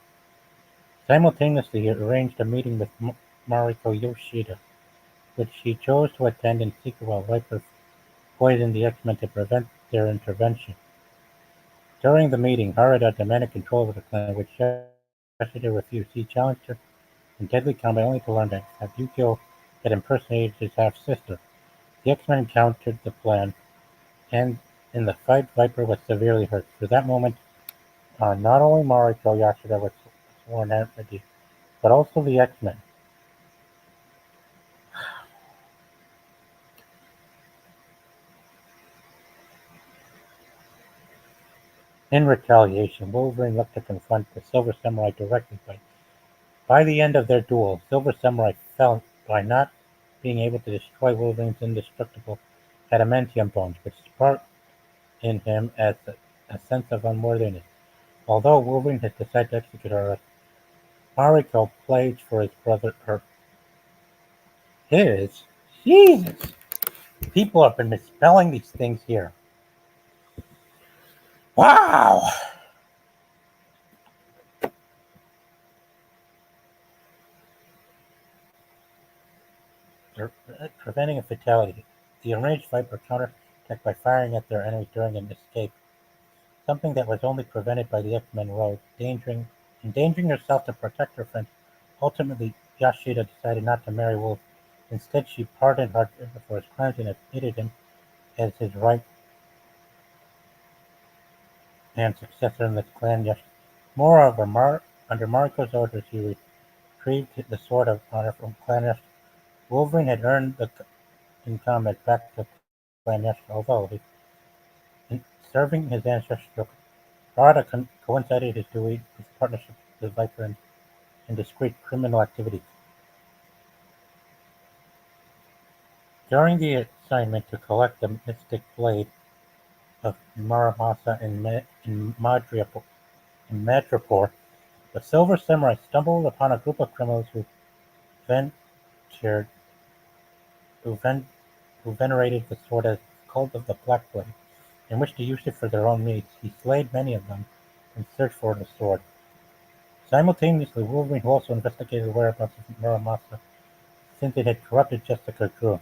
Simultaneously, he arranged a meeting with Mariko Yoshida, which she chose to attend in secret while Viper poisoned the X-Men to prevent their intervention. During the meeting, Harada demanded control of the clan, which Yoshida refused. He challenged her in deadly combat only to learn that Yukio had impersonated his half-sister. The X-Men countered the plan, and in the fight, Viper was severely hurt. For that moment, not only Mariko Yoshida was sworn enmity, but also the X-Men. In retaliation, Wolverine looked to confront the Silver Samurai directly, but by the end of their duel, Silver Samurai felt by not being able to destroy Wolverine's indestructible adamantium bones, which sparked in him a sense of unworthiness. Although Wolverine has decided to execute her, Mariko plays for his brother, his. Jesus! People have been misspelling these things here. Wow! They're preventing a fatality. The enraged Viper counterattacked by firing at their enemies during an escape, something that was only prevented by the X-Men rogue, endangering herself to protect her friends. Ultimately, Yashida decided not to marry Wolf. Instead, she pardoned Harker for his crimes and admitted him as his right hand successor in the clan Yashida. Moreover, under Mariko's orders, he retrieved the Sword of Honor from Clan Yashida. Wolverine had earned in combat back to Clan Yashida, although in serving his ancestral Rada coincided his duty with partnership with Viper in discrete criminal activities. During the assignment to collect the mystic blade of Muramasa in Madripoor, the Silver Samurai stumbled upon a group of criminals ventured, who, ven- who venerated the sword as the cult of the Black Blade, and wished to use it for their own needs. He slayed many of them, and search for the sword. Simultaneously, Wolverine also investigated the whereabouts of Muramasa since it had corrupted Jessica Drew.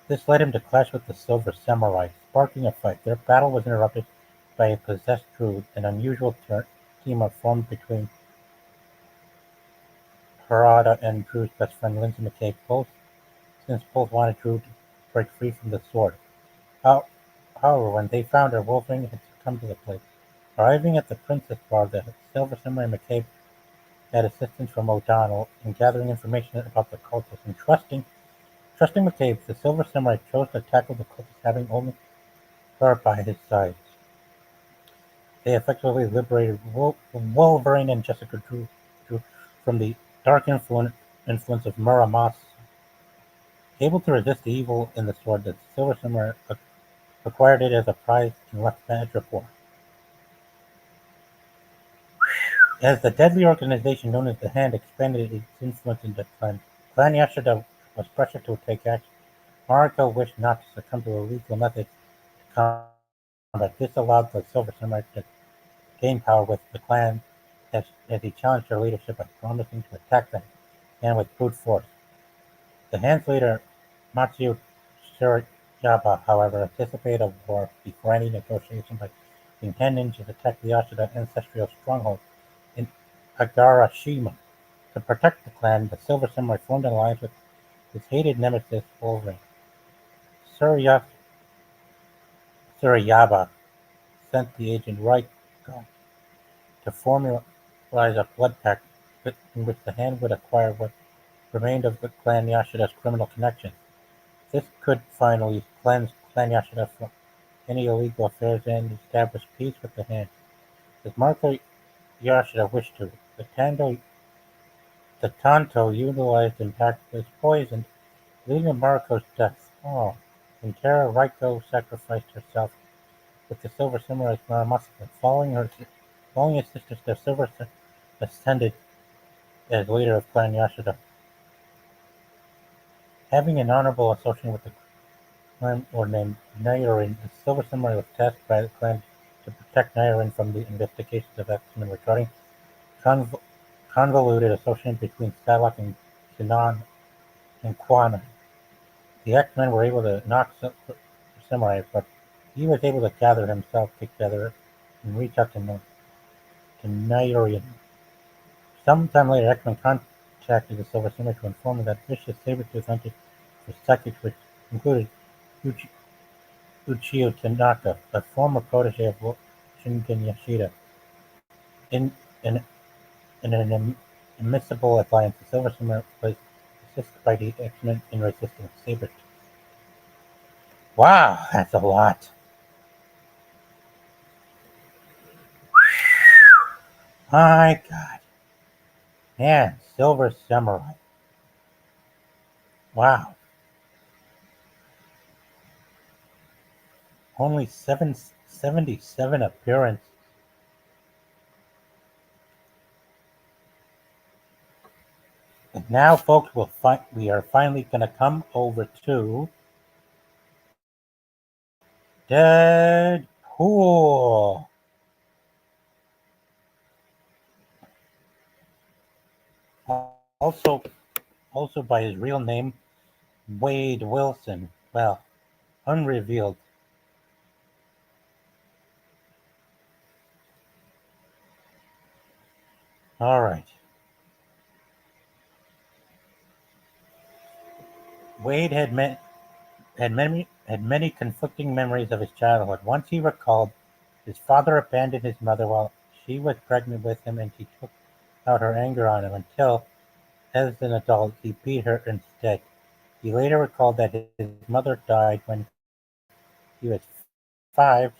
This led him to clash with the Silver Samurai, sparking a fight. Their battle was interrupted by a possessed Drew. An unusual team-up formed between Harada and Drew's best friend Lindsay McCabe, since both wanted Drew to break free from the sword. How, However, when they found her, Wolverine had succumbed to the plague. Arriving at the Princess Bar, the Silver Samurai McCabe had assistance from O'Donnell in gathering information about the cultists, and trusting McCabe, the Silver Samurai chose to tackle the cultists having only her by his side. They effectively liberated Wolverine and Jessica Drew from the dark influence of Muramasa. Able to resist the evil in the sword, the Silver Samurai acquired it as a prize and left Madripoor. As the deadly organization known as the Hand expanded its influence in the Clan Yashida was pressured to take action. Mariko wished not to succumb to illegal methods of combat. This allowed the Silver Samurai to gain power with the clan as he challenged their leadership by promising to attack the Hand with brute force. The Hand's leader, Matsuo Tsurayaba, however, anticipated a war before any negotiation by the Hand ninjas attacked the Yashida ancestral stronghold in Agarashima. To protect the clan, the Silver Samurai formed an alliance with his hated nemesis Wolverine. Tsuraya- Tsurayaba sent the agent Raiko to formalize a blood pact in which the Hand would acquire what remained of the clan Yashida's criminal connections. This could finally cleanse Clan Yashida from any illegal affairs and establish peace with the Hand. As Marco Yashida wished to, the Tanto utilized and was poisoned, leading to Marco's death. Oh. In terror, Raiko sacrificed herself with the Silver Samurai's Maramasaka. Following his sisters, the Silver ascended as leader of Clan Yashida. Having an honorable association with the clan or named Nairin, the Silver Samurai was tasked by the clan to protect Nairin from the investigations of X-Men regarding conv- convoluted association between Psylocke and Sinan and Kwannon. The X-Men were able to knock Samurai, but he was able to gather himself together and reach out to Nairin. Sometime later, X-Men contacted the Silver Samurai to inform him that vicious Sabretooth hunted for psychics, which included Uchi- Uchio Tanaka, a former protege of Shingen Yashida. In an immiscible alliance, the Silver Samurai was assisted by the X-Men in resisting Sabretooth. Wow, that's a lot. My God. Man, Silver Samurai. Wow. Only 77 appearances. And now, folks, we are finally going to come over to Deadpool. Also, also by his real name, Wade Wilson. Well, unrevealed. All right. Wade had many conflicting memories of his childhood. Once he recalled his father abandoned his mother while she was pregnant with him, and he took out her anger on him until, as an adult, he beat her instead. He later recalled that his mother died when he was 5,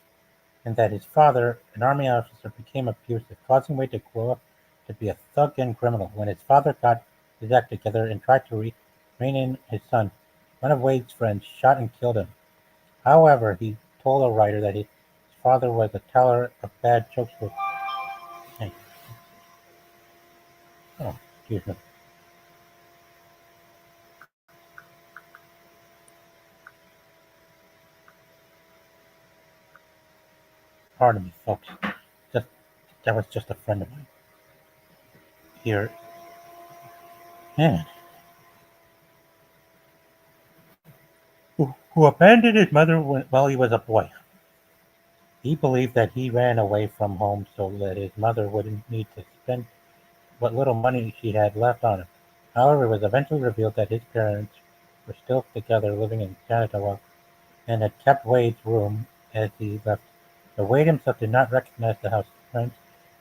and that his father, an army officer, became abusive, causing Wade to grow up to be a thug and criminal. When his father got his act together and tried to rein in his son, one of Wade's friends shot and killed him. However, he told a writer that his father was a teller of bad jokes for hey, oh, excuse me, pardon me, folks. That was just a friend of mine. Here, man, who abandoned his mother while he was a boy. He believed that he ran away from home so that his mother wouldn't need to spend what little money she had left on him. However, it was eventually revealed that his parents were still together living in Canada and had kept Wade's room as he left. But Wade himself did not recognize the house parents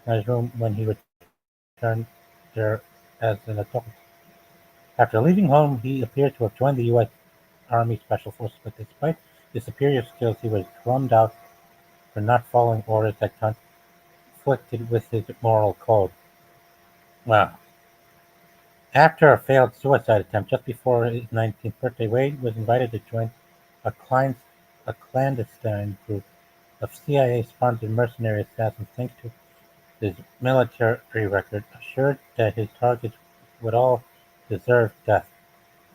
in his room when he returned there as an adult. After leaving home, he appears to have joined the U.S. Army Special Forces, but despite his superior skills, he was drummed out for not following orders that conflicted with his moral code. Wow. After a failed suicide attempt just before his 19th birthday, Wade was invited to join a, a clandestine group of CIA-sponsored mercenary assassins thanks to his military record, assured that his targets would all deserve death.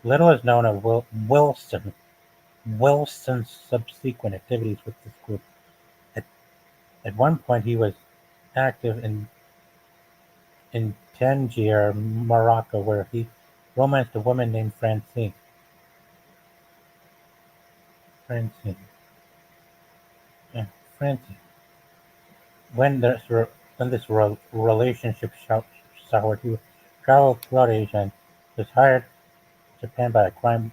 Little is known of Wilson's subsequent activities with this group. At, at one point, he was active in Tangier, Morocco, where he romanced a woman named Francine. Francine. Yeah, Francine. When this relationship soured, he traveled throughout Asia and was hired in Japan by a crime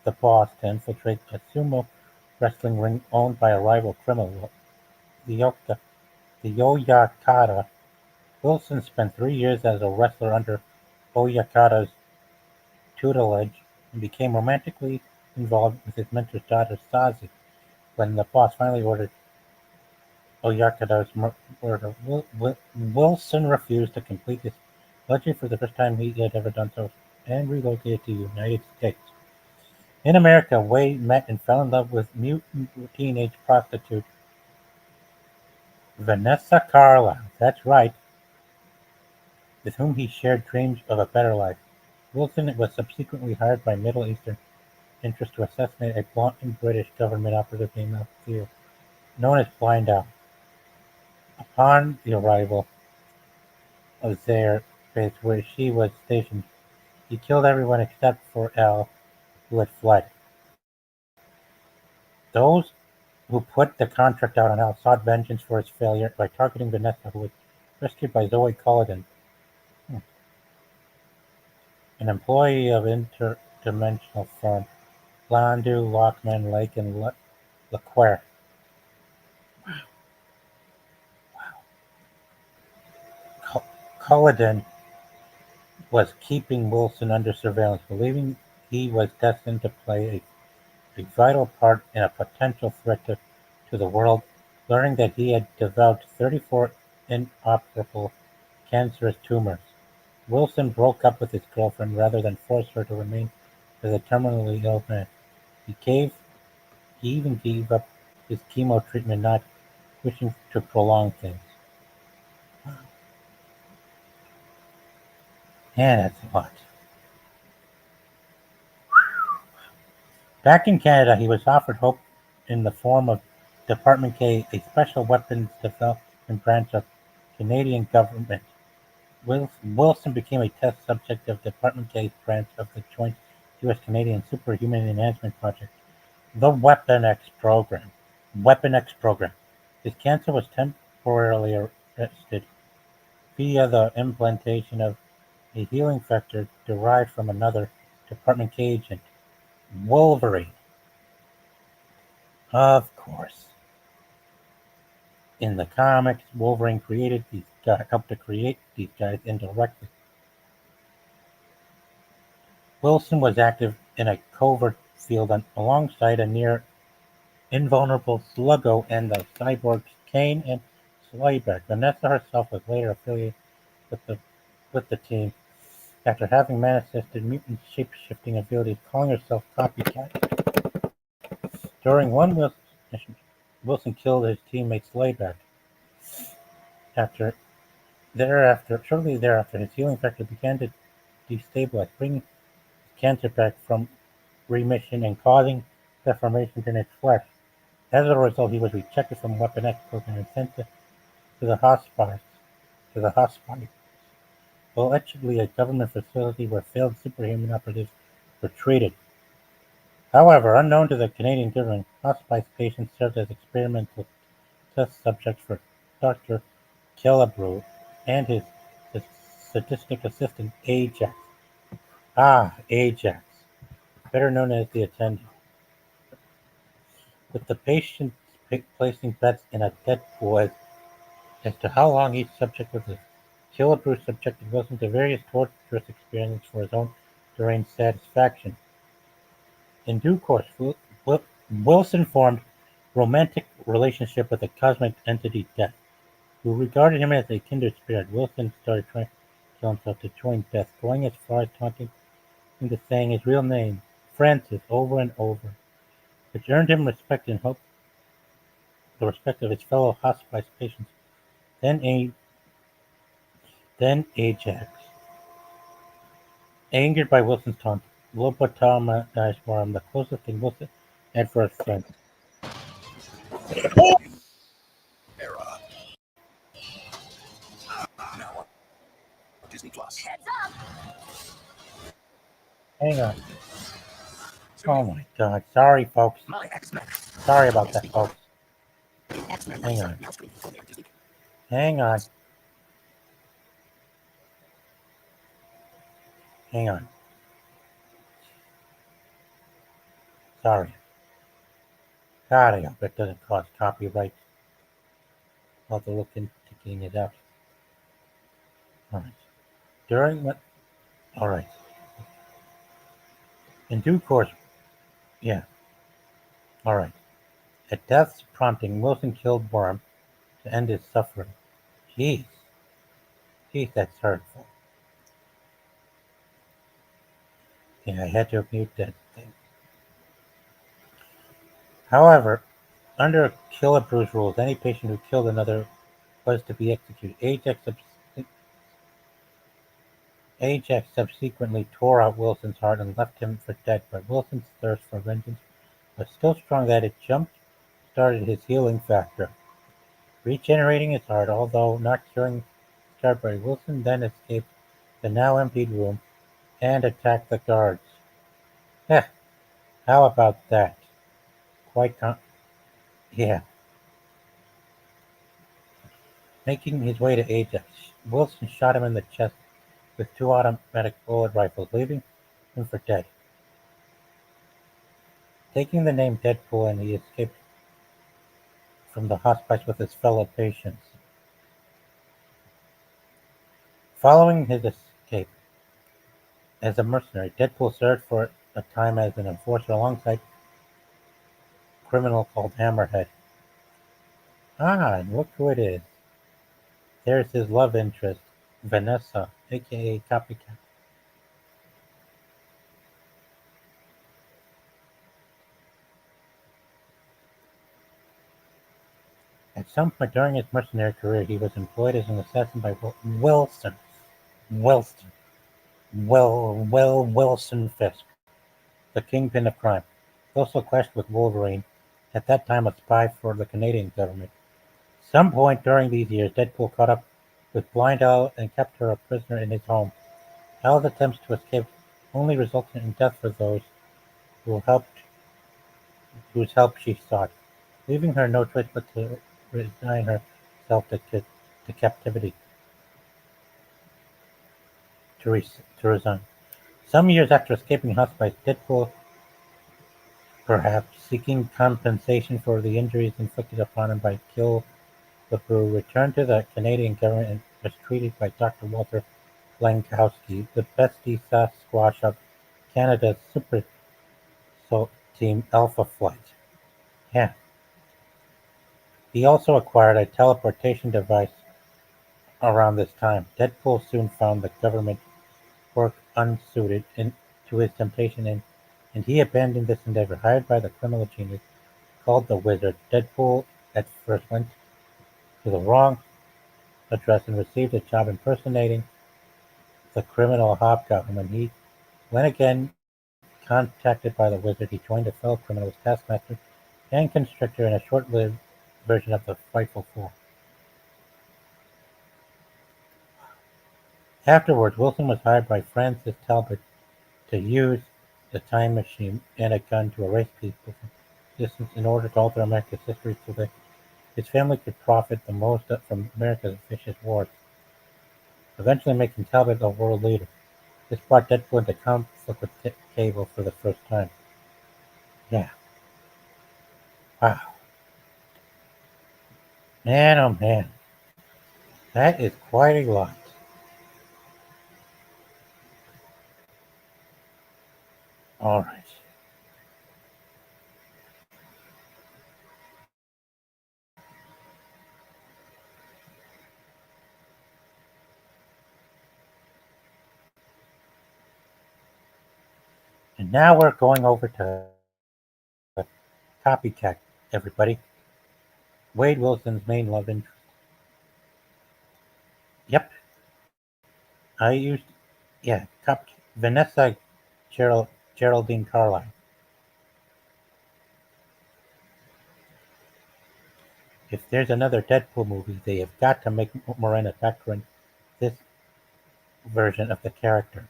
the boss to infiltrate a sumo wrestling ring owned by a rival criminal, the Yoka, the Oyakata. Wilson spent 3 years as a wrestler under Oyakata's tutelage and became romantically involved with his mentor's daughter Sazi. When the boss finally ordered Oyakata's murder, Wilson refused to complete his military for the first time he had ever done so and relocated to the United States. In America, Wade met and fell in love with mutant teenage prostitute Vanessa Carlyle. That's right, with whom he shared dreams of a better life. Wilson was subsequently hired by Middle Eastern interests to assassinate a wanted British government operative named Althea, known as Blind Al. Upon the arrival of their base where she was stationed, he killed everyone except for Al, who had fled. Those who put the contract out on Al sought vengeance for his failure by targeting Vanessa, who was rescued by Zoe Culloden, an employee of interdimensional firm Blondu, Lockman, Lake, and LeQuire. Culloden was keeping Wilson under surveillance, believing he was destined to play a vital part in a potential threat to the world. Learning that he had developed 34 inoperable cancerous tumors, Wilson broke up with his girlfriend rather than force her to remain with a terminally ill man. He gave he even gave up his chemo treatment, not wishing to prolong things. Man, that's a lot. Back in Canada, he was offered hope in the form of Department K, a special weapons development branch of Canadian government. Wilson became a test subject of Department K's branch of the joint U.S.-Canadian Superhuman Enhancement Project, the Weapon X program. Weapon X program. His cancer was temporarily arrested via the implantation of a healing factor derived from another Department K agent, Wolverine. Of course. In the comics, Wolverine created these guys, helped to create these guys indirectly. Wilson was active in a covert field alongside a near invulnerable Sluggo and the cyborgs Kane and Slayback. Vanessa herself was later affiliated with the team after having manifested mutant shape-shifting abilities, calling herself Copycat. During one mission, Wilson killed his teammate Slayback. After Shortly thereafter, his healing factor began to destabilize, bringing his cancer back from remission and causing deformations in its flesh. As a result, he was rejected from Weapon X program and sent to to the hospice, to the hospice, allegedly a government facility where failed superhuman operatives were treated. However, unknown to the Canadian government, hospice patients served as experimental test subjects for Doctor Killebrew and his sadistic assistant Ajax. Ah, Ajax, better known as the attendant, with the patients placing bets in a Deadpool as to how long each subject was. Killebrew subjected Wilson to various torturous experiences for his own deranged satisfaction. In due course, Wilson formed romantic relationship with the cosmic entity Death, who regarded him as a kindred spirit. Wilson started trying to kill himself to join Death, going as far as taunting him to saying his real name, Francis, over and over, which earned him respect and hope the respect of his fellow hospice patients. Then a then Ajax, angered by Wilson's taunt, lobotomized Worm, the closest thing Wilson had for a friend. Hang on. Oh my god. Sorry, folks. Sorry about that, folks. Hang on. Hang on. Hang on. Sorry. God, I hope it doesn't cause copyright. I'll have to look into getting it out. Alright. During what? Alright. In due course, yeah. Alright. At Death's prompting, Wilson killed Worm to end his suffering. Jeez. Jeez, that's hurtful. Yeah, I had to mute that thing. However, under Killebrew's rules, any patient who killed another was to be executed. Ajax subsequently tore out Wilson's heart and left him for dead, but Wilson's thirst for vengeance was still strong that it jump-started his healing factor, regenerating his heart, although not curing Starberry. Wilson then escaped the now emptied room and attacked the guards. Heh, how about that? Quite yeah. Making his way to Ajax, Wilson shot him in the chest with two automatic bullet rifles, leaving him for dead. Taking the name Deadpool, and he escaped from the hospice with his fellow patients. Following his escape as a mercenary, Deadpool served for a time as an enforcer alongside a criminal called Hammerhead. Ah, and look who it is. There's his love interest, Vanessa, aka Copycat. At some point during his mercenary career, he was employed as an assassin by Wilson. Wilson. Wilson Fisk, the kingpin of crime. He also clashed with Wolverine, at that time a spy for the Canadian government. Some point during these years, Deadpool caught up with Blind Owl and kept her a prisoner in his home. Owl's attempts to escape only resulted in death for those who helped, whose help she sought, leaving her no choice but to resign herself to captivity. To resign. Some years after escaping hospice, Deadpool, perhaps seeking compensation for the injuries inflicted upon him by Killebrew, returned to the Canadian government and was treated by Doctor Walter Lankowski, the bestie Sasquatch of Canada's super team Alpha Flight. Yeah. He also acquired a teleportation device around this time. Deadpool soon found the government work unsuited to his temptation, and he abandoned this endeavor. Hired by the criminal genius called the Wizard, Deadpool at first went to the wrong address and received a job impersonating the criminal Hobgoblin. When again contacted by the Wizard, he joined a fellow criminal as Taskmaster and Constrictor in a short-lived version of the Frightful Four. Afterwards, Wilson was hired by Francis Talbot to use the time machine and a gun to erase people from existence in order to alter America's history so that his family could profit the most from America's vicious wars, eventually making Talbot a world leader. This brought Deadpool into conflict with Cable for the first time. Yeah, wow. Man, oh man, that is quite a lot. All right. And now we're going over to Copycat, everybody. Wade Wilson's main love interest. Yep, I used, yeah, Vanessa Geraldine Carlyle. If there's another Deadpool movie, they have got to make Morena factor in this version of the character.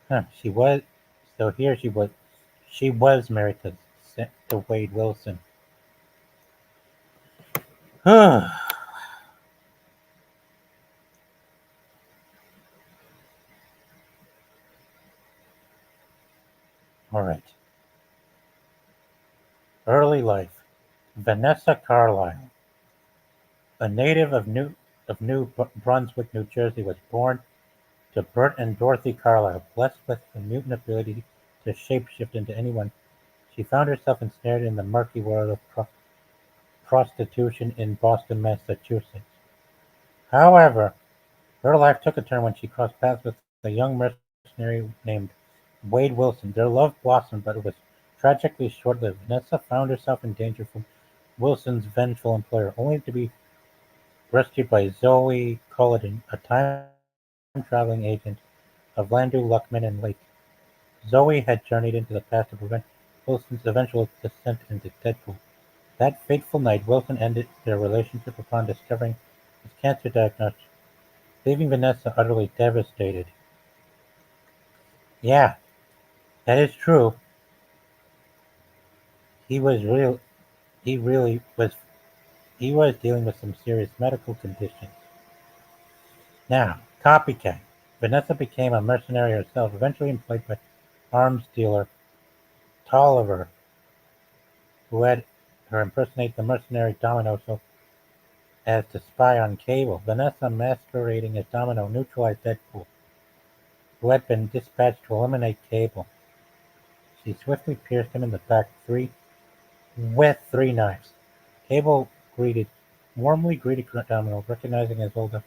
Huh, she was, so here she was married to Wade Wilson. All right. Early life. Vanessa Carlyle, a native of New Brunswick, New Jersey, was born to Bert and Dorothy Carlyle, blessed with the mutant ability to shapeshift into anyone. She found herself ensnared in the murky world of prostitution in Boston, Massachusetts. However, her life took a turn when she crossed paths with a young mercenary named Wade Wilson. Their love blossomed, but it was tragically short-lived. Vanessa found herself in danger from Wilson's vengeful employer, only to be rescued by Zoe Culloden, a time-traveling agent of Landu, Luckman, and Lake. Zoe had journeyed into the past to prevent Wilson's eventual descent into Deadpool. That fateful night, Wilson ended their relationship upon discovering his cancer diagnosis, leaving Vanessa utterly devastated. Yeah, that is true. He was real. He really was. He was dealing with some serious medical conditions. Now, copycat. Vanessa became a mercenary herself, eventually employed by arms dealer Tolliver, who had her impersonate the mercenary Domino so as to spy on Cable. Vanessa, masquerading as Domino, neutralized Deadpool, who had been dispatched to eliminate Cable. She swiftly pierced him in the back with three knives. Cable warmly greeted Domino, recognizing his old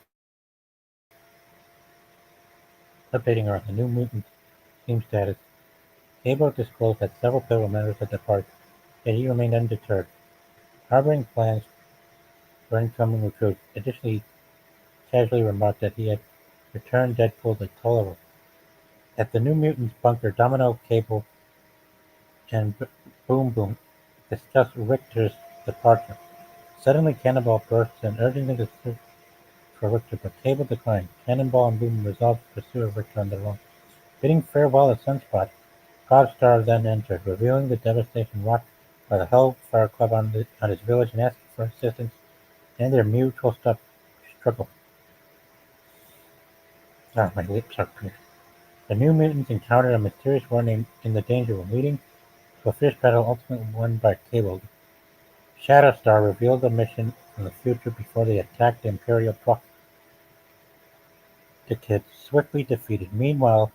updating her on the new mutant team status. Cable disclosed that several pivotal members had departed, yet he remained undeterred, harboring plans for incoming recruits. Additionally, he casually remarked that he had returned Deadpool to Tolliver. At the New Mutants bunker, Domino, Cable, and Boom Boom discuss Richter's departure. Suddenly, Cannonball bursts in, urging them to search for Richter, but Cable declined. Cannonball and Boom resolved to pursue Richter on their own. Bidding farewell at Sunspot, Clodstar then entered, revealing the devastation wrought by the Hellfire Club on his village and asking for assistance in their mutual struggle. Ah, my lips are clear. The New Mutants encountered a mysterious warning in the Danger Room, leading to a fierce battle ultimately won by Cable. Shatterstar revealed the mission from the future before they attacked the Imperial Procticate, swiftly defeated. Meanwhile,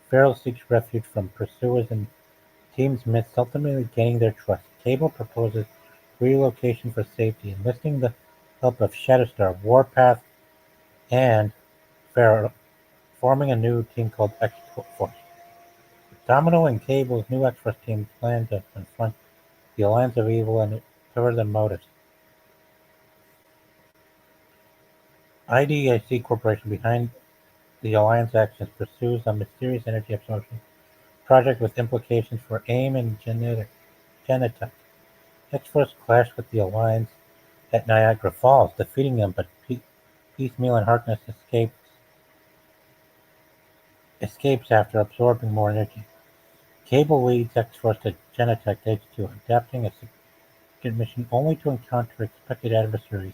Feral seeks refuge from pursuers in Team's midst, ultimately gaining their trust. Cable proposes relocation for safety, enlisting the help of Shatterstar, Warpath, and Feral, forming a new team called X-Force. Domino and Cable's new X-Force team plan to confront the Alliance of Evil and cover their motives. IDIC Corporation, behind the Alliance actions, pursues a mysterious energy absorption project with implications for AIM and Genetech. X-Force clashed with the Alliance at Niagara Falls, defeating them, but Piecemeal and Harkness escapes after absorbing more energy. Cable leads X-Force to Genetech H2, adapting a second mission only to encounter expected adversaries,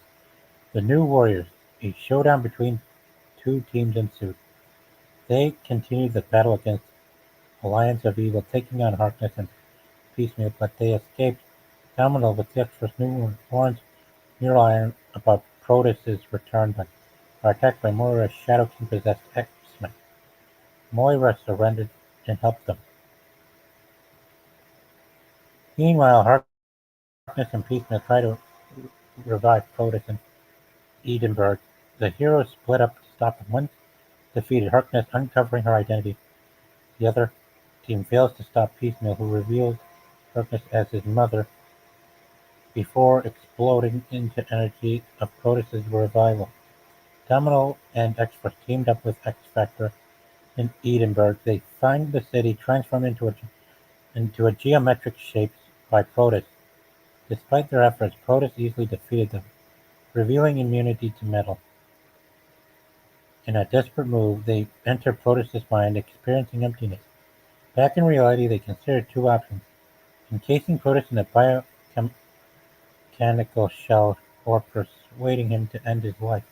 the New Warriors. A showdown between two teams ensued. They continued the battle against Alliance of Evil, taking on Harkness and Piecemeal, but they escaped. Domino with the X-Force New warns Neural about Protoss's return, but are attacked by Moira's Shadow King-possessed X-Men. Moira surrendered and helped them. Meanwhile, Harkness and Piecemeal try to revive Protoss in Edinburgh. The heroes split up to stop them. One defeated Harkness, uncovering her identity. The other team fails to stop Piecemeal, who reveals Harkness as his mother before exploding into energy of Protoss's revival. Domino and X-Force teamed up with X-Factor in Edinburgh. They find the city transformed into a geometric shape by Protoss. Despite their efforts, Protoss easily defeated them, revealing immunity to metal. In a desperate move, they enter Protoss's mind, experiencing emptiness. Back in reality, they consider two options: encasing Protoss in a biomechanical shell or persuading him to end his life.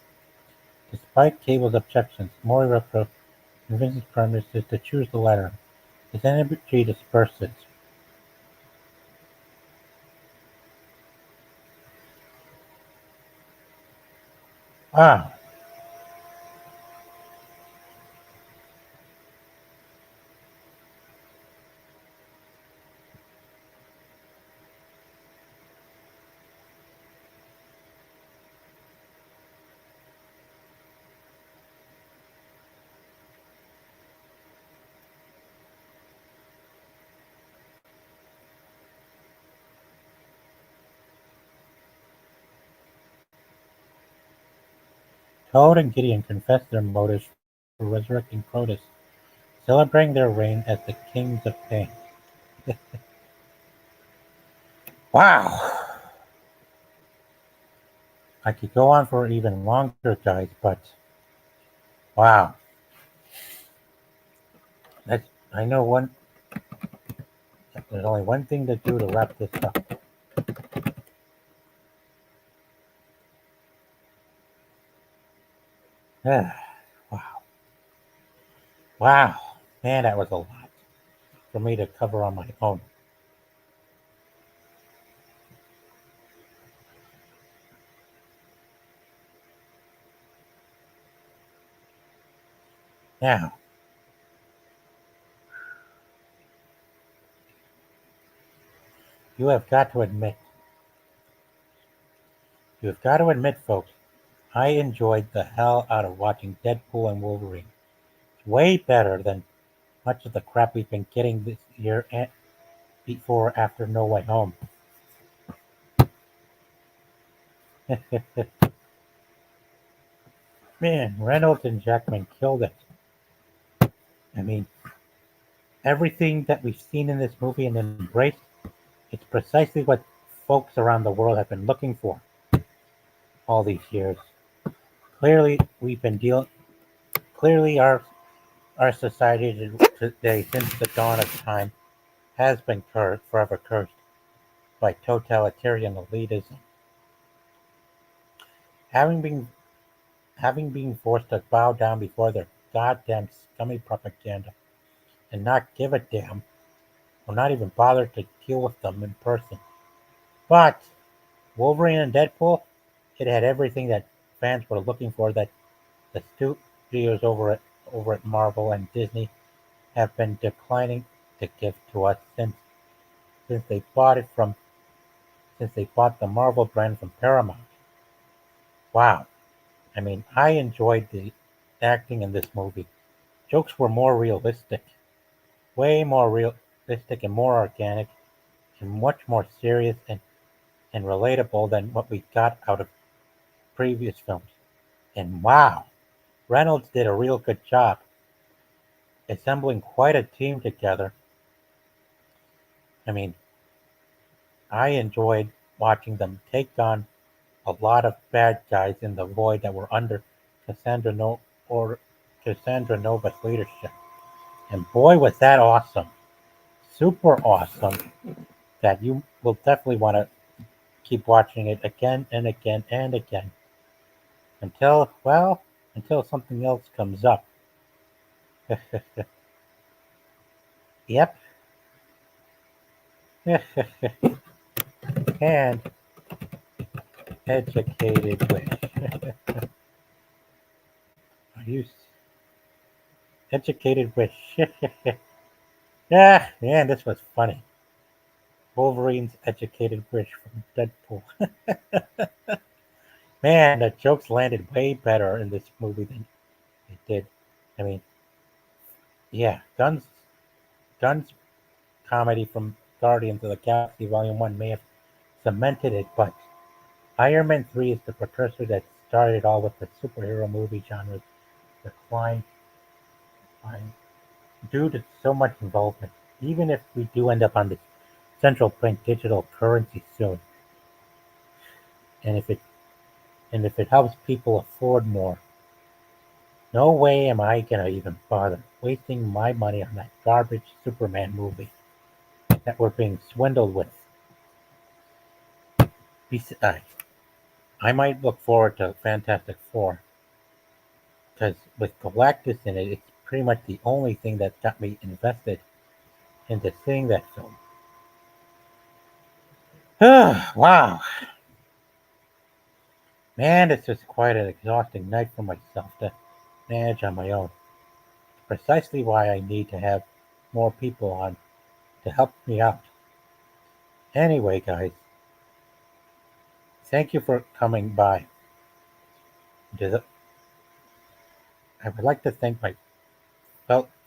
Despite Cable's objections, Moira convinces Protoss to choose the latter. His energy disperses. Ah, Toad and Gideon confess their motives for resurrecting Protoss, celebrating their reign as the kings of pain. Wow! I could go on for even longer, guys, but wow. That's, I know there's only one thing to do to wrap this up. Wow. Wow. Man, that was a lot for me to cover on my own. Now, you have got to admit, you have got to admit, folks, I enjoyed the hell out of watching Deadpool and Wolverine. It's way better than much of the crap we've been getting this year and before after No Way Home. Man, Reynolds and Jackman killed it. I mean, everything that we've seen in this movie and embraced, it's precisely what folks around the world have been looking for all these years. Clearly, we've been dealing. Clearly, our society today, since the dawn of time, has been forever cursed by totalitarian elitism. Having been having been forced to bow down before their goddamn scummy propaganda and not give a damn, or not even bother to deal with them in person. But Wolverine and Deadpool, it had everything that fans were looking for that the studios over at Marvel and Disney have been declining to give to us since they bought it from since they bought the Marvel brand from Paramount. Wow. I mean, I enjoyed the acting in this movie. Jokes were more realistic, way more realistic and more organic, and much more serious and relatable than what we got out of previous films. And wow, Reynolds did a real good job assembling quite a team together. I mean, I enjoyed watching them take on a lot of bad guys in the void that were under Cassandra no or Cassandra Nova's leadership. And boy was that awesome. Super awesome that you will definitely want to keep watching it again and again and again until until something else comes up. Yep. And educated wish. Are you educated wish? Yeah, man, this was funny. Wolverine's educated wish from Deadpool. Man, the jokes landed way better in this movie than they did. I mean, yeah, Guns comedy from Guardians of the Galaxy Volume 1 may have cemented it, but Iron Man 3 is the precursor that started all with the superhero movie genre's decline due to so much involvement. Even if we do end up on this central bank digital currency soon, and if it helps people afford more, no way am I gonna even bother wasting my money on that garbage Superman movie that we're being swindled with. Besides, I might look forward to Fantastic Four because with Galactus in it, it's pretty much the only thing that got me invested into seeing that film. Wow, man, it's just quite an exhausting night for myself to manage on my own. Precisely why I need to have more people on to help me out. Anyway, guys, thank you for coming by. I would like to thank my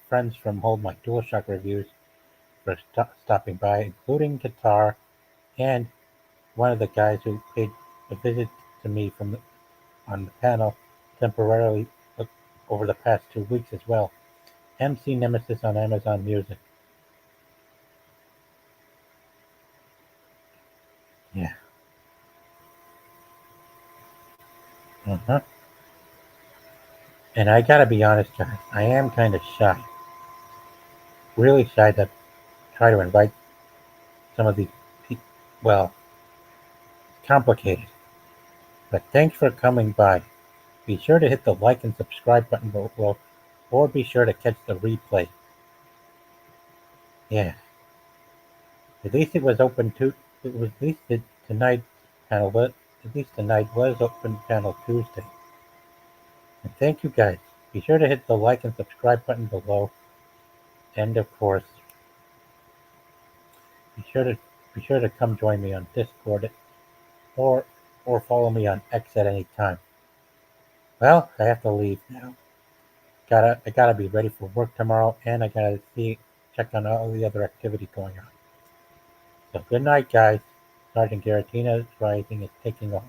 friends from Hold My DualShock Reviews for stopping by, including Guitar and one of the guys who paid a visit to me on the panel temporarily over the past 2 weeks as well. MC Nemesis on Amazon Music. Yeah. Uh-huh. And I gotta be honest, guys, I am kind of shy. Really shy to try to invite some of these people. Well, complicated. But thanks for coming by. Be sure to hit the like and subscribe button below, or be sure to catch the replay. Yeah, at least it was open to. It was at least tonight panel, but at least tonight was open panel Tuesday. And thank you guys. Be sure to hit the like and subscribe button below, and of course, be sure to come join me on Discord or follow me on X at any time. Well, I have to leave now. I gotta be ready for work tomorrow, and I gotta check on all the other activity going on. So good night, guys. Sergeant Garatina's Rising is taking off.